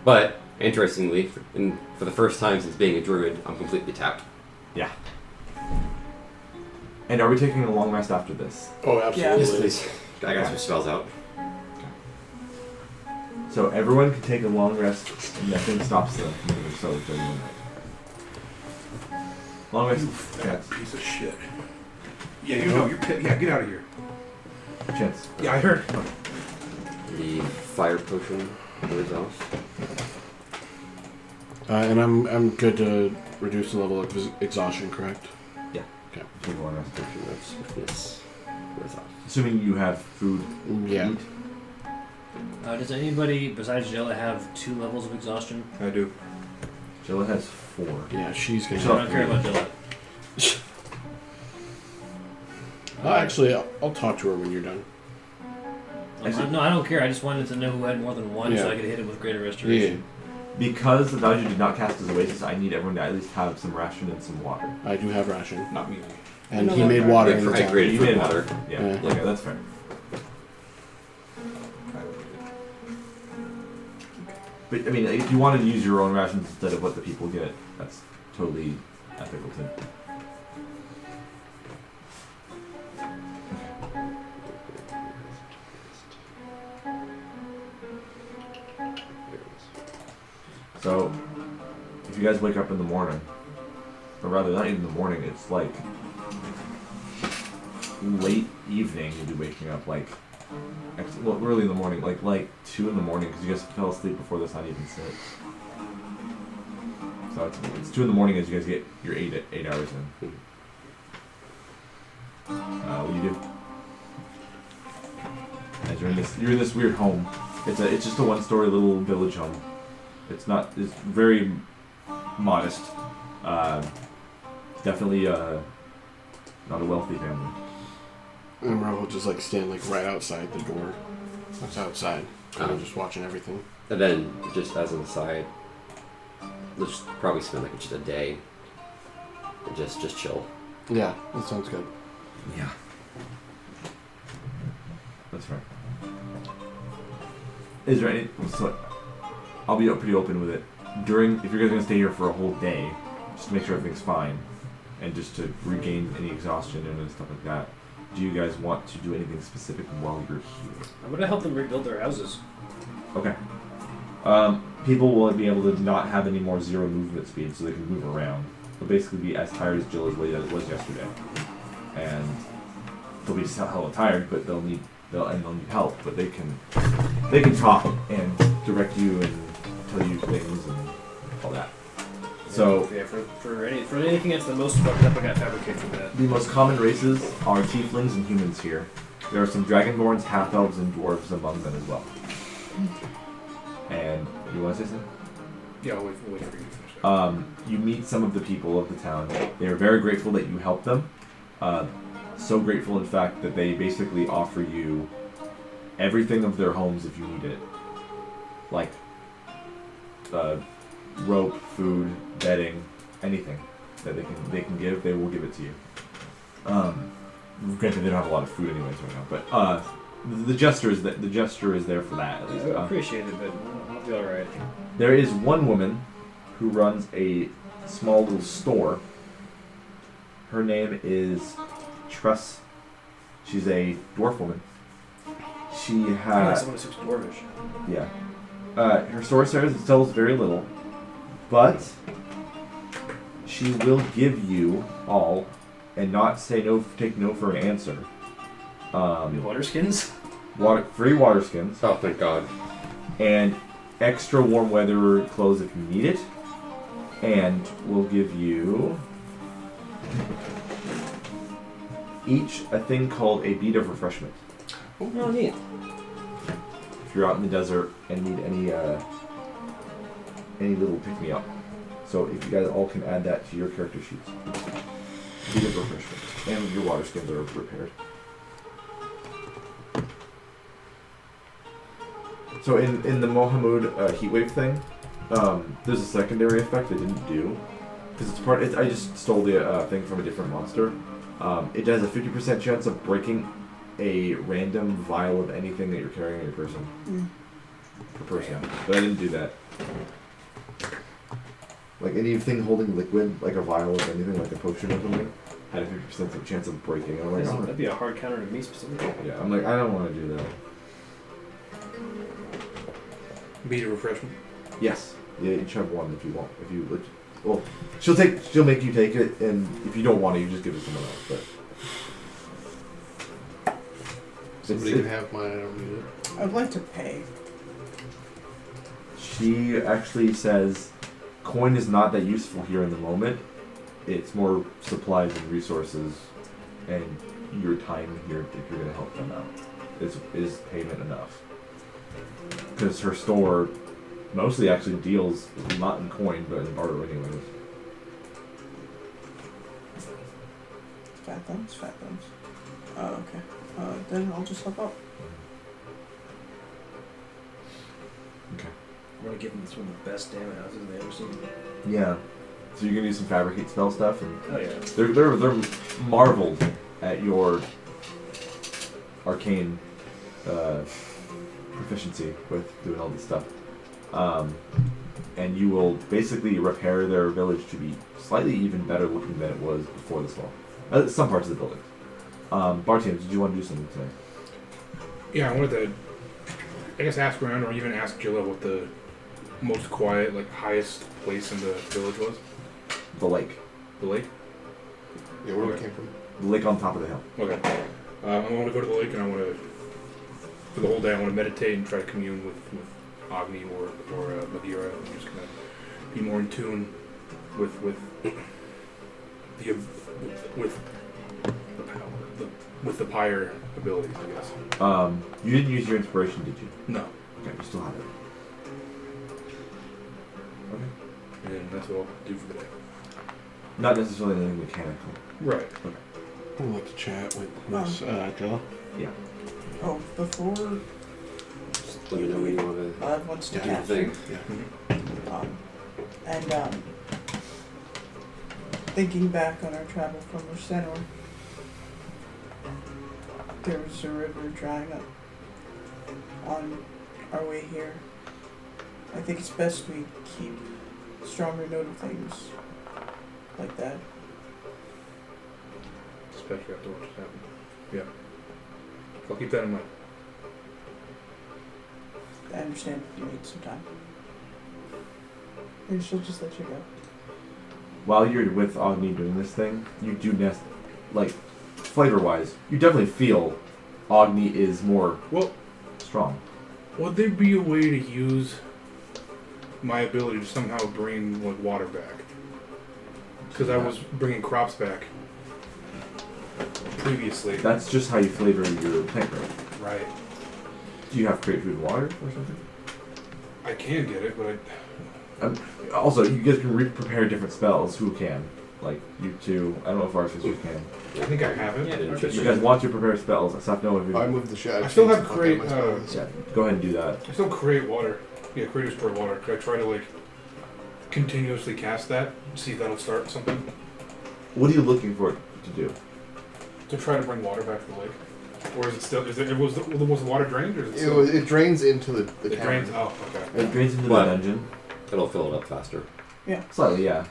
[SPEAKER 2] But interestingly, for the first time since being a druid, I'm completely tapped.
[SPEAKER 1] Yeah. And are we taking a long rest after this?
[SPEAKER 5] Oh, absolutely.
[SPEAKER 2] Yes, please. I got some spells out.
[SPEAKER 1] So everyone can take a long rest, and nothing stops them from moving so during the night. Long rest. Chance.
[SPEAKER 3] Piece of shit. Yeah, you know, yeah, get out of here.
[SPEAKER 1] Chance.
[SPEAKER 3] Yeah, I heard.
[SPEAKER 2] The fire potion wears off.
[SPEAKER 5] And I'm good to reduce the level of exhaustion, correct?
[SPEAKER 1] Take a long rest.
[SPEAKER 2] Potion of swiftness wears off.
[SPEAKER 1] Assuming you have food.
[SPEAKER 5] Yeah.
[SPEAKER 1] Eat.
[SPEAKER 7] Does anybody besides Jella have 2 levels of exhaustion?
[SPEAKER 3] I do.
[SPEAKER 1] Jilla has 4.
[SPEAKER 5] Yeah, she's
[SPEAKER 7] I
[SPEAKER 5] gonna.
[SPEAKER 7] don't care about Jella.
[SPEAKER 5] Actually, I'll talk to her when you're done.
[SPEAKER 7] No, I don't care. I just wanted to know who had more than one, so
[SPEAKER 5] Yeah.
[SPEAKER 7] I could hit him with greater
[SPEAKER 5] Yeah.
[SPEAKER 7] restoration.
[SPEAKER 1] Because the dungeon did not cast his oasis, I need everyone to at least have some ration and some water.
[SPEAKER 5] I do have ration,
[SPEAKER 3] Not me.
[SPEAKER 5] and
[SPEAKER 6] No,
[SPEAKER 5] he
[SPEAKER 6] no,
[SPEAKER 5] made
[SPEAKER 6] no.
[SPEAKER 5] water
[SPEAKER 2] Yeah,
[SPEAKER 5] in the
[SPEAKER 2] I
[SPEAKER 5] town.
[SPEAKER 2] created
[SPEAKER 1] You
[SPEAKER 2] food
[SPEAKER 1] made
[SPEAKER 2] and water.
[SPEAKER 1] Yeah,
[SPEAKER 5] Yeah.
[SPEAKER 1] okay, that's fair. But I mean, if you wanted to use your own rations instead of what the people get, that's totally ethical too. So you guys wake up in the morning, or rather not even in the morning, it's like late evening you'll be waking up, like, well, early in the morning, like 2 in the morning, because you guys fell asleep before the sun even set. So it's 2 in the morning as you guys get your 8 hours in. What do you do? As you're in this weird home. It's just a 1-story little village home. It's very modest. Definitely not a wealthy family.
[SPEAKER 5] And Emerald will just like stand like right outside the door. That's outside. Kind of just watching everything.
[SPEAKER 2] And then, just as an aside, let's just probably spend like just a day and just chill.
[SPEAKER 5] Yeah, that sounds good.
[SPEAKER 1] Yeah. That's right. Is there any... So, I'll be pretty open with it. If you're guys going to stay here for a whole day, just to make sure everything's fine, and just to regain any exhaustion and stuff like that, do you guys want to do anything specific while you're here?
[SPEAKER 7] I'm gonna help them rebuild their houses.
[SPEAKER 1] Okay. People will be able to not have any more 0 movement speed, so they can move around. They'll basically be as tired as Jill was yesterday, and they'll be hella tired, but they'll need help. But they can talk and direct you and tell you things and all that. So
[SPEAKER 7] yeah, for anything that's the most fucked up, I got fabricate for that.
[SPEAKER 1] the most common races are tieflings and humans here. There are some dragonborns, half-elves, and dwarves among them as well. And you want to say something?
[SPEAKER 3] Yeah, I'll wait for you to finish.
[SPEAKER 1] You meet some of the people of the town. They are very grateful that you helped them. So grateful, in fact, that they basically offer you everything of their homes if you need it. Like rope, food, bedding, anything that they can give, they will give it to you. Granted, they don't have a lot of food anyways right now, but the gesture is there for that. At least.
[SPEAKER 7] I appreciate it, but I'll be all right.
[SPEAKER 1] There is one woman who runs a small little store. Her name is Truss. She's a dwarf woman. She
[SPEAKER 7] I like
[SPEAKER 1] has
[SPEAKER 7] someone who speaks dwarvish.
[SPEAKER 1] yeah. Her store sells very little, but she will give you all and not say no, take no for an answer.
[SPEAKER 7] Water skins?
[SPEAKER 1] Free water skins.
[SPEAKER 2] Oh, thank God.
[SPEAKER 1] And extra warm weather clothes if you need it. And we'll give you each a thing called a bead of refreshment.
[SPEAKER 7] Oh, neat.
[SPEAKER 1] If you're out in the desert and need any little pick-me-up. So if you guys all can add that to your character sheets. Bead of refreshment. And your water skins are repaired. So in the Mohamud heatwave thing, there's a secondary effect I didn't do. Because I just stole the thing from a different monster. It has a 50% chance of breaking a random vial of anything that you're carrying on your person. Per person. But I didn't do that. Like anything holding liquid, like a vial of anything, like a potion or something, had a 50% chance of breaking. I'm like,
[SPEAKER 7] That'd be a hard counter to me specifically.
[SPEAKER 1] yeah, I'm like, I don't want to do that.
[SPEAKER 3] Bead of refreshment.
[SPEAKER 1] Yes. Yeah, each have one if you want. If you well, she'll make you take it, and if you don't want it, you just give it to someone else. But
[SPEAKER 5] Somebody can have mine. I don't need it.
[SPEAKER 6] I'd like to pay.
[SPEAKER 1] she actually says, coin is not that useful here in the moment. It's more supplies and resources, and your time here if you're going to help them out. Is payment enough? Because her store mostly actually deals not in coin but in barter anyways.
[SPEAKER 6] Fat thumbs. Oh, okay. Then I'll just help out.
[SPEAKER 1] Okay.
[SPEAKER 7] I'm gonna give them one of the best damn houses they've ever seen.
[SPEAKER 1] Yeah. So you're gonna do some fabricate spell stuff, and
[SPEAKER 7] Oh yeah.
[SPEAKER 1] they're marveled at your arcane proficiency with doing all this stuff. And you will basically repair their village to be slightly even better looking than it was before the storm. Some parts of the building. Bartian, did you want to do something today?
[SPEAKER 3] Yeah, I wanted to, I guess, ask around or even ask Jilla what the most quiet, like highest place in the village was?
[SPEAKER 1] The lake.
[SPEAKER 3] The lake?
[SPEAKER 4] Yeah, where we
[SPEAKER 3] Okay.
[SPEAKER 4] came from.
[SPEAKER 1] The lake on top of the hill.
[SPEAKER 3] Okay. I want to go to the lake and I want to, for the whole day, I want to meditate and try to commune with Agni or Maghira and just kind of be more in tune with the power, with the pyre abilities, I guess.
[SPEAKER 1] You didn't use your inspiration, did you?
[SPEAKER 3] No.
[SPEAKER 1] Okay, you still have it. Okay.
[SPEAKER 3] And that's what I'll do for the day.
[SPEAKER 1] Not necessarily anything mechanical.
[SPEAKER 3] Right.
[SPEAKER 5] I'd like to chat with Miss Jill.
[SPEAKER 1] Yeah.
[SPEAKER 6] Oh, before
[SPEAKER 2] Let me know when you want to
[SPEAKER 6] Bob wants to
[SPEAKER 2] do the
[SPEAKER 6] cast
[SPEAKER 2] thing.
[SPEAKER 6] and thinking back on our travel from Ursenor, there was a river drying up on our way here. I think it's best we keep stronger note of things like that.
[SPEAKER 3] Especially after what just happened. Yeah. I'll keep that in mind.
[SPEAKER 6] I understand you need some time. Maybe she'll just let you go.
[SPEAKER 1] While you're with Agni doing this thing, you do flavor-wise, you definitely feel Agni is more strong.
[SPEAKER 3] Would there be a way to use my ability to somehow bring water back? Because I was bringing crops back previously.
[SPEAKER 1] That's just how you flavor your plant growth.
[SPEAKER 3] Right.
[SPEAKER 1] Do you have create food water or something?
[SPEAKER 3] I can get it, but
[SPEAKER 1] Also, you guys can prepare different spells. Who can? Like, you two. I don't know if Arthur can.
[SPEAKER 3] I think I have it.
[SPEAKER 2] Yeah, didn't
[SPEAKER 1] You guys want to prepare spells. Let's not know if you...
[SPEAKER 4] I moved the shed.
[SPEAKER 3] I still have create.
[SPEAKER 1] Yeah, go ahead and do that.
[SPEAKER 3] I still create water. Yeah, create or store water. Could I try to continuously cast that? See if that'll start something.
[SPEAKER 1] What are you looking for it to do?
[SPEAKER 3] To try to bring water back to the lake. Or is it still? Was the water drained, or is it
[SPEAKER 4] It,
[SPEAKER 3] still?
[SPEAKER 4] it drains into the
[SPEAKER 3] It
[SPEAKER 4] town.
[SPEAKER 3] drains. Oh, okay.
[SPEAKER 1] It drains into
[SPEAKER 2] What?
[SPEAKER 1] the dungeon.
[SPEAKER 2] It'll fill it up faster.
[SPEAKER 1] Slightly, yeah.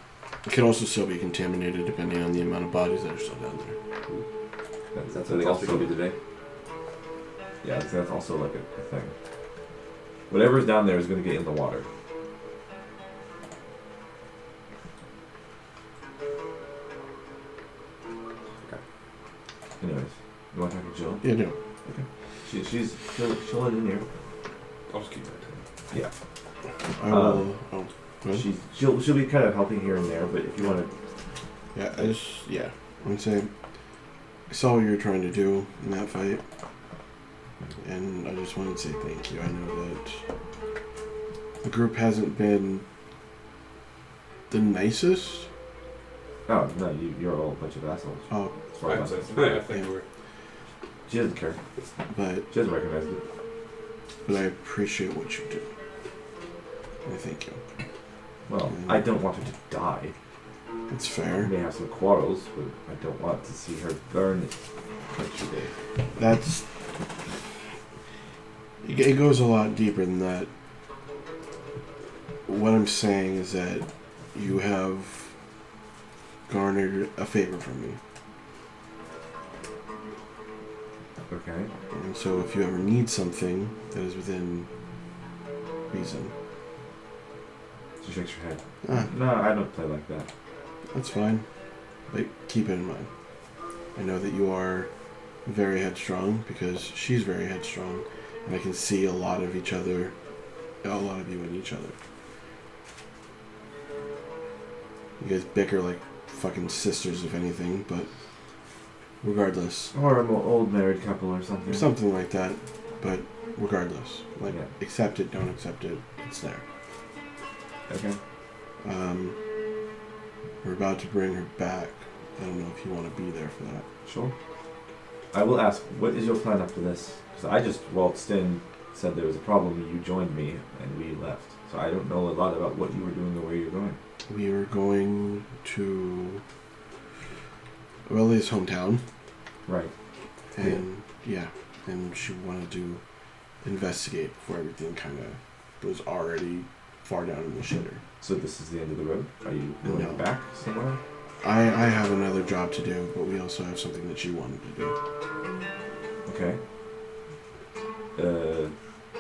[SPEAKER 5] It can also still be contaminated depending on the amount of bodies that are still down there.
[SPEAKER 2] Is that something else we can do today?
[SPEAKER 1] Yeah, that's also like a thing. Whatever's down there is going to get in the water. Anyways, you want to talk to Jill?
[SPEAKER 5] Yeah, no.
[SPEAKER 1] She'll let in here.
[SPEAKER 3] I'll just keep it.
[SPEAKER 1] Yeah.
[SPEAKER 5] I will. Oh, good.
[SPEAKER 1] She'll be kind of helping here and there, but if you want to,
[SPEAKER 5] I'm saying, I saw what you were trying to do in that fight, and I just wanted to say thank you. I know that the group hasn't been the nicest.
[SPEAKER 1] oh no, you're all a bunch of assholes.
[SPEAKER 5] Oh,
[SPEAKER 1] As far as I'm concerned.
[SPEAKER 3] I think we're.
[SPEAKER 1] She doesn't care.
[SPEAKER 5] but
[SPEAKER 1] She doesn't recognize it.
[SPEAKER 5] I appreciate what you do. And I thank you.
[SPEAKER 1] Well, I don't want her to die.
[SPEAKER 5] It's
[SPEAKER 1] We
[SPEAKER 5] fair.
[SPEAKER 1] may have some quarrels, but I don't want to see her burn like she did.
[SPEAKER 5] That's. It goes a lot deeper than that. What I'm saying is that you have garnered a favor from me.
[SPEAKER 1] Okay.
[SPEAKER 5] And so if you ever need something that is within reason,
[SPEAKER 1] She shakes her head.
[SPEAKER 5] ah,
[SPEAKER 1] No, I don't play like that.
[SPEAKER 5] that's fine. But keep it in mind. I know that you are very headstrong because she's very headstrong, and I can see a lot of each other, a lot of you in each other. You guys bicker like fucking sisters, if anything, but regardless.
[SPEAKER 1] Or an old married couple or something.
[SPEAKER 5] Something like that, but regardless. Like,
[SPEAKER 1] Yeah.
[SPEAKER 5] accept it, don't accept it, it's there.
[SPEAKER 1] Okay.
[SPEAKER 5] We're about to bring her back. I don't know if you want to be there for that.
[SPEAKER 1] Sure. I will ask, what is your plan after this? Because I just waltzed in, said there was a problem, you joined me, and we left. So I don't know a lot about what you were doing or where you're going.
[SPEAKER 5] We are going to Aurelia's hometown,
[SPEAKER 1] Right.
[SPEAKER 5] and and she wanted to investigate before everything kind of was already far down in the shitter.
[SPEAKER 1] So this is the end of the road? Are you going
[SPEAKER 5] No.
[SPEAKER 1] back somewhere?
[SPEAKER 5] I have another job to do, but we also have something that she wanted to do.
[SPEAKER 1] Okay.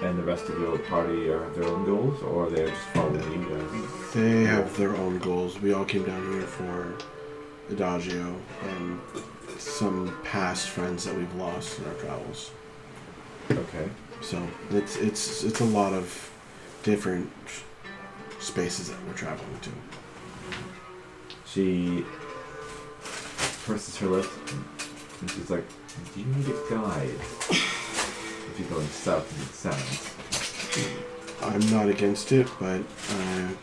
[SPEAKER 1] And the rest of your party have their own goals, or they're just following you guys?
[SPEAKER 5] They have their own goals. We all came down here for Adagio and some past friends that we've lost in our travels.
[SPEAKER 1] Okay.
[SPEAKER 5] So it's a lot of different spaces that we're traveling to.
[SPEAKER 1] She purses her lips and she's like, "Do you need a guide? If you're going south into the sands."
[SPEAKER 5] I'm not against it, but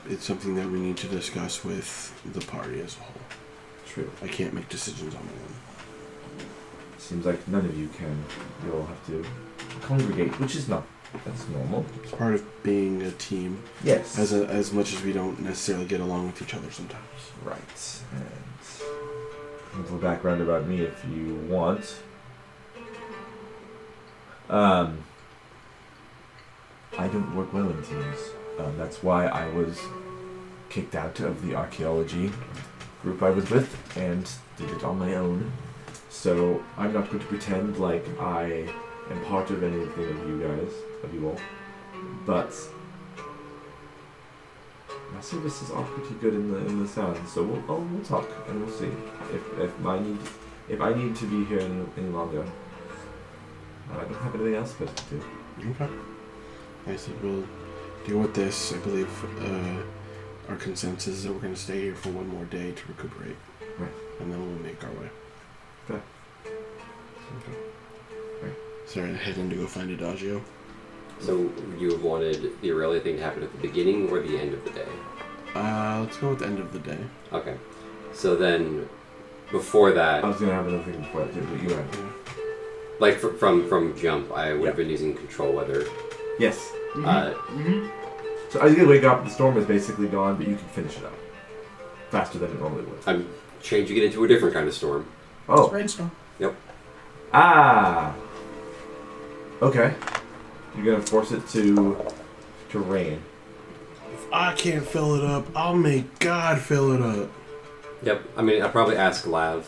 [SPEAKER 5] it's something that we need to discuss with the party as a whole.
[SPEAKER 1] True.
[SPEAKER 5] I can't make decisions on my own.
[SPEAKER 1] Seems like none of you can. You'll have to congregate, which is not. That's normal.
[SPEAKER 5] It's part of being a team,
[SPEAKER 1] Yes.
[SPEAKER 5] as much as we don't necessarily get along with each other sometimes.
[SPEAKER 1] Right. And a little background about me, if you want. I don't work well in teams. That's why I was kicked out of the archaeology group I was with and did it on my own. So I'm not going to pretend like I am part of anything of you guys, of you all. But my services are pretty good in the sound, so we'll talk and we'll see if I need to be here any longer. I don't have anything else better to do.
[SPEAKER 5] Okay. I said we'll deal with this. I believe our consensus is that we're going to stay here for one more day to recuperate.
[SPEAKER 1] Right.
[SPEAKER 5] And then we'll make our way.
[SPEAKER 1] Okay.
[SPEAKER 5] Okay.
[SPEAKER 1] Right.
[SPEAKER 5] Sorry, I head in to go find Adagio.
[SPEAKER 2] So you wanted the Aurelia thing to happen at the beginning or the end of the day?
[SPEAKER 5] Let's go with the end of the day.
[SPEAKER 2] Okay. So then, before that,
[SPEAKER 1] I was gonna have another thing before that too, but you had.
[SPEAKER 2] like from jump, I would have been using control weather.
[SPEAKER 1] Yes.
[SPEAKER 7] Mm-hmm.
[SPEAKER 1] So as you wake up, the storm is basically gone, but you can finish it up faster than it normally would.
[SPEAKER 2] I'm changing it into a different kind of storm.
[SPEAKER 6] It's
[SPEAKER 1] Oh.
[SPEAKER 6] rainstorm.
[SPEAKER 1] Ah. Okay. You're gonna force it to rain.
[SPEAKER 5] If I can't fill it up, I'll make God fill it up.
[SPEAKER 2] Yep. I mean, I'll probably ask Lav,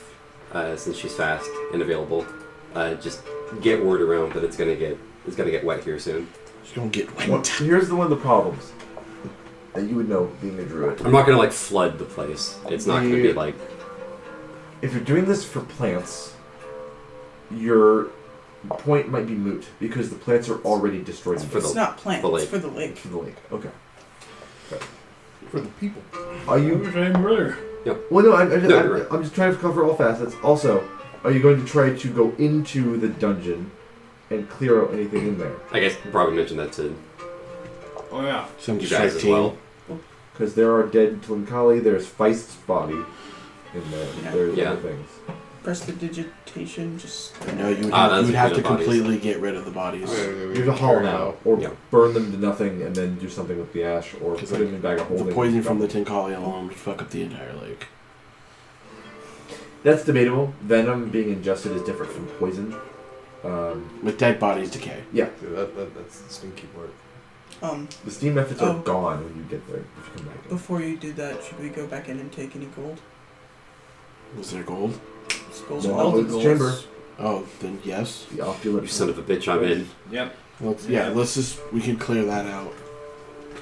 [SPEAKER 2] since she's fast and available, just get word around that it's gonna get wet here soon.
[SPEAKER 5] It's gonna get wet.
[SPEAKER 1] Well, here's one of the problems that you would know being a druid.
[SPEAKER 2] I'm not gonna like flood the place. It's not gonna be like.
[SPEAKER 1] If you're doing this for plants, your point might be moot because the plants are already destroyed.
[SPEAKER 2] It's for
[SPEAKER 6] It's
[SPEAKER 2] the-
[SPEAKER 6] not plants,
[SPEAKER 2] the lake.
[SPEAKER 6] it's for the lake.
[SPEAKER 1] For the lake. Okay.
[SPEAKER 3] For the people.
[SPEAKER 1] Are
[SPEAKER 7] I
[SPEAKER 1] you?
[SPEAKER 7] wish I had earlier.
[SPEAKER 1] Well, no.
[SPEAKER 2] you're right.
[SPEAKER 1] I'm just trying to cover all facets. Also, are you going to try to go into the dungeon and clear out anything in there?
[SPEAKER 2] I guess we'll probably mention that to
[SPEAKER 7] Oh yeah.
[SPEAKER 5] Some
[SPEAKER 2] you
[SPEAKER 5] strike
[SPEAKER 2] guys as
[SPEAKER 5] team.
[SPEAKER 2] well.
[SPEAKER 1] Because there are dead Tlinkali, there's Feist's body in there.
[SPEAKER 6] Yeah.
[SPEAKER 1] There's
[SPEAKER 2] Yeah.
[SPEAKER 1] other things.
[SPEAKER 6] Prestidigitation, just.
[SPEAKER 5] No, you would,
[SPEAKER 2] that's
[SPEAKER 5] you would have
[SPEAKER 2] the
[SPEAKER 5] to
[SPEAKER 2] bodies.
[SPEAKER 5] completely get rid of the bodies.
[SPEAKER 1] You have to haul them out, or
[SPEAKER 2] Yeah.
[SPEAKER 1] burn them to nothing, and then do something with the ash, or put
[SPEAKER 5] 'Cause,
[SPEAKER 1] them in a bag of holding.
[SPEAKER 5] The poison from the Tinkali alone would fuck up the entire lake.
[SPEAKER 1] That's debatable. Venom being ingested is different from poison.
[SPEAKER 5] With dead bodies decay.
[SPEAKER 4] Dude, that's the stinky part.
[SPEAKER 1] The steam methods are
[SPEAKER 6] Oh.
[SPEAKER 1] gone when you get there. If you come back in.
[SPEAKER 6] Before you do that, should we go back in and take any gold?
[SPEAKER 5] Was there gold?
[SPEAKER 6] Gold
[SPEAKER 1] No,
[SPEAKER 6] all the
[SPEAKER 1] it's
[SPEAKER 6] golds.
[SPEAKER 1] chamber.
[SPEAKER 5] Oh, then yes.
[SPEAKER 1] The opulent.
[SPEAKER 2] You son of a bitch, I'm in.
[SPEAKER 7] Yep.
[SPEAKER 5] Let's just, we can clear that out.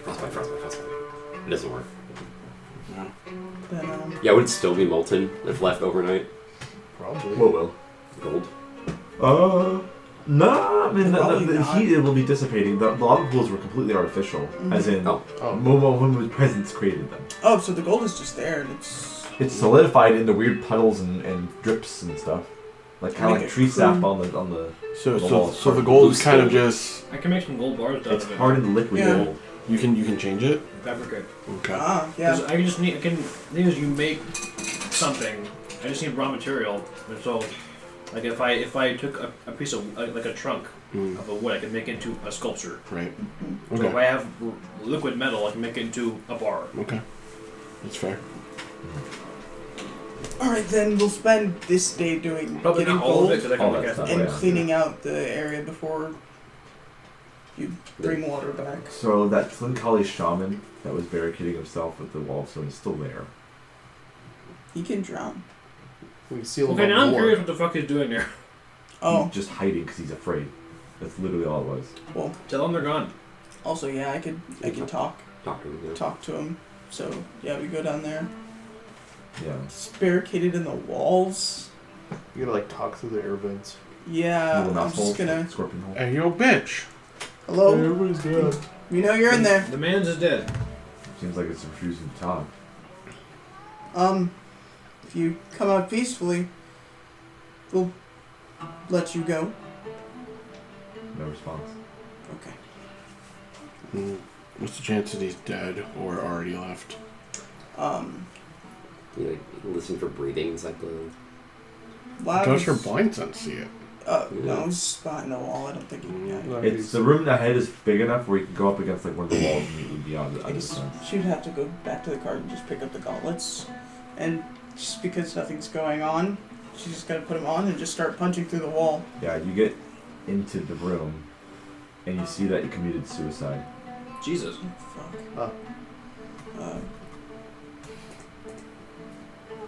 [SPEAKER 2] Frostbite. It doesn't work.
[SPEAKER 5] Yeah.
[SPEAKER 6] Then,
[SPEAKER 2] Yeah, would it still be molten if left overnight?
[SPEAKER 4] Probably.
[SPEAKER 1] Well.
[SPEAKER 2] Gold?
[SPEAKER 1] No, I mean,
[SPEAKER 6] Probably
[SPEAKER 1] the
[SPEAKER 6] not.
[SPEAKER 1] heat will be dissipating. The lava pools were completely artificial, as in
[SPEAKER 2] Oh.
[SPEAKER 1] Momo's presence created them.
[SPEAKER 6] oh, so the gold is just there, and
[SPEAKER 1] It's solidified into weird puddles and drips and stuff, like kind of
[SPEAKER 6] Make
[SPEAKER 1] like
[SPEAKER 6] it
[SPEAKER 1] tree sap
[SPEAKER 6] cool.
[SPEAKER 1] on the.
[SPEAKER 5] So
[SPEAKER 1] The walls
[SPEAKER 5] so the
[SPEAKER 1] are
[SPEAKER 5] gold is
[SPEAKER 2] loose
[SPEAKER 5] kind of
[SPEAKER 2] gold.
[SPEAKER 5] just,
[SPEAKER 7] I can make some gold bars out
[SPEAKER 1] It's
[SPEAKER 7] of it.
[SPEAKER 1] hardened liquid
[SPEAKER 6] Yeah.
[SPEAKER 1] gold.
[SPEAKER 5] you can change it?
[SPEAKER 7] Fabricate.
[SPEAKER 5] Okay.
[SPEAKER 6] yeah.
[SPEAKER 7] 'Cause I just need. The thing is, you make something. I just need raw material, and so, like, if I took a piece of like a trunk
[SPEAKER 5] Mm,
[SPEAKER 7] of a wood, I can make it into a sculpture.
[SPEAKER 5] right.
[SPEAKER 7] So if
[SPEAKER 5] Okay.
[SPEAKER 7] I have liquid metal, I can make it into a bar.
[SPEAKER 5] Okay. That's fair.
[SPEAKER 6] Alright, then we'll spend this day doing
[SPEAKER 7] Probably
[SPEAKER 6] getting
[SPEAKER 7] not all of
[SPEAKER 6] gold
[SPEAKER 7] it, because I can
[SPEAKER 1] All
[SPEAKER 7] look
[SPEAKER 1] that
[SPEAKER 7] at
[SPEAKER 1] stuff.
[SPEAKER 6] and
[SPEAKER 1] Yeah.
[SPEAKER 6] cleaning out the area before you bring water back.
[SPEAKER 1] So that Tlinkali shaman that was barricading himself with the wall of stone is still there.
[SPEAKER 6] He can drown.
[SPEAKER 4] We can seal
[SPEAKER 7] Okay,
[SPEAKER 4] him
[SPEAKER 7] now
[SPEAKER 4] up
[SPEAKER 7] I'm
[SPEAKER 4] more.
[SPEAKER 7] curious what the fuck he's doing there.
[SPEAKER 6] Oh,
[SPEAKER 1] He's just hiding because he's afraid. That's literally all it was.
[SPEAKER 6] Well,
[SPEAKER 7] Tell them they're gone.
[SPEAKER 6] also, yeah, I could talk
[SPEAKER 2] Talk to him. Yeah.
[SPEAKER 6] talk to him. So yeah, we go down there.
[SPEAKER 1] Yeah.
[SPEAKER 6] It's barricaded in the walls.
[SPEAKER 4] You gotta like talk through the air vents.
[SPEAKER 6] Yeah,
[SPEAKER 1] Little
[SPEAKER 6] I'm
[SPEAKER 1] mouse hole,
[SPEAKER 6] just gonna.
[SPEAKER 1] scorpion hole.
[SPEAKER 5] Hey, yo, bitch.
[SPEAKER 6] Hello.
[SPEAKER 4] Everybody's dead.
[SPEAKER 6] We know you're in there.
[SPEAKER 7] The man's is dead.
[SPEAKER 1] Seems like it's refusing to talk.
[SPEAKER 6] If you come out peacefully, we'll let you go.
[SPEAKER 1] No response.
[SPEAKER 6] Okay.
[SPEAKER 5] What's the chance that he's dead or already left?
[SPEAKER 2] You like listen for breathings like the.
[SPEAKER 6] Well,
[SPEAKER 5] Does her blind sense see it?
[SPEAKER 6] No, he's behind the wall. I don't think he can.
[SPEAKER 4] Like
[SPEAKER 1] It's the room ahead is big enough where you can go up against like one of the walls immediately beyond it.
[SPEAKER 6] I guess she'd have to go back to the cart and just pick up the gauntlets. And just because nothing's going on, she's just gotta put them on and just start punching through the wall.
[SPEAKER 1] Yeah, you get into the room and you see that you committed suicide.
[SPEAKER 7] Jesus.
[SPEAKER 6] Oh, fuck.
[SPEAKER 4] Oh.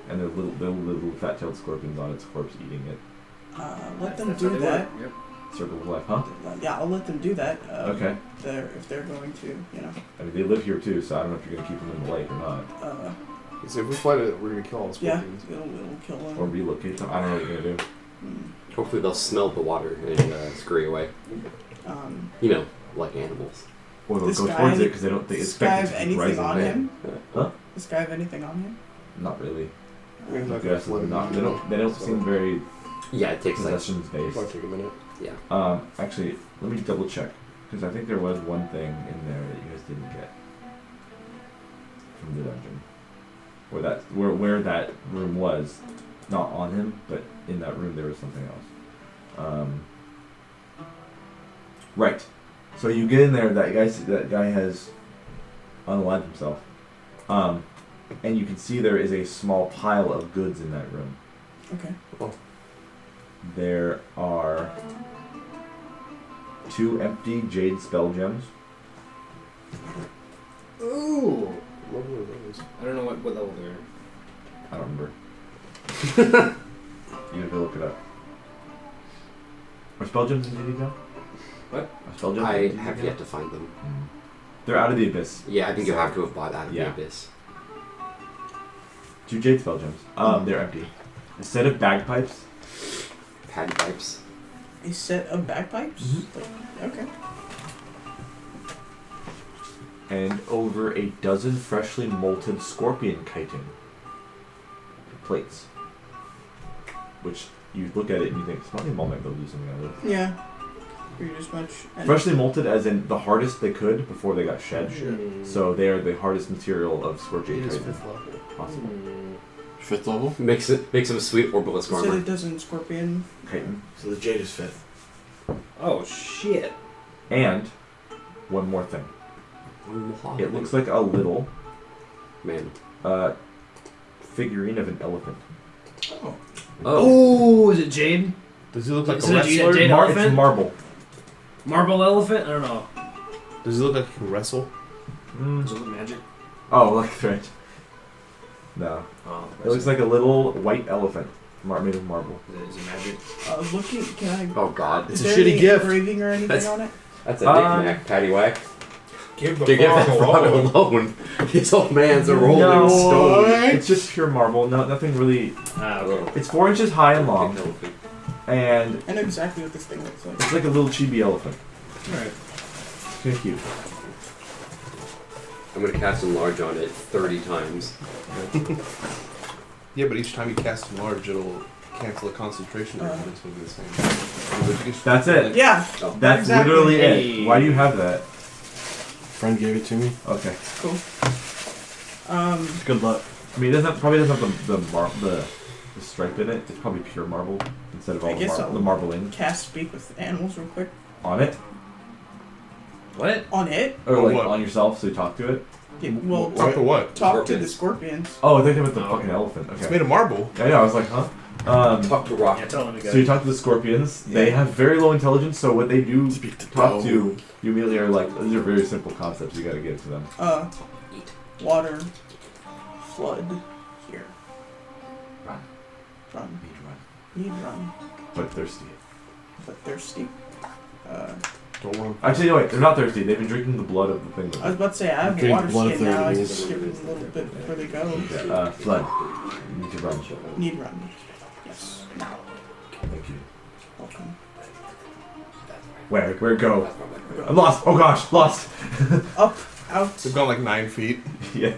[SPEAKER 1] And there are little fat-tailed scorpions on its corpse eating it.
[SPEAKER 6] Let them
[SPEAKER 7] That's how
[SPEAKER 6] do
[SPEAKER 7] they
[SPEAKER 6] that.
[SPEAKER 7] work. Yep.
[SPEAKER 1] Circle of life, huh?
[SPEAKER 6] Yeah, I'll let them do that.
[SPEAKER 1] Okay.
[SPEAKER 6] If they're going to, you know.
[SPEAKER 1] I mean, they live here too, so I don't know if you're going to keep them in the lake or not.
[SPEAKER 4] So if we fight it, we're gonna kill all the
[SPEAKER 6] Yeah,
[SPEAKER 4] scorpions.
[SPEAKER 6] it'll kill them.
[SPEAKER 1] Or relocate them. I don't know what you're going to do.
[SPEAKER 2] Hopefully they'll smell the water and scurry away. You know, like animals.
[SPEAKER 1] Or they'll
[SPEAKER 6] This
[SPEAKER 1] go
[SPEAKER 6] guy-
[SPEAKER 1] towards it because they don't
[SPEAKER 6] Does this guy
[SPEAKER 1] expect it
[SPEAKER 6] have
[SPEAKER 1] to keep
[SPEAKER 6] anything
[SPEAKER 1] rising
[SPEAKER 6] on
[SPEAKER 1] in.
[SPEAKER 6] him?
[SPEAKER 1] Huh?
[SPEAKER 6] Does this guy have anything on him?
[SPEAKER 1] Not really.
[SPEAKER 4] We're not gonna
[SPEAKER 1] Yes,
[SPEAKER 4] let him
[SPEAKER 1] not.
[SPEAKER 4] eat
[SPEAKER 1] They
[SPEAKER 4] it.
[SPEAKER 1] don't. They don't
[SPEAKER 4] So-
[SPEAKER 1] seem very
[SPEAKER 2] Yeah, it takes like.
[SPEAKER 1] possessions based.
[SPEAKER 4] Might take a minute.
[SPEAKER 2] Yeah.
[SPEAKER 1] Actually, let me double check because I think there was one thing in there that you guys didn't get from the dungeon, where that room was, not on him, but in that room there was something else. Right. So you get in there. That guy has unalived himself, and you can see there is a small pile of goods in that room.
[SPEAKER 6] Okay.
[SPEAKER 1] There are 2 empty jade spell gems.
[SPEAKER 7] Ooh.
[SPEAKER 4] What were those?
[SPEAKER 7] I don't know what level they're.
[SPEAKER 1] I don't remember. You have to look it up. Are spell gems in D&D now?
[SPEAKER 7] What?
[SPEAKER 1] Are spell gems
[SPEAKER 2] I
[SPEAKER 1] in D&D
[SPEAKER 2] have
[SPEAKER 1] now?
[SPEAKER 2] yet to find them.
[SPEAKER 1] They're out of the abyss.
[SPEAKER 2] Yeah, I think you have to have bought out of
[SPEAKER 1] Yeah.
[SPEAKER 2] the abyss.
[SPEAKER 1] 2 jade spell gems. They're empty. A set of bagpipes.
[SPEAKER 2] Paddy pipes.
[SPEAKER 6] A set of bagpipes? Okay.
[SPEAKER 1] And over a dozen freshly molted scorpion chitin plates. Which you look at it and you think, smelling mall might be able to do something out of this.
[SPEAKER 6] Yeah. Pretty just much. And
[SPEAKER 1] Freshly molted as in the hardest they could before they got shed. So they are the hardest material of scorpion
[SPEAKER 4] It is
[SPEAKER 1] chitin
[SPEAKER 4] 5th level.
[SPEAKER 1] possible.
[SPEAKER 5] 5th level?
[SPEAKER 2] Makes them a sweet orbitalist
[SPEAKER 6] you said
[SPEAKER 2] armor.
[SPEAKER 6] it doesn't scorpion.
[SPEAKER 1] Chitin.
[SPEAKER 5] So the jade is 5th.
[SPEAKER 7] Oh shit.
[SPEAKER 1] And one more thing. It looks like a little
[SPEAKER 2] Man.
[SPEAKER 1] figurine of an elephant.
[SPEAKER 6] Oh.
[SPEAKER 2] Oh.
[SPEAKER 7] Oh, is it Jade?
[SPEAKER 4] Does he look like
[SPEAKER 7] Is
[SPEAKER 4] a
[SPEAKER 7] it a jade
[SPEAKER 4] wrestler?
[SPEAKER 7] elephant?
[SPEAKER 1] It's marble.
[SPEAKER 7] Marble elephant? I don't know.
[SPEAKER 4] Does he look like he can wrestle?
[SPEAKER 7] Is it magic?
[SPEAKER 1] Oh, like right. No.
[SPEAKER 7] Oh,
[SPEAKER 1] It looks like a little white elephant made of marble.
[SPEAKER 7] Is it magic?
[SPEAKER 6] Looking. Can I?
[SPEAKER 2] Oh God.
[SPEAKER 4] It's
[SPEAKER 6] is
[SPEAKER 4] a
[SPEAKER 6] there
[SPEAKER 4] shitty
[SPEAKER 6] any
[SPEAKER 4] gift.
[SPEAKER 6] engraving or anything
[SPEAKER 2] That's-
[SPEAKER 6] on it?
[SPEAKER 2] That's a knick-knack, paddywhack.
[SPEAKER 3] Give the
[SPEAKER 2] To give that
[SPEAKER 3] frog
[SPEAKER 2] frog
[SPEAKER 3] a roll.
[SPEAKER 2] alone. This old man's a rolling
[SPEAKER 1] No.
[SPEAKER 2] stone.
[SPEAKER 1] It's just pure marble. No, nothing really.
[SPEAKER 7] Ah, okay.
[SPEAKER 1] It's 4 inches high and long,
[SPEAKER 2] Elephant.
[SPEAKER 1] and
[SPEAKER 6] I know exactly what this thing looks like.
[SPEAKER 1] it's like a little chibi elephant.
[SPEAKER 7] Alright.
[SPEAKER 1] It's kind of cute.
[SPEAKER 2] I'm gonna cast enlarge on it 30 times.
[SPEAKER 4] Yeah, but each time you cast enlarge, it'll cancel the concentration difference will be the same.
[SPEAKER 1] That's it.
[SPEAKER 6] Yeah.
[SPEAKER 2] Oh.
[SPEAKER 1] That's
[SPEAKER 6] Exactly.
[SPEAKER 1] literally
[SPEAKER 7] Hey.
[SPEAKER 1] it. Why do you have that?
[SPEAKER 5] Friend gave it to me.
[SPEAKER 1] Okay.
[SPEAKER 6] Cool.
[SPEAKER 5] Good luck.
[SPEAKER 1] I mean, it probably doesn't have the stripe in it. It's probably pure marble instead of
[SPEAKER 6] I
[SPEAKER 1] all
[SPEAKER 6] guess
[SPEAKER 1] the
[SPEAKER 6] I'll-
[SPEAKER 1] marbling
[SPEAKER 6] Cast speak with animals real quick.
[SPEAKER 1] on it,
[SPEAKER 7] What?
[SPEAKER 6] On it?
[SPEAKER 1] or
[SPEAKER 4] On
[SPEAKER 1] like
[SPEAKER 4] what?
[SPEAKER 1] on yourself, so you talk to it.
[SPEAKER 6] Yeah, well,
[SPEAKER 4] Talk to what?
[SPEAKER 6] talk to the scorpions.
[SPEAKER 1] Oh, I think about the
[SPEAKER 7] Oh.
[SPEAKER 1] fucking elephant.
[SPEAKER 4] It's
[SPEAKER 1] Okay.
[SPEAKER 4] made of marble.
[SPEAKER 1] Yeah, I was like, huh?
[SPEAKER 2] Talk to rock.
[SPEAKER 7] Yeah, tell him to go.
[SPEAKER 1] So you talk to the scorpions. They
[SPEAKER 6] Yeah.
[SPEAKER 1] have very low intelligence, so what they do
[SPEAKER 5] Speak to
[SPEAKER 1] talk
[SPEAKER 5] dog.
[SPEAKER 1] to, you immediately are like, these are very simple concepts you gotta give to them.
[SPEAKER 6] Water, flood, here.
[SPEAKER 1] Run.
[SPEAKER 6] Run.
[SPEAKER 1] Need run.
[SPEAKER 6] Need run.
[SPEAKER 1] But thirsty.
[SPEAKER 6] But thirsty.
[SPEAKER 5] Don't run.
[SPEAKER 1] Actually, no, wait. They're not thirsty. They've been drinking the blood of the thing.
[SPEAKER 6] I was about to say, I have
[SPEAKER 5] Drink
[SPEAKER 6] water
[SPEAKER 5] blood
[SPEAKER 6] skin now. I can
[SPEAKER 5] therapies.
[SPEAKER 6] skip it a little bit before they go.
[SPEAKER 1] Flood. You need to run.
[SPEAKER 6] Need run. Yes.
[SPEAKER 1] Thank you.
[SPEAKER 6] Welcome.
[SPEAKER 1] Where go? I'm lost. Oh gosh, lost.
[SPEAKER 6] Up, out.
[SPEAKER 4] They've gone like 9 feet.
[SPEAKER 1] Yeah.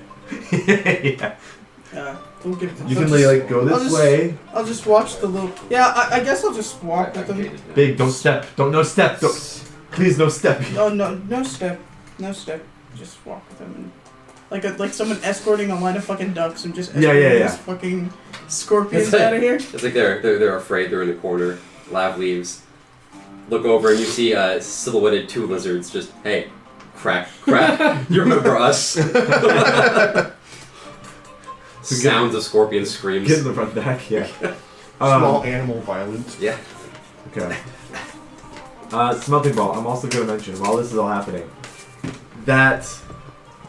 [SPEAKER 1] Yeah.
[SPEAKER 6] We'll get
[SPEAKER 1] You can like go
[SPEAKER 6] I'll
[SPEAKER 1] this
[SPEAKER 6] just-
[SPEAKER 1] way.
[SPEAKER 6] I'll just watch the little. Yeah, I guess I'll just walk with them.
[SPEAKER 1] Big, don't step. Don't no step. Don't. Please no step.
[SPEAKER 6] Oh no step, no step. Just walk with them. Like someone escorting a line of fucking ducks and just escorting these fucking scorpions
[SPEAKER 2] It's like-
[SPEAKER 6] out of here.
[SPEAKER 2] It's like they're afraid. They're in the corner. Lav leaves. Look over and you see silhouetted 2 lizards. Just hey, crack. You remember us? Sounds of scorpion screams.
[SPEAKER 1] Get in the front back. Yeah.
[SPEAKER 5] Small animal violence.
[SPEAKER 2] Yeah.
[SPEAKER 1] Okay. Smelting ball. I'm also going to mention while this is all happening, that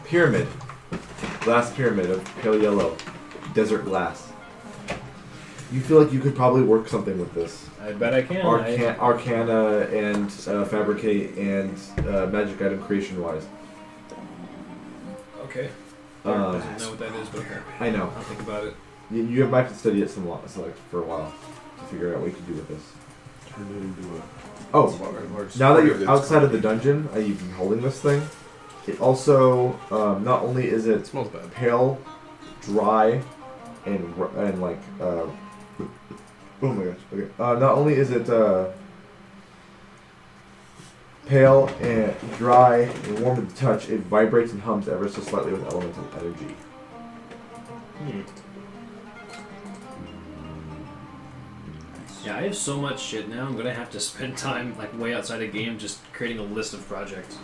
[SPEAKER 1] pyramid, glass pyramid of pale yellow, desert glass. You feel like you could probably work something with this.
[SPEAKER 7] I bet I can.
[SPEAKER 1] Arcana and fabricate and magic item creation wise.
[SPEAKER 7] Okay.
[SPEAKER 1] Um,
[SPEAKER 7] Doesn't know what that is, but okay.
[SPEAKER 1] I know.
[SPEAKER 7] I'll think about it.
[SPEAKER 1] You might have to study it so like for a while to figure out what you can do with this.
[SPEAKER 5] Turn it into a
[SPEAKER 1] Oh,
[SPEAKER 5] large
[SPEAKER 1] now that
[SPEAKER 5] square
[SPEAKER 1] you're
[SPEAKER 5] that's
[SPEAKER 1] outside of the
[SPEAKER 5] concrete.
[SPEAKER 1] dungeon, you've been holding this thing. It also not only is it
[SPEAKER 4] It smells bad.
[SPEAKER 1] pale, dry, and like oh my gosh. Okay. Not only is it pale and dry and warm to the touch, it vibrates and hums ever so slightly with elemental energy.
[SPEAKER 7] Yeah, I have so much shit now. I'm gonna have to spend time like way outside a game just creating a list of projects.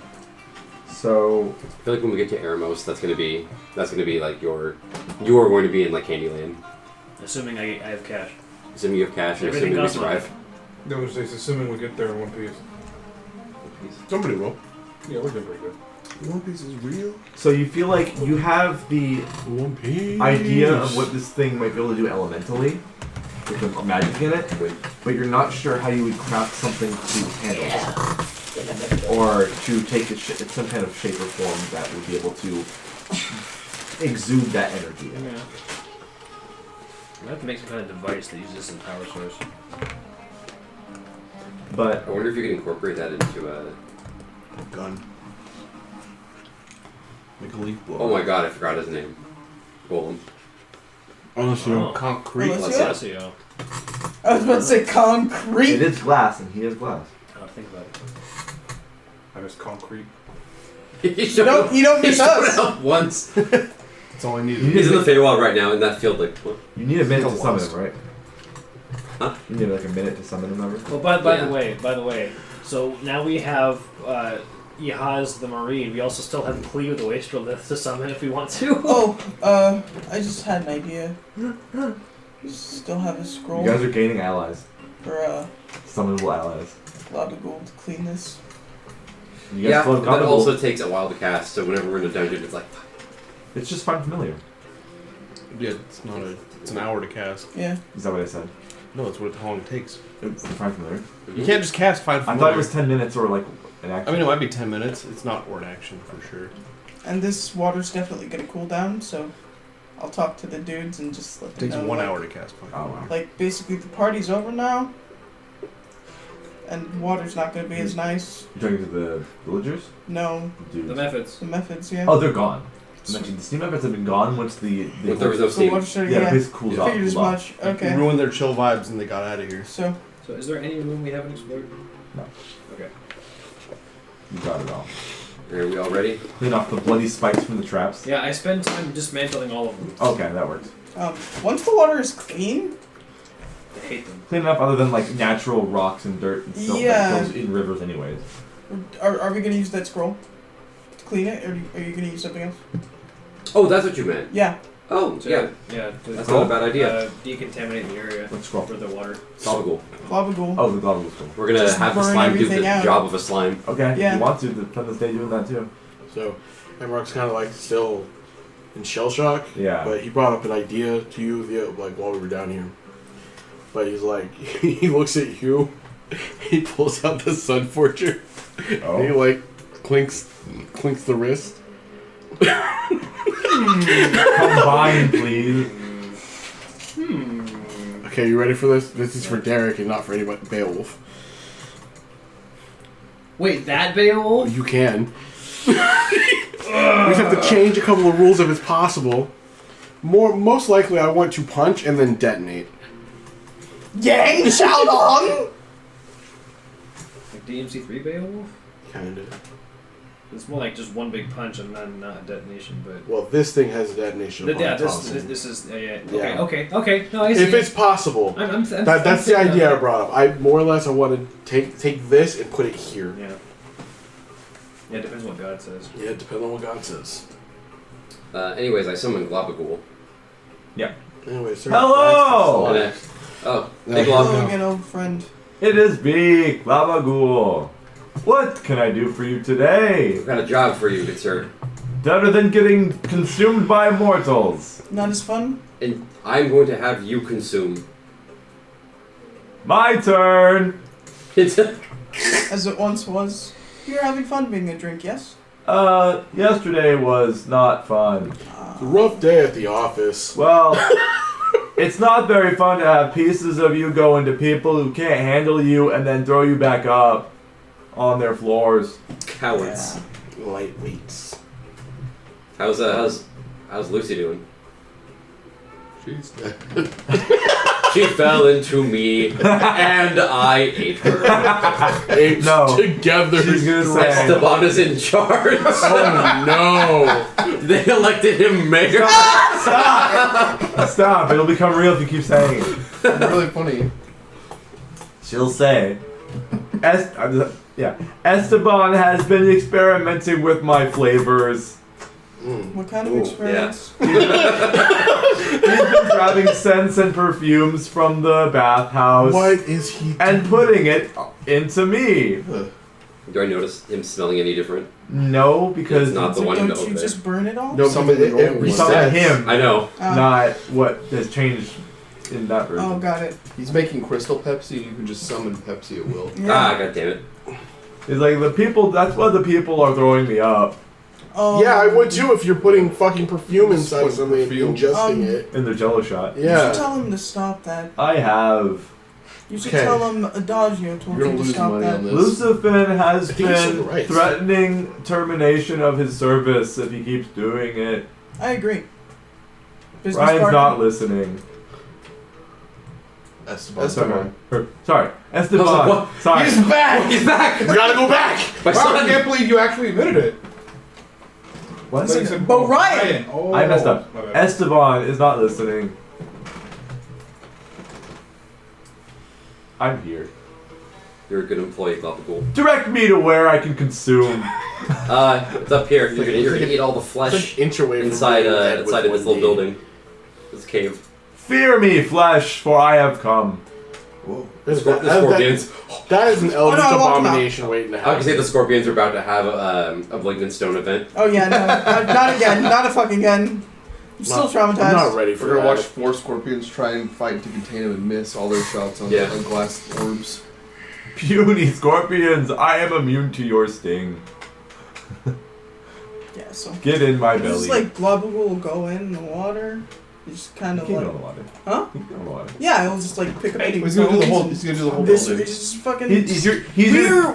[SPEAKER 1] So
[SPEAKER 2] I feel like when we get to Eremos, that's gonna be like you are going to be in like Candyland.
[SPEAKER 7] Assuming I have cash.
[SPEAKER 2] Assuming you have cash and
[SPEAKER 7] Everything
[SPEAKER 2] assuming we
[SPEAKER 7] costs money.
[SPEAKER 2] survive.
[SPEAKER 3] No, it's assuming we get there in one piece.
[SPEAKER 5] Somebody will.
[SPEAKER 3] Yeah, we're doing pretty good.
[SPEAKER 5] One Piece is real.
[SPEAKER 1] so you feel like you have the
[SPEAKER 5] One Piece.
[SPEAKER 1] idea of what this thing might be able to do elementally with the magic in it, but you're not sure how you would craft something to handle it. Or to take some kind of shape or form that would be able to exude that energy.
[SPEAKER 7] Yeah. I have to make some kind of device that uses this as a power source.
[SPEAKER 1] But
[SPEAKER 2] I wonder if you can incorporate that into a.
[SPEAKER 5] Gun. Make a leaf blow.
[SPEAKER 2] Oh my god, I forgot his name. Golem.
[SPEAKER 5] Honestly,
[SPEAKER 7] Oh.
[SPEAKER 5] concrete.
[SPEAKER 6] Alessio?
[SPEAKER 7] Alessio.
[SPEAKER 6] I was about to say concrete.
[SPEAKER 1] it is glass, and he is glass.
[SPEAKER 7] I'll think about it.
[SPEAKER 3] I miss concrete.
[SPEAKER 6] You don't miss us.
[SPEAKER 2] Up once.
[SPEAKER 5] That's all I needed.
[SPEAKER 2] He's in the Feywild right now in that field. Like, what?
[SPEAKER 1] You need a minute to
[SPEAKER 5] Still
[SPEAKER 1] summon
[SPEAKER 5] lost.
[SPEAKER 1] him, right?
[SPEAKER 2] Huh?
[SPEAKER 1] You need like a minute to summon him, remember?
[SPEAKER 7] Well, by
[SPEAKER 2] Yeah.
[SPEAKER 7] the way, so now we have Yahaz the Marine. We also still have Cleo the Wastrel to summon if we want to.
[SPEAKER 6] Oh, I just had an idea. You still have a scroll
[SPEAKER 1] You guys are gaining allies.
[SPEAKER 6] for
[SPEAKER 1] Summonable allies.
[SPEAKER 6] lava gold to clean this.
[SPEAKER 1] You guys
[SPEAKER 2] Yeah,
[SPEAKER 1] still have
[SPEAKER 2] that
[SPEAKER 1] combo.
[SPEAKER 2] also takes a while to cast. So whenever we're in a dungeon, it's like,
[SPEAKER 1] It's just find familiar.
[SPEAKER 4] Yeah, it's not a. It's an hour to cast.
[SPEAKER 6] Yeah.
[SPEAKER 1] Is that what I said?
[SPEAKER 4] No, that's what how long it takes.
[SPEAKER 1] It's find familiar.
[SPEAKER 4] You can't just cast find
[SPEAKER 1] I
[SPEAKER 4] familiar.
[SPEAKER 1] thought it was 10 minutes or like an action.
[SPEAKER 4] I mean, it might be 10 minutes. It's not or an action for sure.
[SPEAKER 6] And this water's definitely gonna cool down, so I'll talk to the dudes and just let
[SPEAKER 4] It
[SPEAKER 6] them
[SPEAKER 4] takes
[SPEAKER 6] know.
[SPEAKER 4] 1
[SPEAKER 6] like-
[SPEAKER 4] hour to cast find
[SPEAKER 1] Oh,
[SPEAKER 4] familiar.
[SPEAKER 1] wow.
[SPEAKER 6] Like basically the party's over now, and water's not gonna be as nice.
[SPEAKER 1] You're talking to the villagers?
[SPEAKER 6] No,
[SPEAKER 1] Dudes.
[SPEAKER 7] The methods.
[SPEAKER 6] the methods, yeah.
[SPEAKER 1] Oh, they're gone. Actually, the steam methods have been gone once the
[SPEAKER 2] if there was no
[SPEAKER 6] the
[SPEAKER 2] steam.
[SPEAKER 6] water started,
[SPEAKER 1] yeah,
[SPEAKER 6] yeah.
[SPEAKER 1] it basically cools off.
[SPEAKER 6] Figured as
[SPEAKER 1] cooled off.
[SPEAKER 6] much.
[SPEAKER 4] You
[SPEAKER 6] Okay.
[SPEAKER 4] ruined their chill vibes and they got out of here.
[SPEAKER 6] So
[SPEAKER 7] So, is there any room we haven't explored?
[SPEAKER 1] No.
[SPEAKER 7] Okay.
[SPEAKER 1] You got it all.
[SPEAKER 2] Are we all ready?
[SPEAKER 1] Clean off the bloody spikes from the traps.
[SPEAKER 7] Yeah, I spend time dismantling all of them.
[SPEAKER 1] Okay, that works.
[SPEAKER 6] once the water is clean,
[SPEAKER 7] I hate them.
[SPEAKER 1] Clean enough other than like natural rocks and dirt and stuff
[SPEAKER 6] Yeah.
[SPEAKER 1] that goes in rivers anyways.
[SPEAKER 6] are we gonna use that scroll to clean it, or are you gonna use something else?
[SPEAKER 2] Oh, that's what you meant.
[SPEAKER 6] Yeah.
[SPEAKER 2] Oh, yeah.
[SPEAKER 7] Yeah.
[SPEAKER 2] That's not a bad idea.
[SPEAKER 7] Decontaminate the area
[SPEAKER 1] Let's scroll.
[SPEAKER 7] for the water.
[SPEAKER 2] Lava
[SPEAKER 6] Lava ghoul.
[SPEAKER 1] Oh, the global was cool.
[SPEAKER 2] We're gonna
[SPEAKER 6] Just
[SPEAKER 2] have the
[SPEAKER 6] burn
[SPEAKER 2] slime do
[SPEAKER 6] everything
[SPEAKER 2] the
[SPEAKER 6] out.
[SPEAKER 2] job of a slime.
[SPEAKER 1] Okay,
[SPEAKER 6] Yeah.
[SPEAKER 1] if you want to, then the stay doing that too.
[SPEAKER 5] So, Emrock's kind of like still in shell shock.
[SPEAKER 1] Yeah.
[SPEAKER 5] But he brought up an idea to you like while we were down here. But he's like, he looks at you He pulls out the Sun Forger. And he like clinks the wrist.
[SPEAKER 1] Combine, please.
[SPEAKER 5] Okay, you ready for this? This is for Derrick and not for anybody. Beowulf.
[SPEAKER 7] Wait, that Beowulf?
[SPEAKER 5] You can. We just have to change a couple of rules if it's possible. Most likely, I want to punch and then detonate.
[SPEAKER 6] Yang Xiaodong!
[SPEAKER 7] Like DMC3 Beowulf?
[SPEAKER 5] Kinda.
[SPEAKER 7] It's more like just one big punch and then not a detonation, but...
[SPEAKER 5] Well, this thing has a detonation.
[SPEAKER 7] Yeah,
[SPEAKER 5] upon
[SPEAKER 7] this is...
[SPEAKER 5] Yeah.
[SPEAKER 7] Okay. No, I see.
[SPEAKER 5] If it's possible.
[SPEAKER 7] I'm
[SPEAKER 5] That's the idea I brought up. I more or less I want to take this and put it here.
[SPEAKER 7] Yeah. Yeah, it depends what God says.
[SPEAKER 5] Yeah, it depends on what God says.
[SPEAKER 2] Anyways, I summoned Globagool.
[SPEAKER 5] Anyway, sir.
[SPEAKER 1] Hello!
[SPEAKER 2] And I- Oh,
[SPEAKER 5] No.
[SPEAKER 2] hey
[SPEAKER 6] Hello
[SPEAKER 2] Glob.
[SPEAKER 6] again, old friend.
[SPEAKER 1] It is me, Gabagool. What can I do for you today?
[SPEAKER 2] I've got a job for you, good sir.
[SPEAKER 1] Better than getting consumed by mortals.
[SPEAKER 6] Not as fun?
[SPEAKER 2] And I'm going to have you consume.
[SPEAKER 1] My turn.
[SPEAKER 2] It's
[SPEAKER 6] As it once was. You're having fun being a drink, yes?
[SPEAKER 1] Yesterday was not fun.
[SPEAKER 5] It's a rough day at the office.
[SPEAKER 1] Well, it's not very fun to have pieces of you go into people who can't handle you and then throw you back up on their floors.
[SPEAKER 2] cowards.
[SPEAKER 5] Lightweights.
[SPEAKER 2] How's Lucy doing?
[SPEAKER 4] She's dead.
[SPEAKER 2] She fell into me, and I ate her.
[SPEAKER 5] Apes
[SPEAKER 1] No.
[SPEAKER 5] together.
[SPEAKER 1] She's gonna say-
[SPEAKER 2] Esteban is in charge.
[SPEAKER 5] Oh no!
[SPEAKER 2] They elected him mayor.
[SPEAKER 1] Stop. It'll become real if you keep saying it.
[SPEAKER 4] It's really funny.
[SPEAKER 1] She'll say, Esteban has been experimenting with my flavors.
[SPEAKER 6] What kind of
[SPEAKER 5] Ooh,
[SPEAKER 6] experience?
[SPEAKER 1] He's been grabbing scents and perfumes from the bathhouse
[SPEAKER 5] What is he
[SPEAKER 1] and
[SPEAKER 5] doing?
[SPEAKER 1] putting it into me.
[SPEAKER 2] Do I notice him smelling any different?
[SPEAKER 1] No, because
[SPEAKER 2] It's not the one
[SPEAKER 6] Don't
[SPEAKER 2] note
[SPEAKER 6] you
[SPEAKER 2] there.
[SPEAKER 6] just burn it all?
[SPEAKER 5] No,
[SPEAKER 4] Some
[SPEAKER 5] because
[SPEAKER 4] of the old
[SPEAKER 5] it
[SPEAKER 1] we saw
[SPEAKER 5] resets.
[SPEAKER 1] him,
[SPEAKER 2] I know.
[SPEAKER 1] not what has changed in that version.
[SPEAKER 6] Oh, got it.
[SPEAKER 4] He's making Crystal Pepsi. You can just summon Pepsi at will.
[SPEAKER 6] Yeah.
[SPEAKER 2] Ah, god damn it.
[SPEAKER 1] It's like the people. That's why the people are throwing me up
[SPEAKER 6] Oh.
[SPEAKER 5] Yeah, I would too if you're putting fucking perfume inside
[SPEAKER 4] Put
[SPEAKER 5] something and
[SPEAKER 4] perfume.
[SPEAKER 5] ingesting it.
[SPEAKER 1] in their Jello shot.
[SPEAKER 6] You
[SPEAKER 5] Yeah.
[SPEAKER 6] should tell him to stop that.
[SPEAKER 1] I have.
[SPEAKER 6] You should
[SPEAKER 5] Okay.
[SPEAKER 6] tell him Adagio told
[SPEAKER 4] You're
[SPEAKER 6] you
[SPEAKER 4] gonna
[SPEAKER 6] to
[SPEAKER 4] lose
[SPEAKER 6] stop
[SPEAKER 4] money
[SPEAKER 6] that.
[SPEAKER 4] on this.
[SPEAKER 1] Lucifin has
[SPEAKER 5] I think he's
[SPEAKER 1] been
[SPEAKER 5] right.
[SPEAKER 1] threatening termination of his service if he keeps doing it.
[SPEAKER 6] I agree. Business
[SPEAKER 1] Ryan's
[SPEAKER 6] partner.
[SPEAKER 1] not listening.
[SPEAKER 4] Esteban.
[SPEAKER 1] Sorry, Esteban.
[SPEAKER 2] I was like, what?
[SPEAKER 1] Sorry.
[SPEAKER 4] He's back!
[SPEAKER 2] He's back!
[SPEAKER 5] We gotta go back!
[SPEAKER 2] My
[SPEAKER 4] Wow, I
[SPEAKER 2] son!
[SPEAKER 4] can't believe you actually admitted it.
[SPEAKER 1] What?
[SPEAKER 6] Listen, but Ryan!
[SPEAKER 4] Oh,
[SPEAKER 1] I messed up.
[SPEAKER 4] my bad.
[SPEAKER 1] Esteban is not listening. I'm here.
[SPEAKER 2] You're a good employee, Globagool.
[SPEAKER 1] Direct me to where I can consume.
[SPEAKER 2] It's up here. You're gonna eat all the
[SPEAKER 5] It's
[SPEAKER 2] flesh
[SPEAKER 5] like inch away from
[SPEAKER 2] inside
[SPEAKER 5] being dead
[SPEAKER 2] inside
[SPEAKER 5] with
[SPEAKER 2] of this
[SPEAKER 5] one
[SPEAKER 2] little
[SPEAKER 5] knee.
[SPEAKER 2] building. This cave.
[SPEAKER 1] Fear me, flesh, for I have come.
[SPEAKER 5] Whoa.
[SPEAKER 2] The scorpions.
[SPEAKER 5] That is an eldritch
[SPEAKER 6] no, I walked him out.
[SPEAKER 5] abomination waiting to
[SPEAKER 2] I
[SPEAKER 5] happen.
[SPEAKER 2] can say the scorpions are about to have a malignant stone event.
[SPEAKER 6] Oh yeah, no, not again, not a fucking again. I'm still traumatized.
[SPEAKER 5] I'm not ready for
[SPEAKER 4] We're gonna
[SPEAKER 5] that.
[SPEAKER 4] watch 4 scorpions try and fight to contain him and miss all their shots on,
[SPEAKER 2] Yeah.
[SPEAKER 4] on glass orbs.
[SPEAKER 1] Puny scorpions, I am immune to your sting.
[SPEAKER 6] Yeah, so
[SPEAKER 1] Get in my
[SPEAKER 6] this
[SPEAKER 1] belly.
[SPEAKER 6] is like Globagool will go in the water. You just kind
[SPEAKER 1] You
[SPEAKER 6] of
[SPEAKER 1] can
[SPEAKER 6] like,
[SPEAKER 1] go in the water.
[SPEAKER 6] huh?
[SPEAKER 1] You can go in the water.
[SPEAKER 6] Yeah, he'll just like pick up any
[SPEAKER 4] He's gonna do the whole.
[SPEAKER 6] bones
[SPEAKER 4] He's gonna do the whole
[SPEAKER 6] and this
[SPEAKER 4] building.
[SPEAKER 6] is just fucking.
[SPEAKER 1] He's your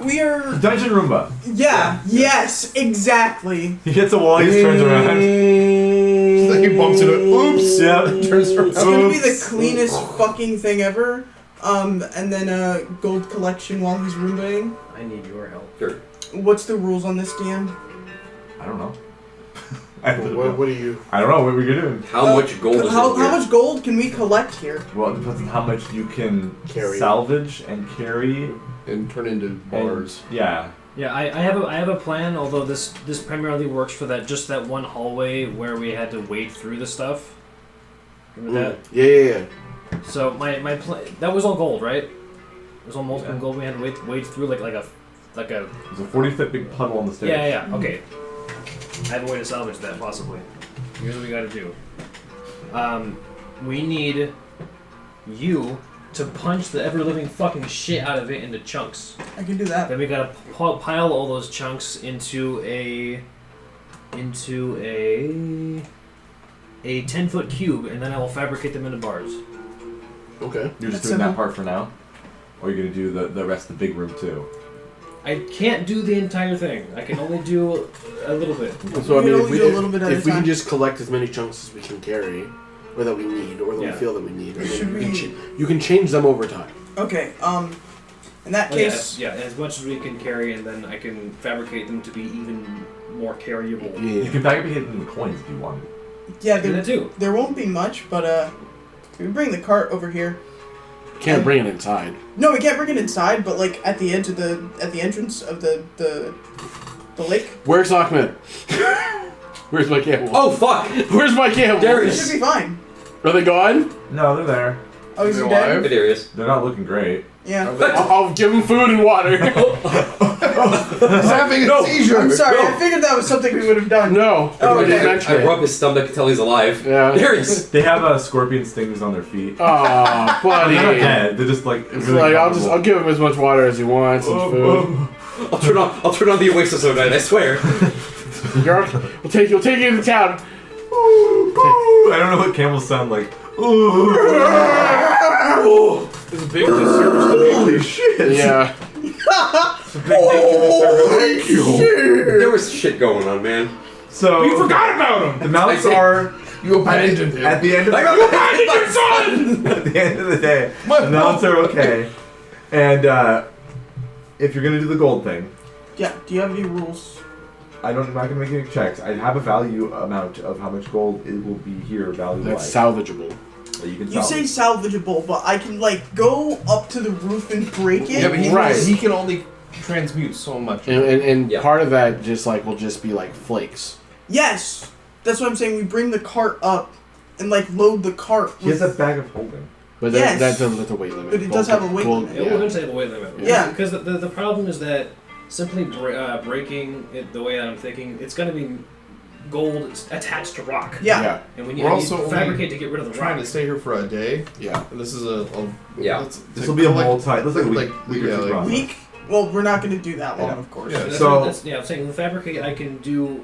[SPEAKER 6] we are.
[SPEAKER 1] dungeon Roomba.
[SPEAKER 6] Yeah. Yes. Exactly.
[SPEAKER 1] He hits a wall, he just turns around.
[SPEAKER 4] He bumps into it. Oops.
[SPEAKER 1] Yeah.
[SPEAKER 4] Turns around.
[SPEAKER 6] It's gonna be the
[SPEAKER 1] Oops.
[SPEAKER 6] cleanest fucking thing ever. And then gold collection while he's roombaing.
[SPEAKER 7] I need your help.
[SPEAKER 2] Sure.
[SPEAKER 6] What's the rules on this, DM?
[SPEAKER 1] I don't know. I don't know.
[SPEAKER 5] What are you?
[SPEAKER 1] I don't know what we're doing.
[SPEAKER 2] How much gold is
[SPEAKER 6] How
[SPEAKER 2] in here?
[SPEAKER 6] much gold can we collect here?
[SPEAKER 1] Well, it depends on how much you can
[SPEAKER 5] Carry.
[SPEAKER 1] salvage and carry.
[SPEAKER 4] And turn into bars.
[SPEAKER 1] And, yeah.
[SPEAKER 7] Yeah, I have a plan. Although this primarily works for that one hallway where we had to wade through the stuff. Remember that?
[SPEAKER 5] Yeah.
[SPEAKER 7] So my plan that was all gold, right? It was all multiple
[SPEAKER 1] Yeah.
[SPEAKER 7] gold. We had to wade through like a.
[SPEAKER 1] There's a 40-foot big puddle on the stairs.
[SPEAKER 7] Yeah. Okay. I have a way to salvage that possibly. Here's what we got to do. We need you to punch the ever-living fucking shit out of it into chunks.
[SPEAKER 6] I can do that.
[SPEAKER 7] Then we gotta pile all those chunks into a 10-foot cube, and then I will fabricate them into bars.
[SPEAKER 5] Okay.
[SPEAKER 1] You're just
[SPEAKER 6] That's
[SPEAKER 1] doing that
[SPEAKER 6] simple.
[SPEAKER 1] part for now? Or you're going to do the rest of the big room too?
[SPEAKER 7] I can't do the entire thing. I can only do a little bit.
[SPEAKER 5] So I
[SPEAKER 6] We
[SPEAKER 5] mean,
[SPEAKER 6] only do a little bit at a
[SPEAKER 5] if we can
[SPEAKER 6] time.
[SPEAKER 5] just collect as many chunks as we can carry, or that we need, or that we
[SPEAKER 7] Yeah.
[SPEAKER 5] feel that we need, and then
[SPEAKER 6] Should
[SPEAKER 5] you can change them over time.
[SPEAKER 6] Okay, in that
[SPEAKER 7] Oh, yeah,
[SPEAKER 6] case,
[SPEAKER 7] as much as we can carry, and then I can fabricate them to be even more carryable.
[SPEAKER 1] You
[SPEAKER 5] Yeah.
[SPEAKER 1] can fabricate them in the coins if you want.
[SPEAKER 6] yeah,
[SPEAKER 7] Do that too.
[SPEAKER 6] there won't be much, but we bring the cart over here.
[SPEAKER 5] Can't bring it inside.
[SPEAKER 6] No, we can't bring it inside, but like at the edge of the entrance of the lake.
[SPEAKER 5] Where's Ahmed? Where's my camel?
[SPEAKER 2] Oh fuck!
[SPEAKER 5] Where's my camel?
[SPEAKER 6] It
[SPEAKER 2] Derrick.
[SPEAKER 6] should be fine.
[SPEAKER 5] Are they gone?
[SPEAKER 1] No, they're there.
[SPEAKER 6] Oh, is he
[SPEAKER 4] They're
[SPEAKER 6] dead?
[SPEAKER 4] alive?
[SPEAKER 2] Delirious.
[SPEAKER 1] They're not looking great.
[SPEAKER 6] Yeah.
[SPEAKER 5] I'll give them food and water.
[SPEAKER 4] He's having a seizure.
[SPEAKER 6] I'm sorry.
[SPEAKER 2] No.
[SPEAKER 6] I figured that was something we would have done.
[SPEAKER 5] No.
[SPEAKER 6] Oh,
[SPEAKER 5] I didn't
[SPEAKER 6] okay.
[SPEAKER 5] mention
[SPEAKER 2] I
[SPEAKER 5] it.
[SPEAKER 2] rub his stomach until he's alive.
[SPEAKER 5] Yeah.
[SPEAKER 2] Darius!
[SPEAKER 1] They have scorpion stings on their feet.
[SPEAKER 5] Aw, buddy.
[SPEAKER 1] They're not dead. They're just like
[SPEAKER 5] It's
[SPEAKER 1] really
[SPEAKER 5] like I'll
[SPEAKER 1] comfortable.
[SPEAKER 5] give him as much water as he wants and food.
[SPEAKER 2] I'll turn on the Oasis so night, I swear.
[SPEAKER 5] We'll take you into town.
[SPEAKER 1] I don't know what camels sound like.
[SPEAKER 3] There's a big disservice to me.
[SPEAKER 1] Holy shit!
[SPEAKER 5] Yeah.
[SPEAKER 1] Thank you.
[SPEAKER 2] There was shit going on, man.
[SPEAKER 1] So
[SPEAKER 3] We forgot about him!
[SPEAKER 1] the mounts
[SPEAKER 2] I see.
[SPEAKER 1] are
[SPEAKER 4] You abandoned him.
[SPEAKER 1] at the end of
[SPEAKER 2] I got abandoned your son!
[SPEAKER 1] at the end of the day.
[SPEAKER 4] My
[SPEAKER 1] The mounts are okay. And if you're gonna do the gold thing,
[SPEAKER 6] Yeah. Do you have any rules?
[SPEAKER 1] I'm not gonna make any checks. I have a value amount of how much gold it will be here value
[SPEAKER 5] That's
[SPEAKER 1] wise.
[SPEAKER 5] salvageable.
[SPEAKER 1] That you can
[SPEAKER 6] You say
[SPEAKER 1] salvage.
[SPEAKER 6] salvageable, but I can like go up to the roof and break it.
[SPEAKER 4] Yeah, but
[SPEAKER 5] Right.
[SPEAKER 4] he can only transmute so much.
[SPEAKER 5] And
[SPEAKER 2] Yeah.
[SPEAKER 5] part of that will just be like flakes.
[SPEAKER 6] Yes. That's what I'm saying. We bring the cart up and like load the cart.
[SPEAKER 1] He has
[SPEAKER 6] with-
[SPEAKER 1] a bag of holding.
[SPEAKER 5] But
[SPEAKER 6] Yes.
[SPEAKER 5] that's a weight limit.
[SPEAKER 6] But it does have a weight
[SPEAKER 5] Gold-
[SPEAKER 6] limit.
[SPEAKER 7] It will
[SPEAKER 5] Yeah.
[SPEAKER 7] eventually have a weight limit.
[SPEAKER 6] Yeah.
[SPEAKER 7] Because the problem is that simply breaking it the way that I'm thinking, it's going to be gold attached to rock.
[SPEAKER 6] Yeah.
[SPEAKER 7] And when you,
[SPEAKER 4] We're
[SPEAKER 7] and
[SPEAKER 4] also
[SPEAKER 7] you fabricate to get rid of the
[SPEAKER 4] trying
[SPEAKER 7] rock.
[SPEAKER 4] to stay here for a day.
[SPEAKER 5] Yeah.
[SPEAKER 4] And this is a
[SPEAKER 2] Yeah.
[SPEAKER 1] This will be a multi. Looks like a week. Week or two process.
[SPEAKER 6] Week. Well, we're not going to do that long,
[SPEAKER 1] Yeah.
[SPEAKER 6] of course.
[SPEAKER 4] Yeah.
[SPEAKER 1] So-
[SPEAKER 7] I'm saying with fabricate, I can do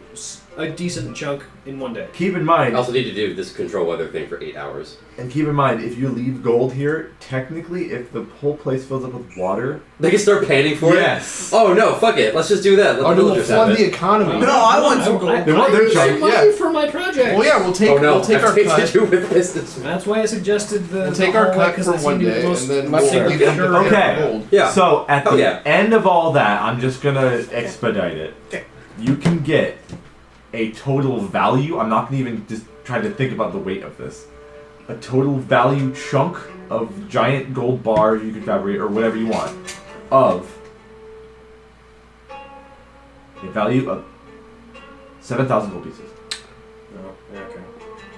[SPEAKER 7] a decent chunk in one day.
[SPEAKER 1] Keep in
[SPEAKER 2] I
[SPEAKER 1] mind,
[SPEAKER 2] also need to do this control weather thing for 8 hours.
[SPEAKER 1] and keep in mind, if you leave gold here, technically, if the whole place fills up with water,
[SPEAKER 2] They can start panning for
[SPEAKER 1] yes.
[SPEAKER 2] it? Oh no, fuck it. Let's just do that. Let
[SPEAKER 4] Oh,
[SPEAKER 2] the
[SPEAKER 4] no, we'll
[SPEAKER 2] villagers have
[SPEAKER 4] flood the
[SPEAKER 2] it.
[SPEAKER 4] economy.
[SPEAKER 6] No, I want some gold.
[SPEAKER 1] They want their
[SPEAKER 7] I
[SPEAKER 1] chunk,
[SPEAKER 7] need money
[SPEAKER 4] yeah.
[SPEAKER 7] for my project.
[SPEAKER 4] Well, yeah, we'll take
[SPEAKER 2] Oh no,
[SPEAKER 4] we'll take our
[SPEAKER 2] everything
[SPEAKER 4] cut.
[SPEAKER 2] to do with business.
[SPEAKER 7] That's why I suggested the.
[SPEAKER 4] We'll take
[SPEAKER 7] the
[SPEAKER 4] our
[SPEAKER 7] hallway,
[SPEAKER 4] cut
[SPEAKER 7] 'cause
[SPEAKER 4] for
[SPEAKER 7] that
[SPEAKER 4] one
[SPEAKER 7] seemed to be the
[SPEAKER 4] day,
[SPEAKER 7] most
[SPEAKER 4] and then
[SPEAKER 5] That's
[SPEAKER 4] we'll
[SPEAKER 5] fair.
[SPEAKER 4] leave them to
[SPEAKER 1] Okay.
[SPEAKER 4] get gold.
[SPEAKER 2] Yeah.
[SPEAKER 1] So at
[SPEAKER 2] Oh,
[SPEAKER 1] the
[SPEAKER 2] yeah.
[SPEAKER 1] end of all that, I'm just gonna expedite it.
[SPEAKER 6] Okay.
[SPEAKER 1] You can get a total value. I'm not gonna even just try to think about the weight of this. A total value chunk of giant gold bar you can fabricate or whatever you want of a value of 7,000 gold pieces.
[SPEAKER 7] Oh, yeah, okay.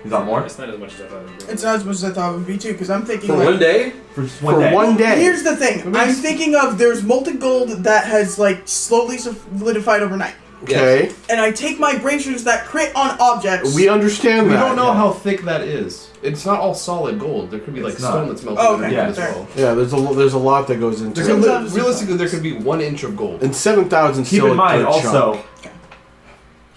[SPEAKER 1] Is that more?
[SPEAKER 7] It's not as much as I thought it would be.
[SPEAKER 6] It's not as much as I thought it would be too, because I'm thinking
[SPEAKER 2] For
[SPEAKER 6] like,
[SPEAKER 2] one day?
[SPEAKER 1] For just one
[SPEAKER 5] For
[SPEAKER 1] day.
[SPEAKER 5] one day.
[SPEAKER 6] Here's the thing. I'm thinking of there's molten gold that has like slowly solidified overnight,
[SPEAKER 5] Okay.
[SPEAKER 6] and I take my brain shooters that crit on objects.
[SPEAKER 5] We understand
[SPEAKER 4] We
[SPEAKER 5] that.
[SPEAKER 4] don't know how thick that is. It's not all solid gold. There could be like
[SPEAKER 1] It's not.
[SPEAKER 4] stone that's melted
[SPEAKER 6] Oh,
[SPEAKER 4] in
[SPEAKER 6] okay.
[SPEAKER 4] it as
[SPEAKER 1] Yeah.
[SPEAKER 4] well.
[SPEAKER 5] Yeah, there's a lot that goes into
[SPEAKER 4] There
[SPEAKER 5] it.
[SPEAKER 4] could
[SPEAKER 6] Sometimes-
[SPEAKER 4] realistically, there could be 1 inch of gold.
[SPEAKER 5] And 7,000
[SPEAKER 1] Keep
[SPEAKER 5] still
[SPEAKER 1] in mind
[SPEAKER 5] a good
[SPEAKER 1] also,
[SPEAKER 5] chunk.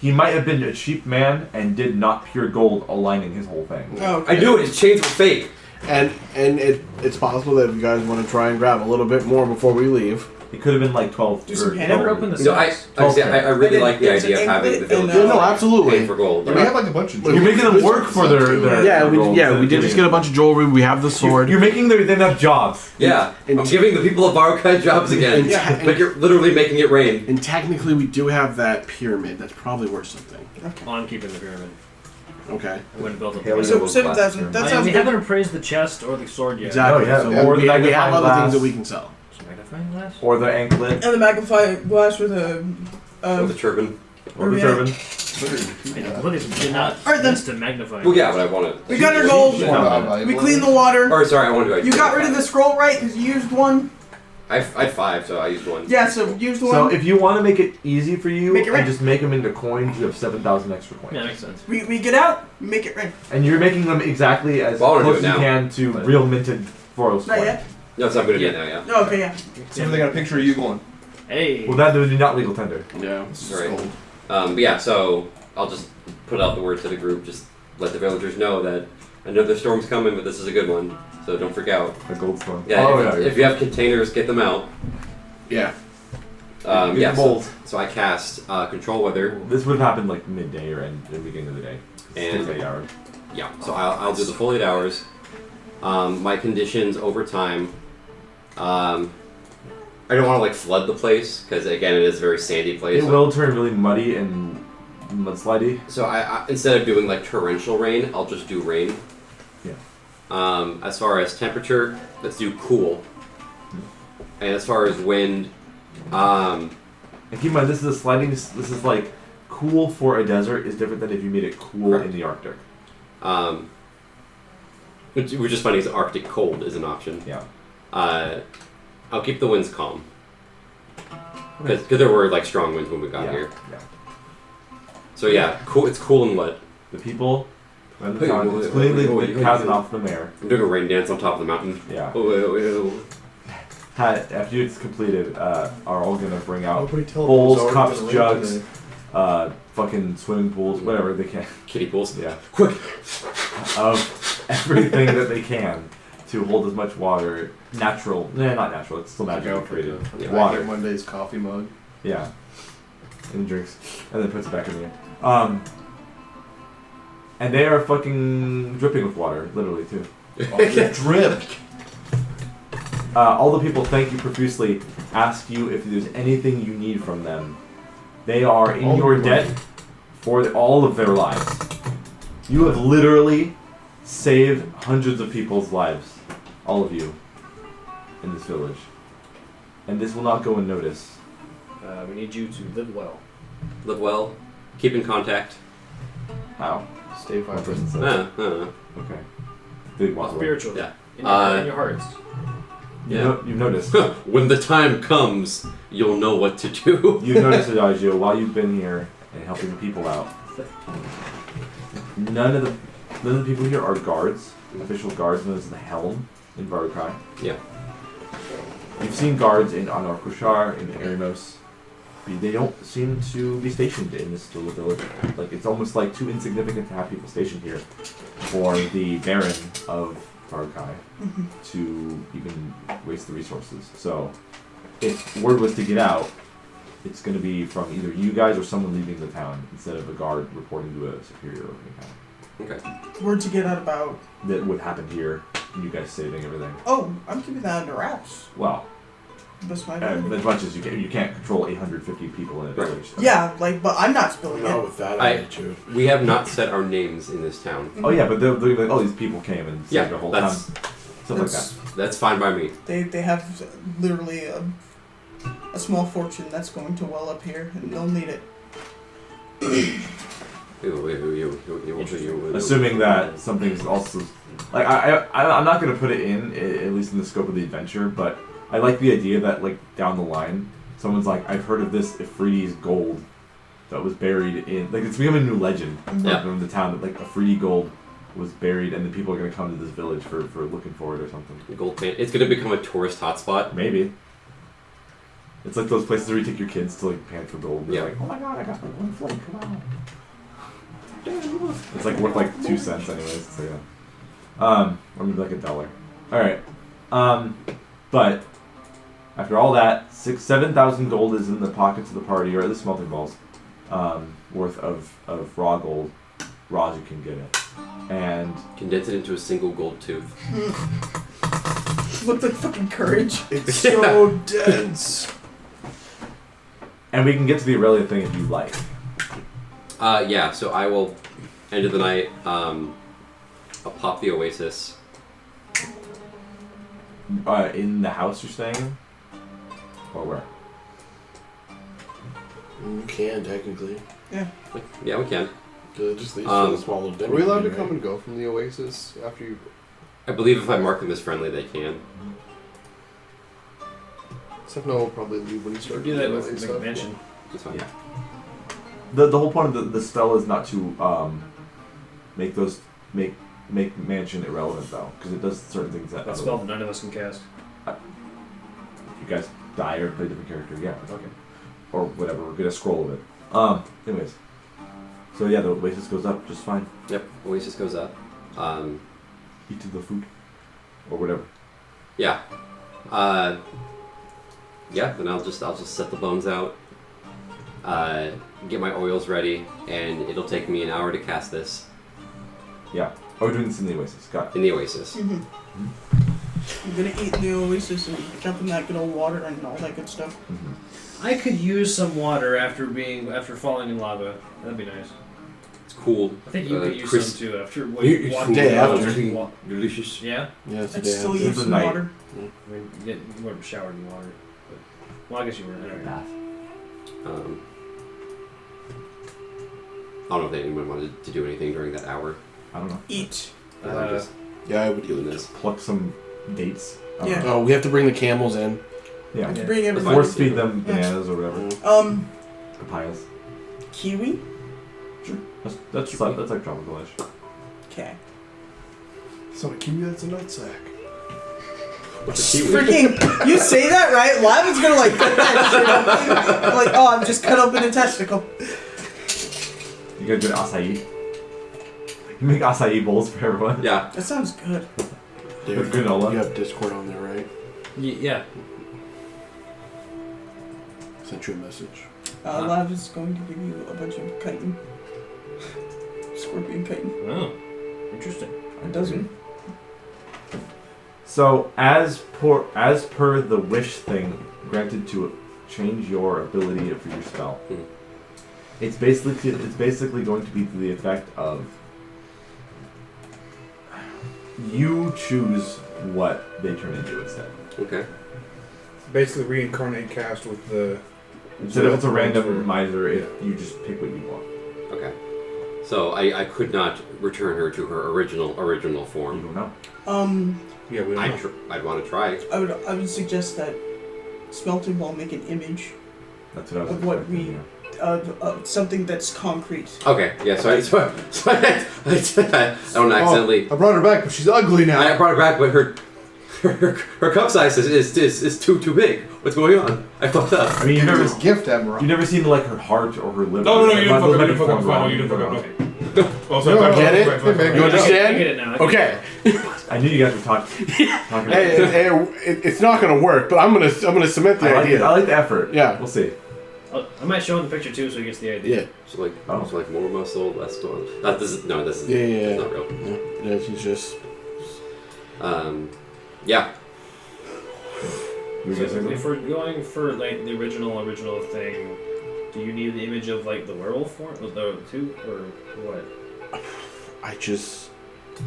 [SPEAKER 1] he might have been a cheap man and did not pure gold aligning his whole thing.
[SPEAKER 6] Oh, okay.
[SPEAKER 2] I knew it. His chains were fake.
[SPEAKER 5] And it's possible that if you guys want to try and grab a little bit more before we leave.
[SPEAKER 1] It could have been like 12.
[SPEAKER 6] Do some
[SPEAKER 1] or
[SPEAKER 6] hand-
[SPEAKER 7] Never
[SPEAKER 1] 12.
[SPEAKER 7] opened the
[SPEAKER 2] No, I really like the
[SPEAKER 6] There's
[SPEAKER 2] idea of
[SPEAKER 6] an
[SPEAKER 2] having the
[SPEAKER 6] anklet
[SPEAKER 2] villagers
[SPEAKER 6] and,
[SPEAKER 5] Yeah, no, absolutely.
[SPEAKER 2] pay for gold.
[SPEAKER 4] And we have like a bunch of
[SPEAKER 1] You're making them work for their
[SPEAKER 5] Yeah, we
[SPEAKER 1] gold
[SPEAKER 5] did
[SPEAKER 1] instead of
[SPEAKER 5] just get a bunch of jewelry. We have the sword.
[SPEAKER 1] You're making them enough jobs.
[SPEAKER 2] Yeah,
[SPEAKER 5] And-
[SPEAKER 2] I'm giving the people of Barokai jobs again.
[SPEAKER 5] And-
[SPEAKER 6] Yeah.
[SPEAKER 2] Like you're literally making it rain.
[SPEAKER 5] And technically, we do have that pyramid. That's probably worth something.
[SPEAKER 7] On keeping the pyramid.
[SPEAKER 5] Okay.
[SPEAKER 7] I wouldn't build it.
[SPEAKER 1] Hell yeah.
[SPEAKER 6] So
[SPEAKER 1] Gold
[SPEAKER 6] 7,000. That
[SPEAKER 7] I mean,
[SPEAKER 6] sounds
[SPEAKER 7] we
[SPEAKER 6] good.
[SPEAKER 7] haven't appraised the chest or the sword yet.
[SPEAKER 5] Exactly.
[SPEAKER 1] Oh, yeah.
[SPEAKER 5] So
[SPEAKER 1] Or the
[SPEAKER 5] we have
[SPEAKER 1] magnifying
[SPEAKER 5] other
[SPEAKER 1] glass.
[SPEAKER 5] things that we can sell.
[SPEAKER 7] Magnifying glass?
[SPEAKER 1] Or the anklet.
[SPEAKER 6] And the magnifying glass with a.
[SPEAKER 2] Or the turban.
[SPEAKER 1] Or the
[SPEAKER 6] yeah.
[SPEAKER 1] turban.
[SPEAKER 7] I really did not
[SPEAKER 6] Alright, then.
[SPEAKER 7] to magnify.
[SPEAKER 2] Well, yeah, but I want to.
[SPEAKER 6] We got our gold. We cleaned the water.
[SPEAKER 2] Or sorry, I want to do.
[SPEAKER 6] You got rid of the scroll, right? Because you used one.
[SPEAKER 2] I had 5, so I used 1.
[SPEAKER 6] Yeah, so used one.
[SPEAKER 1] So if you want to make it easy for you
[SPEAKER 6] Make it
[SPEAKER 1] and
[SPEAKER 6] rain.
[SPEAKER 1] just make them into coins, you have 7,000 extra coins.
[SPEAKER 7] Yeah, makes sense.
[SPEAKER 6] we get out, we make it rain.
[SPEAKER 1] And you're making them exactly as
[SPEAKER 2] Well, I wanna
[SPEAKER 1] close
[SPEAKER 2] do
[SPEAKER 1] as
[SPEAKER 2] it
[SPEAKER 1] you
[SPEAKER 2] now.
[SPEAKER 1] can to real minted Voros.
[SPEAKER 6] Not yet?
[SPEAKER 2] No, so I'm gonna
[SPEAKER 7] Yeah.
[SPEAKER 2] do it now. Yeah.
[SPEAKER 6] No, okay, yeah.
[SPEAKER 4] So they got a picture of you going.
[SPEAKER 7] Hey.
[SPEAKER 1] Well, that would be not legal tender.
[SPEAKER 5] Yeah.
[SPEAKER 2] Right. But yeah, so I'll just put out the word to the group. Just let the villagers know that another storm's coming, but this is a good one. So don't freak out.
[SPEAKER 1] A gold storm.
[SPEAKER 2] Yeah. If you have containers, get them out.
[SPEAKER 5] Yeah.
[SPEAKER 2] Yeah.
[SPEAKER 1] Bowls.
[SPEAKER 2] So I cast control weather.
[SPEAKER 1] This would happen like midday or end the beginning of the day.
[SPEAKER 2] And-
[SPEAKER 1] 6 8 hours.
[SPEAKER 2] Yeah. So I'll do the full 8 hours. My conditions over time. I don't want to like flood the place because again it is a very sandy place.
[SPEAKER 1] It will turn really muddy and mudslidey.
[SPEAKER 2] So I instead of doing like torrential rain, I'll just do rain.
[SPEAKER 1] Yeah.
[SPEAKER 2] As far as temperature, let's do cool. And as far as wind,
[SPEAKER 1] And keep in mind, this is a sliding. This is like cool for a desert is different than if you made it cool
[SPEAKER 2] Correct.
[SPEAKER 1] in the Arctic.
[SPEAKER 2] which is funny is Arctic cold is an option.
[SPEAKER 1] Yeah.
[SPEAKER 2] I'll keep the winds calm. Because there were like strong winds when we got here.
[SPEAKER 1] Yeah.
[SPEAKER 2] So yeah, cool. It's cool and wet.
[SPEAKER 1] The people, when
[SPEAKER 2] Hey,
[SPEAKER 1] the town,
[SPEAKER 2] wait,
[SPEAKER 1] including
[SPEAKER 2] wait,
[SPEAKER 1] the
[SPEAKER 2] wait, wait,
[SPEAKER 1] captain
[SPEAKER 2] wait.
[SPEAKER 1] off the mayor.
[SPEAKER 2] I'm doing a rain dance on top of the mountain.
[SPEAKER 1] Yeah.
[SPEAKER 2] Oh.
[SPEAKER 1] After it's completed, are all gonna bring out
[SPEAKER 4] Nobody tell them
[SPEAKER 1] bowls,
[SPEAKER 4] it's already
[SPEAKER 1] cups,
[SPEAKER 4] been
[SPEAKER 1] jugs,
[SPEAKER 4] rained
[SPEAKER 1] fucking swimming pools, whatever they can.
[SPEAKER 2] Kiddie pools.
[SPEAKER 1] Yeah.
[SPEAKER 2] Quick.
[SPEAKER 1] Of everything that they can to hold as much water, natural. Nah, not natural. It's still naturally created.
[SPEAKER 2] Yeah.
[SPEAKER 1] Water.
[SPEAKER 4] Monday's coffee mug.
[SPEAKER 1] Yeah. And he drinks, and then puts it back in there. And they are fucking dripping with water, literally too.
[SPEAKER 4] Drip.
[SPEAKER 1] All the people thank you profusely, ask you if there's anything you need from them. They are in
[SPEAKER 4] All
[SPEAKER 1] your
[SPEAKER 4] the
[SPEAKER 1] debt for all of their lives. You have literally saved hundreds of people's lives, all of you, in this village. And this will not go unnoticed.
[SPEAKER 7] We need you to live well.
[SPEAKER 2] Live well. Keep in contact.
[SPEAKER 1] How?
[SPEAKER 4] Stay
[SPEAKER 1] One
[SPEAKER 4] vibrant.
[SPEAKER 1] person said.
[SPEAKER 2] Okay.
[SPEAKER 1] Big one.
[SPEAKER 7] Spiritually.
[SPEAKER 2] Yeah.
[SPEAKER 7] In your hearts.
[SPEAKER 2] Yeah.
[SPEAKER 1] You've noticed.
[SPEAKER 2] When the time comes, you'll know what to do.
[SPEAKER 1] You've noticed, Adagio, while you've been here and helping people out, none of the people here are guards, official guards known as the Helm in Barukai.
[SPEAKER 2] Yeah.
[SPEAKER 1] You've seen guards in Anor Kushar, in Erimos. They don't seem to be stationed in this little village. Like, it's almost like too insignificant to have people stationed here for the Baron of Barukai to even waste the resources. So, if word was to get out, it's going to be from either you guys or someone leaving the town instead of a guard reporting to a superior over the town.
[SPEAKER 2] Okay.
[SPEAKER 6] Word to get out about.
[SPEAKER 1] That would happen here, and you guys saving everything.
[SPEAKER 6] Oh, I'm keeping that under wraps.
[SPEAKER 1] Well,
[SPEAKER 6] That's my
[SPEAKER 1] as
[SPEAKER 6] ability.
[SPEAKER 1] much as you can. You can't control 850 people in a
[SPEAKER 2] Right.
[SPEAKER 1] village. So.
[SPEAKER 6] Yeah, like, but I'm not spilling
[SPEAKER 5] Not
[SPEAKER 6] it.
[SPEAKER 5] with that
[SPEAKER 2] I-
[SPEAKER 5] attitude.
[SPEAKER 2] We have not said our names in this town.
[SPEAKER 1] Oh yeah, but they'll be like, oh, these people came and saved
[SPEAKER 2] Yeah,
[SPEAKER 1] the whole town.
[SPEAKER 2] that's
[SPEAKER 1] Stuff like that.
[SPEAKER 6] That's,
[SPEAKER 2] that's fine by me.
[SPEAKER 6] they have literally a small fortune that's going to well up here, and they'll need it.
[SPEAKER 1] Assuming that something's also like I'm not gonna put it in at least in the scope of the adventure, but I like the idea that like down the line someone's like, I've heard of this Ifriti's gold that was buried in like it's becoming a new legend
[SPEAKER 2] Yeah.
[SPEAKER 1] from the town that like Ifriti gold was buried and the people are gonna come to this village for looking for it or something.
[SPEAKER 2] Gold pan. It's going to become a tourist hotspot.
[SPEAKER 1] Maybe. It's like those places where you take your kids to like pan for gold. They're
[SPEAKER 2] Yeah.
[SPEAKER 1] like, oh my god, I got one flake, come on. It's like worth like 2 cents anyways, so yeah. Or maybe like $1. Alright. But after all that, 7,000 gold is in the pockets of the party, or at least smelting balls, worth of raw gold. Raw as you can get it. And
[SPEAKER 2] Condense it into a single gold tooth.
[SPEAKER 6] Looked like fucking courage.
[SPEAKER 4] It's so dense.
[SPEAKER 1] we can get to the Aurelia thing if you like.
[SPEAKER 2] Yeah, so I will, end of the night, I'll pop the Oasis.
[SPEAKER 1] In the house you're staying in? Or where?
[SPEAKER 5] You can, technically.
[SPEAKER 2] Yeah, we can.
[SPEAKER 5] It just leaves for the small little
[SPEAKER 4] Are
[SPEAKER 5] dinner.
[SPEAKER 4] we allowed to
[SPEAKER 5] right?
[SPEAKER 4] come and go from the Oasis after you?
[SPEAKER 2] I believe if I mark them as friendly, they can.
[SPEAKER 4] Except no, we'll probably leave when you start.
[SPEAKER 7] Do that
[SPEAKER 4] doing
[SPEAKER 7] with the
[SPEAKER 4] stuff.
[SPEAKER 7] convention.
[SPEAKER 2] That's fine.
[SPEAKER 1] Yeah. The whole point of the spell is not to make make mansion irrelevant though, because it does certain things that.
[SPEAKER 7] That spell that none of us can cast.
[SPEAKER 1] You guys die or play a different character, yeah.
[SPEAKER 7] Okay.
[SPEAKER 1] Or whatever. We're gonna scroll of it. Anyways. So yeah, the Oasis goes up just fine.
[SPEAKER 2] Yep, Oasis goes up.
[SPEAKER 1] Eat to the food. Or whatever.
[SPEAKER 2] Yeah. Yeah, then I'll just set the bones out. Get my oils ready, and it'll take me an hour to cast this
[SPEAKER 1] Yeah. Oh, we're doing this in the Oasis. Got it.
[SPEAKER 2] in the Oasis.
[SPEAKER 6] I'm gonna eat the Oasis and jump in that good old water and all that good stuff.
[SPEAKER 7] I could use some water after falling in lava. That'd be nice.
[SPEAKER 2] It's cool.
[SPEAKER 7] I think you could use
[SPEAKER 2] Chris-
[SPEAKER 7] some too after
[SPEAKER 5] You-
[SPEAKER 7] walking
[SPEAKER 5] day
[SPEAKER 7] in lava.
[SPEAKER 5] after.
[SPEAKER 2] Delicious.
[SPEAKER 7] Yeah?
[SPEAKER 5] Yeah, it's a
[SPEAKER 6] I'd
[SPEAKER 5] day
[SPEAKER 6] still
[SPEAKER 5] after.
[SPEAKER 6] use
[SPEAKER 1] It's a
[SPEAKER 6] some
[SPEAKER 1] night.
[SPEAKER 6] water.
[SPEAKER 7] I mean, you weren't showered in water. But, well, I guess you weren't. I don't know.
[SPEAKER 2] I don't know if anyone wanted to do anything during that hour.
[SPEAKER 1] I don't know.
[SPEAKER 6] Eat.
[SPEAKER 2] 'Cause I'm just
[SPEAKER 5] Yeah, I would
[SPEAKER 2] doing
[SPEAKER 5] eat.
[SPEAKER 2] this.
[SPEAKER 1] Pluck some dates. I don't
[SPEAKER 6] Yeah.
[SPEAKER 1] know.
[SPEAKER 5] Oh, we have to bring the camels in.
[SPEAKER 1] Yeah.
[SPEAKER 6] To bring everybody.
[SPEAKER 1] Force feed them bananas or whatever. Papayas.
[SPEAKER 6] Kiwi.
[SPEAKER 1] That's like tropical-ish.
[SPEAKER 6] Okay.
[SPEAKER 5] It's not a kiwi, that's a nutsack.
[SPEAKER 2] What's a kiwi?
[SPEAKER 6] Freaking, you say that right? Lavin's gonna like put that shit up. Like, oh, I'm just cut open a testicle.
[SPEAKER 1] You got good acai. You make acai bowls for everyone.
[SPEAKER 2] Yeah.
[SPEAKER 6] That sounds good.
[SPEAKER 1] With granola.
[SPEAKER 5] You have Discord on there, right?
[SPEAKER 7] Yeah.
[SPEAKER 5] Sent you a message.
[SPEAKER 6] Lav is going to give you a bunch of chitin. Scorpion chitin.
[SPEAKER 7] Oh, interesting.
[SPEAKER 6] It doesn't.
[SPEAKER 1] So as per the wish thing granted to change your ability for your spell, it's basically going to be to the effect of you choose what they turn into instead.
[SPEAKER 2] Okay.
[SPEAKER 3] Basically, reincarnate cast with the.
[SPEAKER 1] Instead of it's a randomizer, you just pick what you want.
[SPEAKER 2] Okay. So I could not return her to her original
[SPEAKER 1] You
[SPEAKER 2] form.
[SPEAKER 1] don't know.
[SPEAKER 3] Yeah, we don't know.
[SPEAKER 2] I'd want to try.
[SPEAKER 6] I would suggest that Smelting Ball make an image
[SPEAKER 1] That's what I was
[SPEAKER 6] of what
[SPEAKER 1] expecting,
[SPEAKER 6] we
[SPEAKER 1] yeah.
[SPEAKER 6] of something that's concrete.
[SPEAKER 2] Okay. Yeah. So I don't accidentally.
[SPEAKER 5] I brought her back, but she's ugly now.
[SPEAKER 2] I brought her back, but her cup size is too big. What's going on? I fucked up.
[SPEAKER 1] I mean,
[SPEAKER 5] gift Emerald.
[SPEAKER 1] you've never seen like her heart or her liver.
[SPEAKER 3] No, you didn't fuck
[SPEAKER 1] Those
[SPEAKER 3] up.
[SPEAKER 1] might
[SPEAKER 3] You
[SPEAKER 1] be
[SPEAKER 3] didn't fuck up.
[SPEAKER 1] formed wrong.
[SPEAKER 3] You didn't fuck up.
[SPEAKER 1] Okay.
[SPEAKER 3] Also,
[SPEAKER 5] No, get it? You
[SPEAKER 7] I
[SPEAKER 5] understand?
[SPEAKER 7] get it now.
[SPEAKER 5] Okay.
[SPEAKER 1] I knew you guys were talking.
[SPEAKER 5] Hey, it's not gonna work, but I'm gonna cement the idea.
[SPEAKER 1] I like the effort.
[SPEAKER 5] Yeah.
[SPEAKER 1] We'll see.
[SPEAKER 7] I might show him the picture too, so he gets the idea.
[SPEAKER 5] Yeah.
[SPEAKER 2] So like more muscle, less bone. This is
[SPEAKER 5] Yeah.
[SPEAKER 2] that's not real.
[SPEAKER 5] Yeah, she's just.
[SPEAKER 2] Yeah.
[SPEAKER 1] You
[SPEAKER 7] So
[SPEAKER 1] guys are
[SPEAKER 7] if we're going for like the original thing, do you need the image of like the werewolf form, the two, or what?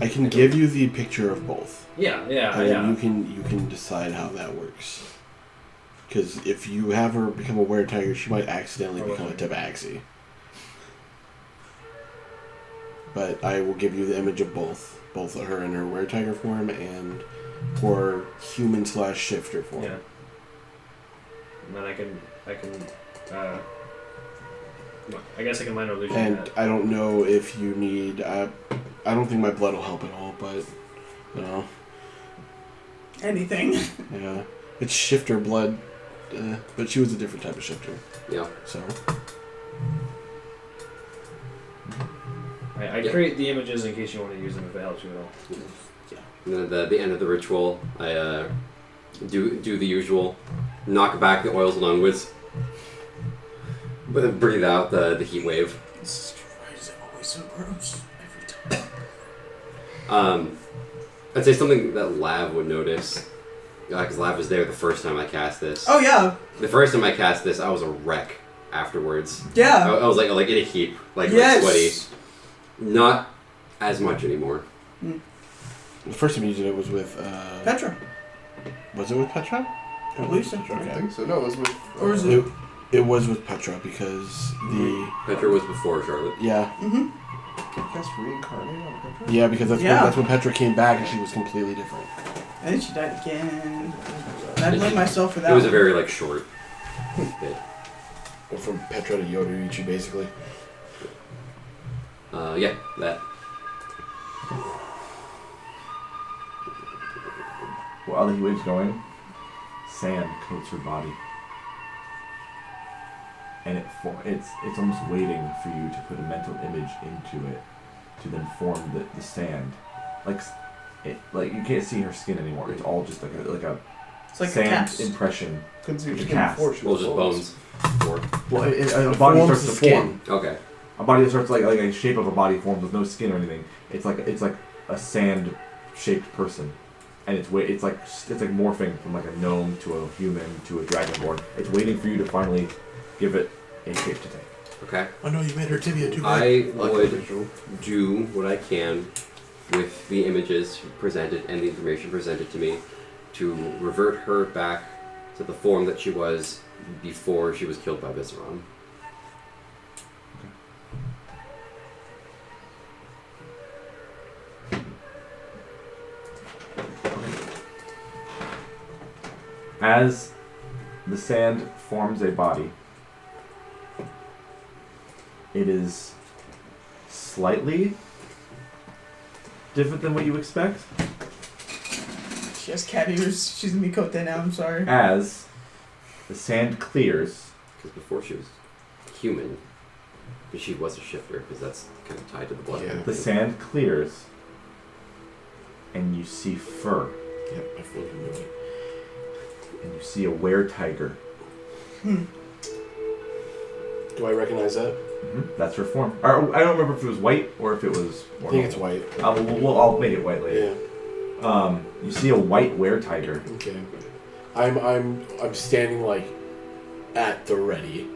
[SPEAKER 5] I can give you the picture of both.
[SPEAKER 7] Yeah.
[SPEAKER 5] And then you can decide how that works. Because if you have her become a were-tiger, she might accidentally become a tabaxi. But I will give you the image of both her in her were-tiger form and her human/shifter form.
[SPEAKER 7] Yeah. And then I can I guess I can minor illusion
[SPEAKER 5] And
[SPEAKER 7] that.
[SPEAKER 5] I don't know if you need. I don't think my blood will help at all, but you know,
[SPEAKER 6] Anything.
[SPEAKER 5] yeah, it's shifter blood, but she was a different type of shifter.
[SPEAKER 2] Yeah.
[SPEAKER 5] So
[SPEAKER 7] I create the images in case you want to use them if it helps you at all.
[SPEAKER 2] And then at the end of the ritual, I do the usual, knock back the oils onwards, but then breathe out the heat wave.
[SPEAKER 6] This is always so gross every time.
[SPEAKER 2] I'd say something that Lav would notice, because Lav was there the first time I cast this.
[SPEAKER 6] Oh yeah.
[SPEAKER 2] The first time I cast this, I was a wreck afterwards.
[SPEAKER 6] Yeah.
[SPEAKER 2] I was like in a heap, like
[SPEAKER 6] Yes.
[SPEAKER 2] sweaty. Not as much anymore.
[SPEAKER 5] the first time you did it was with
[SPEAKER 6] Petra.
[SPEAKER 5] Was it with Petra?
[SPEAKER 6] I believe so.
[SPEAKER 4] I don't think so. No, it was with.
[SPEAKER 6] Or was it?
[SPEAKER 5] It was with Petra because
[SPEAKER 2] Petra was before Charlotte.
[SPEAKER 4] Cast reincarnate on Petra?
[SPEAKER 5] yeah because
[SPEAKER 6] Yeah.
[SPEAKER 5] that's when Petra came back and she was completely different.
[SPEAKER 6] And then she died again. And I blame myself for that.
[SPEAKER 2] It was a very short bit.
[SPEAKER 5] Well, from Petra to Yoruichi, basically.
[SPEAKER 2] Yeah, that.
[SPEAKER 1] while the heat wave's going, sand coats her body. And it's almost waiting for you to put a mental image into it to then form the sand. Like you can't see her skin anymore. It's all just like a
[SPEAKER 6] It's like a
[SPEAKER 1] sand
[SPEAKER 6] cast.
[SPEAKER 1] impression.
[SPEAKER 4] Couldn't see
[SPEAKER 1] Like
[SPEAKER 4] your
[SPEAKER 1] a
[SPEAKER 4] skin
[SPEAKER 1] cast.
[SPEAKER 4] before she
[SPEAKER 2] Well,
[SPEAKER 4] was
[SPEAKER 2] just
[SPEAKER 4] bones.
[SPEAKER 2] bones.
[SPEAKER 1] Well, a
[SPEAKER 5] It
[SPEAKER 1] body
[SPEAKER 5] forms
[SPEAKER 1] starts
[SPEAKER 5] the
[SPEAKER 1] to
[SPEAKER 5] skin.
[SPEAKER 1] form.
[SPEAKER 2] Okay.
[SPEAKER 1] A body that starts like a shape of a body formed with no skin or anything. It's like a sand shaped person, and it's like morphing from like a gnome to a human to a dragonborn. It's waiting for you to finally give it a shape to take.
[SPEAKER 2] Okay.
[SPEAKER 5] I know you made her tibia too
[SPEAKER 2] I
[SPEAKER 5] big.
[SPEAKER 2] would do what I can with the images presented and the information presented to me to revert her back to the form that she was before she was killed by Viseron.
[SPEAKER 1] As the sand forms a body, it is slightly different than what you expect.
[SPEAKER 6] She has cat ears. She's Mikote now, I'm sorry.
[SPEAKER 1] As the sand clears,
[SPEAKER 2] Because before she was human, but she was a shifter, because that's kind of tied to the blood.
[SPEAKER 5] Yeah.
[SPEAKER 1] the sand clears, and you see fur,
[SPEAKER 5] Yep, I fully knew it.
[SPEAKER 1] and you see a were-tiger.
[SPEAKER 5] Do I recognize that?
[SPEAKER 1] That's her form. Or, I don't remember if it was white or if it was.
[SPEAKER 5] I think it's white.
[SPEAKER 1] I'll make it white later.
[SPEAKER 5] Yeah.
[SPEAKER 1] You see a white were-tiger.
[SPEAKER 5] Okay. I'm standing like at the ready.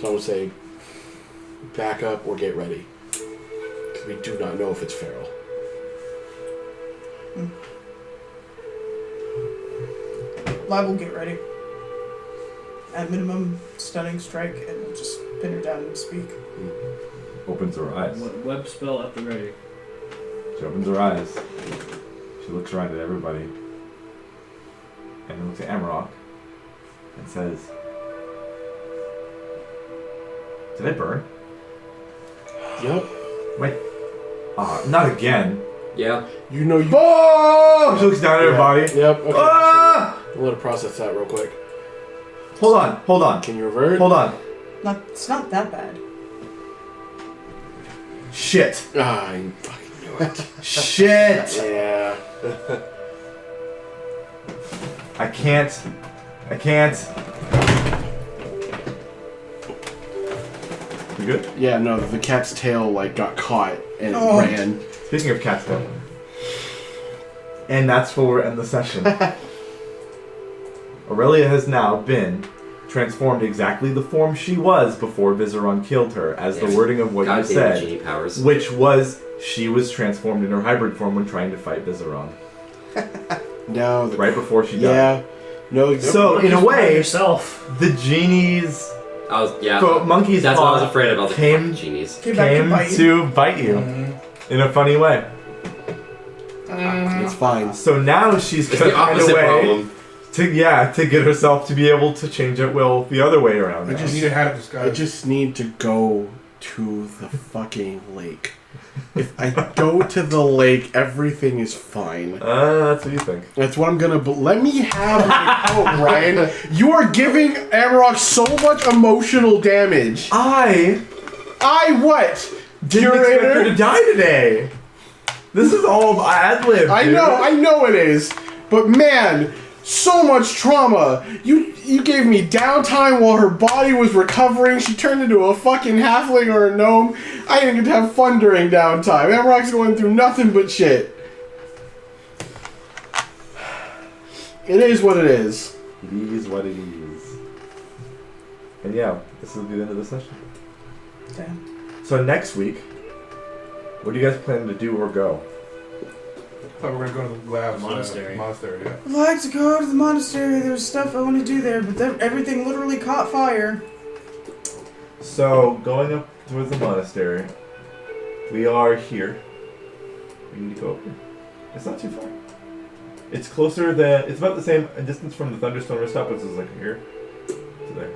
[SPEAKER 5] So I would say back up or get ready. Because we do not know if it's feral.
[SPEAKER 6] Lab will get ready. At minimum, stunning strike and just pin her down and speak.
[SPEAKER 1] Opens her eyes.
[SPEAKER 7] Web spell at the ready.
[SPEAKER 1] She opens her eyes. She looks around at everybody. And looks at Amarok. And says, "Did I burn?
[SPEAKER 5] Yep.
[SPEAKER 1] Wait. Not again."
[SPEAKER 2] Yeah.
[SPEAKER 5] You know you.
[SPEAKER 1] Oh! She looks down at her
[SPEAKER 5] Yeah.
[SPEAKER 1] body.
[SPEAKER 5] Yep. Okay.
[SPEAKER 1] Ah!
[SPEAKER 5] I'll let her process that real quick.
[SPEAKER 1] Hold on.
[SPEAKER 5] Can you revert?
[SPEAKER 1] Hold on.
[SPEAKER 6] It's not that bad.
[SPEAKER 1] Shit.
[SPEAKER 5] Ah, I fucking knew it.
[SPEAKER 1] Shit.
[SPEAKER 5] Yeah.
[SPEAKER 1] I can't. You good?
[SPEAKER 5] Yeah. No, the cat's tail like got caught and it
[SPEAKER 6] Oh.
[SPEAKER 5] ran.
[SPEAKER 1] Speaking of cat's tail. And that's where we're end the session. Aurelia has now been transformed exactly the form she was before Viseron killed her, as the
[SPEAKER 2] Yes.
[SPEAKER 1] wording of what you
[SPEAKER 2] Goddamn
[SPEAKER 1] said,
[SPEAKER 2] genie powers.
[SPEAKER 1] which was she was transformed in her hybrid form when trying to fight Viseron,
[SPEAKER 5] No.
[SPEAKER 1] right before she died.
[SPEAKER 5] Yeah. No.
[SPEAKER 1] So, in a
[SPEAKER 7] Just by
[SPEAKER 1] way,
[SPEAKER 7] yourself.
[SPEAKER 1] the genie's monkey's
[SPEAKER 2] That's what I was
[SPEAKER 1] paw
[SPEAKER 2] afraid of. I was like,
[SPEAKER 1] came-
[SPEAKER 2] fuck genies.
[SPEAKER 6] Came back to
[SPEAKER 1] came
[SPEAKER 6] bite you.
[SPEAKER 1] to bite you in a funny way.
[SPEAKER 5] it's fine.
[SPEAKER 1] So now she's
[SPEAKER 2] It's
[SPEAKER 1] gonna
[SPEAKER 2] the
[SPEAKER 1] find a
[SPEAKER 2] opposite
[SPEAKER 1] way
[SPEAKER 2] problem.
[SPEAKER 1] to get herself to be able to change at will the other way around.
[SPEAKER 3] I
[SPEAKER 1] now.
[SPEAKER 3] just need a hat of
[SPEAKER 5] I
[SPEAKER 3] disguise.
[SPEAKER 5] just need to go to the fucking lake. If I go to the lake, everything is fine.
[SPEAKER 1] That's what you think.
[SPEAKER 5] That's what I'm gonna. Let me have my coat, Brian. You are giving Amarok so much emotional damage.
[SPEAKER 1] I
[SPEAKER 5] I what?
[SPEAKER 1] didn't expect her to die today. This is all ad-lib.
[SPEAKER 5] I
[SPEAKER 1] dude.
[SPEAKER 5] know it is. But man, so much trauma. You gave me downtime while her body was recovering. She turned into a fucking halfling or a gnome. I didn't get to have fun during downtime. Amarok's going through nothing but shit. It is what it is.
[SPEAKER 1] It is what it is. And yeah, this will be the end of the session.
[SPEAKER 6] Damn.
[SPEAKER 1] So next week, what do you guys plan to do or go?
[SPEAKER 3] I thought we were gonna go to the labs.
[SPEAKER 7] Monastery.
[SPEAKER 3] Monastery, yeah.
[SPEAKER 6] I'd like to go to the monastery. There's stuff I want to do there, but everything literally caught fire.
[SPEAKER 1] So going up towards the monastery, we are here. We need to go up here. It's not too far. It's closer than. It's about the same distance from the Thunderstone rooftop, which is like here to there.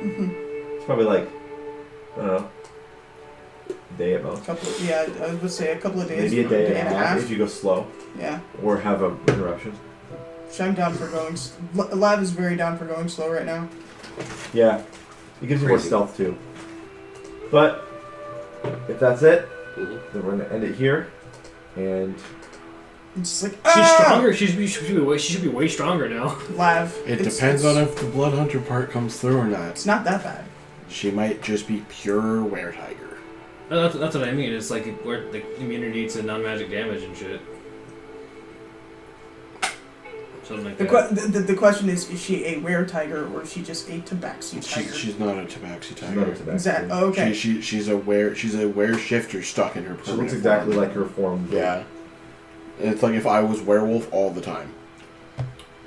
[SPEAKER 6] Mm-hmm.
[SPEAKER 1] It's probably like, I don't know, day at most.
[SPEAKER 6] I was gonna say a couple of days.
[SPEAKER 1] Maybe a day
[SPEAKER 6] and a half.
[SPEAKER 1] if you go slow
[SPEAKER 6] Yeah.
[SPEAKER 1] or have a interruption.
[SPEAKER 6] So I'm down for going. Lab is very down for going slow right now.
[SPEAKER 1] Yeah, it gives you more
[SPEAKER 2] Crazy.
[SPEAKER 1] stealth too. But if that's it,
[SPEAKER 2] Mhm.
[SPEAKER 1] then we're gonna end it here. And
[SPEAKER 6] It's just like
[SPEAKER 7] She's stronger. She should be way stronger now.
[SPEAKER 6] Lav.
[SPEAKER 5] It
[SPEAKER 6] It's-
[SPEAKER 5] depends
[SPEAKER 6] it's-
[SPEAKER 5] on if the blood hunter part comes through or not.
[SPEAKER 6] It's not that bad.
[SPEAKER 5] She might just be pure were-tiger.
[SPEAKER 7] That's what I mean. It's like where the immunity to non-magic damage and shit. Something like that.
[SPEAKER 6] The question is she a were-tiger or is she just a tabaxi tiger?
[SPEAKER 5] She's not a tabaxi
[SPEAKER 1] she's not
[SPEAKER 5] tiger.
[SPEAKER 1] a tabaxi.
[SPEAKER 6] Exactly. Oh, okay.
[SPEAKER 5] She's a were shifter stuck in her
[SPEAKER 1] She
[SPEAKER 5] permanent
[SPEAKER 1] looks exactly
[SPEAKER 5] form.
[SPEAKER 1] like her form.
[SPEAKER 5] Yeah. It's like if I was werewolf all the time.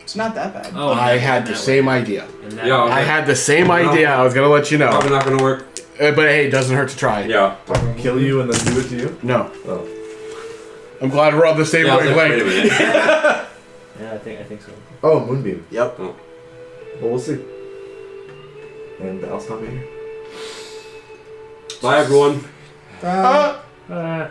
[SPEAKER 6] It's not that bad.
[SPEAKER 7] Oh,
[SPEAKER 5] I
[SPEAKER 7] in
[SPEAKER 5] had
[SPEAKER 7] that
[SPEAKER 5] the
[SPEAKER 7] way.
[SPEAKER 5] same idea.
[SPEAKER 7] In that
[SPEAKER 2] Yeah.
[SPEAKER 7] way.
[SPEAKER 5] I had the same idea. I was gonna let you know.
[SPEAKER 2] Probably not gonna work.
[SPEAKER 5] But hey, it doesn't hurt to try.
[SPEAKER 2] Yeah.
[SPEAKER 1] Kill you and then do it to you?
[SPEAKER 5] No.
[SPEAKER 1] Oh.
[SPEAKER 5] I'm glad we're on the same
[SPEAKER 2] Yeah, I was like, wait a
[SPEAKER 5] wavelength.
[SPEAKER 2] minute.
[SPEAKER 7] Yeah, I think so.
[SPEAKER 1] Oh, Moonbeam.
[SPEAKER 5] Yep.
[SPEAKER 1] Well, we'll see. And I'll stop it here.
[SPEAKER 2] Bye, everyone.
[SPEAKER 6] Uh,
[SPEAKER 7] Ah.